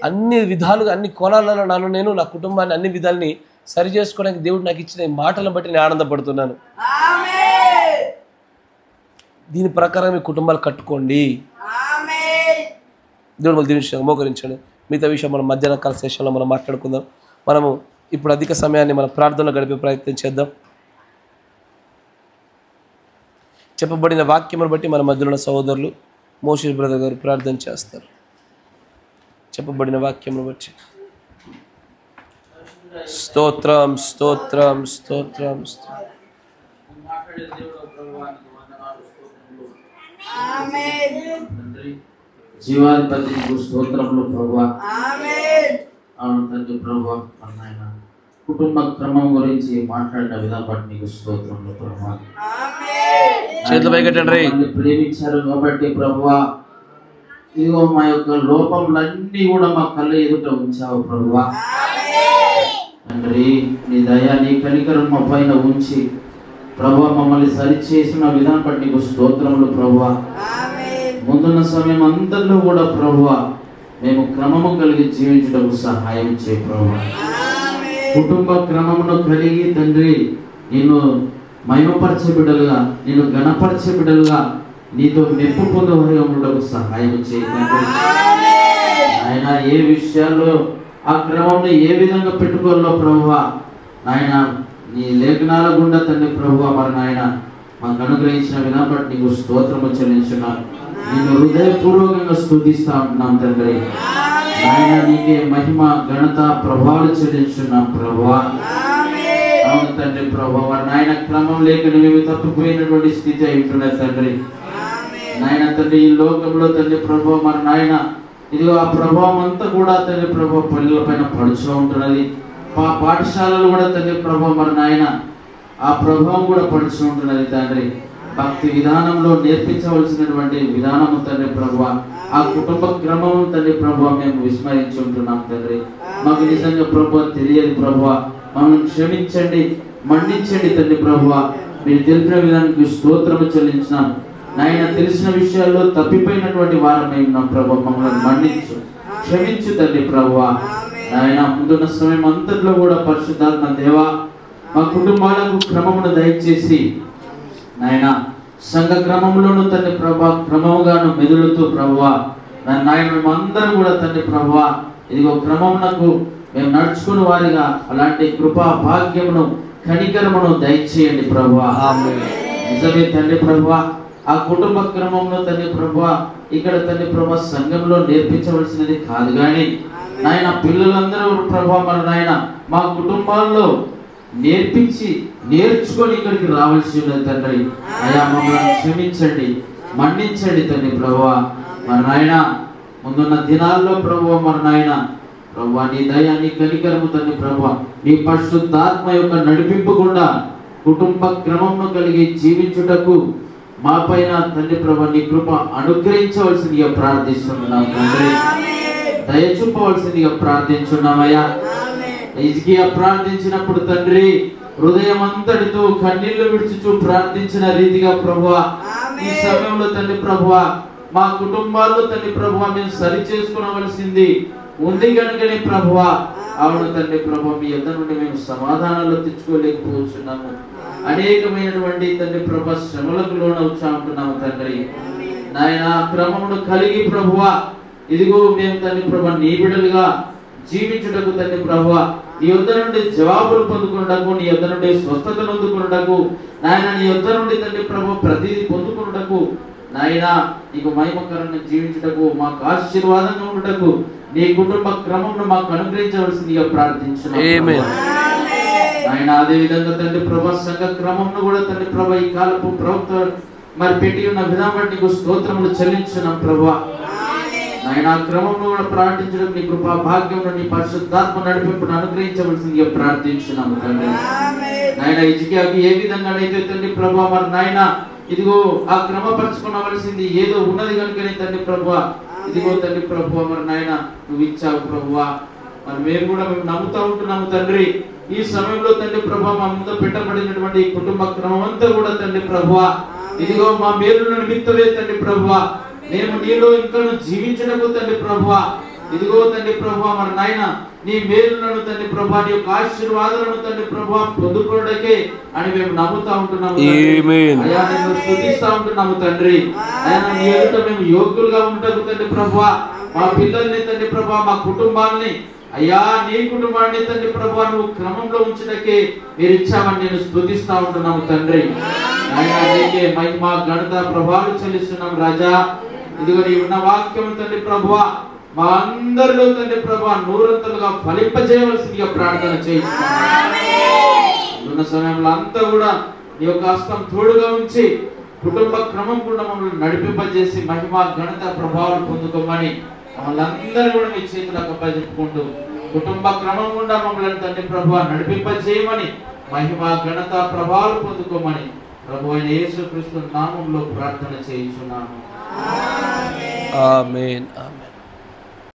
అన్ని విధాలుగా, అన్ని కోణాలలో నేను నా కుటుంబాన్ని అన్ని విధాలని సరి చేసుకోవడానికి దేవుడు నాకు ఇచ్చిన ఈ మాటలను బట్టి నేను ఆనందపడుతున్నాను. దీని ప్రకారం మీ కుటుంబాలు కట్టుకోండి. దేవుడు మళ్ళీ దీని విషయంగా మోకరించాడు. మిగతా విషయం మనం మధ్యాహ్న కాల సెషన్లో మనం మాట్లాడుకుందాం. మనము ఇప్పుడు అధిక సమయాన్ని మన ప్రార్థనలో గడిపే ప్రయత్నం చేద్దాం. చెప్పబడిన వాక్యమును బట్టి మన మధ్యలో ఉన్న సహోదరులు మోషే బ్రదర్ గారు ప్రార్థన చేస్తారు. చెప్పబడిన వాక్యమును బట్టి స్తోత్రం స్తోత్రం స్తోత్రం స్తోత్రం. జీవాధిపతి స్తోత్రములు ప్రభువా. అవును తండ్రి ప్రభువా, నాయన కుటుంబ క్రమం గురించి మాట్లాడిన విధానం బట్టి నీకు స్తోత్రములు ప్రభువా. చేతులు పైకెట్టండి. మమ్మల్ని ప్రేమించారు కాబట్టి ప్రభువా, ఇదిగో మా యొక్క లోపములన్నీ కూడా మా కళ్ళ ఎదుట ఉంచావు ప్రభువా. తండ్రి, నీ దయ నీ కనికరం మా పైన ఉంచి ప్రభువా మమ్మల్ని సరిచేసిన విధానం బట్టి నీకు స్తోత్రములు ప్రభువా. ముందున్న సమయం అందరిలో కూడా ప్రభువా మేము క్రమము కలిగి జీవించడానికి సహాయం చేయ ప్రభువా. కుటుంబ క్రమమును కలిగి తండ్రి నిన్ను మహిమపరిచే బిడ్డలుగా, నిన్ను గణపరిచే బిడ్డలుగా, నీతో మెప్పు పొందవరి ఉండటకు సహాయం చేయండి. ఆయన ఏ విషయాల్లో ఆ క్రమంలో ఏ విధంగా పెట్టుకోవాలో ప్రభువా నాయన నీ లేఖనాల గుండా తండ్రి ప్రభువా మరి నాయన మాకు అనుగ్రహించిన విధానం బట్టి నీకు స్తోత్రము చెల్లించున్నాను. నిన్ను హృదయపూర్వకంగా స్తుతిస్తా ఉంటున్నాం తండ్రి. నాయన నీకే మహిమ ఘనత ప్రభావాలు చెల్లించున్నాం ప్రభువా. అవును తండ్రి ప్రభువా మరి నాయన క్రమం లేక మేము తప్పిపోయినటువంటి స్థితి అయిపోయినది తండ్రి. నాయన తండ్రి ఈ లోకంలో తండ్రి ప్రభువా మరి నాయన ఇదిగో ఆ ప్రభావం అంతా కూడా తండ్రి ప్రభువా పిల్లల పైన పడుచు ఉంటున్నది. పాఠశాలలు కూడా తండ్రి ప్రభువా మరి నాయన ఆ ప్రభావం కూడా పడుచు ఉంటున్నది తండ్రి. భక్తి విధానంలో నేర్పించవలసినటువంటి విధానము తండ్రి ప్రభువా, ఆ కుటుంబ క్రమము తండ్రి ప్రభువా మేము విస్మరించి ఉంటున్నాం తండ్రి. మాకు నిజంగా ప్రభువా తెలియదు ప్రభువా, మమ్మల్ని క్షమించండి, మన్నించండి తండ్రి ప్రభువా. మీరు తెలిపిన విధానానికి స్తోత్రము చెల్లించినాం నాయన. తెలిసిన విషయాల్లో తప్పిపోయినటువంటి వారమై ఉన్నాం ప్రభువా, మమ్మల్ని మన్నించు, క్షమించు తండ్రి ప్రభువా. నాయన ముందున్న సమయం అంతట్లో కూడా పరిశుద్ధాత్మ దేవా మా కుటుంబాలకు క్రమమును దయచేసి నాయన సంఘ క్రమంలోను తండ్రి ప్రభా క్రమముగాను మెదులుతూ ప్రభువా నాయన మేమందరం కూడా తండ్రి ప్రభువా ఇదిగో క్రమమునకు మేము నడుచుకుని వారిగా అలాంటి కృపా భాగ్యమును కనికరమును దయచేయండి ప్రభువా. నిజమే తండ్రి ప్రభువా, ఆ కుటుంబ క్రమంలో తండ్రి ప్రభువా ఇక్కడ తండ్రి ప్రభా సంఘంలో నేర్పించవలసినది కాదు కానీ నాయన పిల్లలందరూ ప్రభా మన నాయన మా కుటుంబాల్లో నేర్చుకొని ఇక్కడికి రావాల్సి ఉన్నది తండ్రి. అయా మమ్మల్ని క్షమించండి, మన్నించండి తండ్రి ప్రభువా. మరి నాయన ముందున్న దినాల్లో ప్రభువా మరి నాయన ప్రభువా నీ దయ నీ కనికరము తండ్రి ప్రభువా నీ పరిశుద్ధాత్మ యొక్క నడిపింపు గుండా కుటుంబ క్రమమును కలిగి జీవించుటకు మా పైన తండ్రి ప్రభువా నీ కృప అనుగ్రహించవలసిందిగా ప్రార్థిస్తున్నాం తండ్రి. దయ చూపవలసిందిగా ప్రార్థించున్నామయ్యా. హిజ్కియా ప్రార్థించినప్పుడు తండ్రి హృదయం అంతటితో కన్నీళ్లు విడిచుచూ ప్రార్థించిన రీతిగా ప్రభువా ఈ సమయంలో తండ్రి ప్రభువా మా కుటుంబాల్లో తండ్రి ప్రభువా మేము సరి చేసుకోవలసింది ఉంది కనుకనే ప్రభువా అవును తండ్రి ప్రభువా మీ యొద్ద నుండి మేము సమాధానాలు తెచ్చుకోలేకపోతున్నాము. అనేకమైనటువంటి తండ్రి ప్రభా శ్రమలకు లోనవుతా ఉంటున్నాము తండ్రి. నాయన క్రమమును కలిగి ప్రభువా ఇదిగో మేము తండ్రి ప్రభా నీ బిడ్డలుగా జీవించుటకు తండ్రి ప్రభువా నీ యొద్ద నుండి జవాబులు పొందుకున్నటకు, నీ యొద్ద నుండి స్వస్థతను పొందుకున్నటకు నాయన నీ యొద్ద నుండి తండ్రి ప్రభు ప్రతిదీ పొందుకున్నటకు నాయన నీకు మహిమకరంగా జీవించుటకు మాకు ఆశీర్వాదంగా ఉండటకు నీ కుటుంబ క్రమమును మాకు అనుగ్రహించవలసిందిగా ప్రార్థించున్నాము. నాయన అదే విధంగా తండ్రి ప్రభా సంఘ క్రమమును కూడా తండ్రి ప్రభా ఈ కాలపు ప్రవక్త మరి పెట్టి ఉన్న విధానం బట్టి నీకు స్తోత్రములు చెల్లించున్నాం ప్రభువా. నాయన క్రమంలో కూడా ప్రార్థించడం నీ కృపా భాగ్యంలో నీ పరిశుద్ధాత్మ నడిపింపును అనుగ్రహించవలసిందిగా ప్రార్థించున్నాము తండ్రి. నాయన హిజ్కియాకి ఏ విధంగా అయితే తండ్రి ప్రభువా మరి నాయన ఇదిగో ఆ క్రమపరచుకోవలసింది ఏదో ఉన్నది కనుకనే తండ్రి ప్రభువా ఇదిగో తండ్రి ప్రభువా మరి నాయన నువ్వు ఇచ్చావు ప్రభువా. మరి మేము కూడా మేము నమ్ముతా ఉంటున్నాము తండ్రి. ఈ సమయంలో తండ్రి ప్రభువా మా ముందు పెట్టబడినటువంటి కుటుంబ క్రమం అంతా కూడా తండ్రి ప్రభువా ఇదిగో మా మేలు నిమిత్తమే తండ్రి ప్రభువా మేము నీలో ఇంకా జీవించడము తండ్రి ప్రభువా ఇదిగో తండ్రి ప్రభువా మరి నాయన నీ మేలులను తండ్రి ప్రభువా నీ యొక్క ఆశీర్వాదాలను తండ్రి ప్రభువా పొందుకోవడానికే అని మేము నమ్ముతా ఉంటున్నాము. అయ్యా నేను స్తుతిస్తా ఉంటున్నాము తండ్రి. అయ్యా నీ ఎదుట మేము యోగ్యులుగా ఉండటకు తండ్రి ప్రభువా మా పిల్లల్ని తండ్రి ప్రభువా మా కుటుంబాన్ని అయ్యా నీ కుటుంబాన్ని తండ్రి ప్రభువా నువ్వు క్రమంలో ఉంచడానికే మీరు ఇచ్చామని నేను స్తుతిస్తా ఉంటున్నాము తండ్రి. అయ్యా నీకే మహిమ ఘనత ప్రభావాలు చెల్లిస్తున్నాం రాజా. ఇదిగో నీ ఉన్న వాక్యం తండ్రి ప్రభువా మా అందరిలో తండ్రి ప్రభువా నూరంతలుగా ఫలింపజేయవలసిందిగా ప్రార్థన చేయించుకున్న సమయంలో అంతా కూడా నీ యొక్క హస్తం తోడుగా ఉంచి కుటుంబ క్రమం కూడా మమ్మల్ని నడిపింపజేసి మహిమ ఘనత ప్రభావాలు పొందుకోమని మమ్మల్ని అందరూ కూడా మీ చేతులకు అప్పచెప్పుకుంటూ కుటుంబ క్రమం గుండా మమ్మల్ని తండ్రి ప్రభువా నడిపింపజేయమని మహిమ ఘనత ప్రభావాలు పొందుకోమని ప్రభు అయిన యేసుక్రీస్తు నామంలో ప్రార్థన చేయించున్నాను. ఆమేన్ ఆమేన్.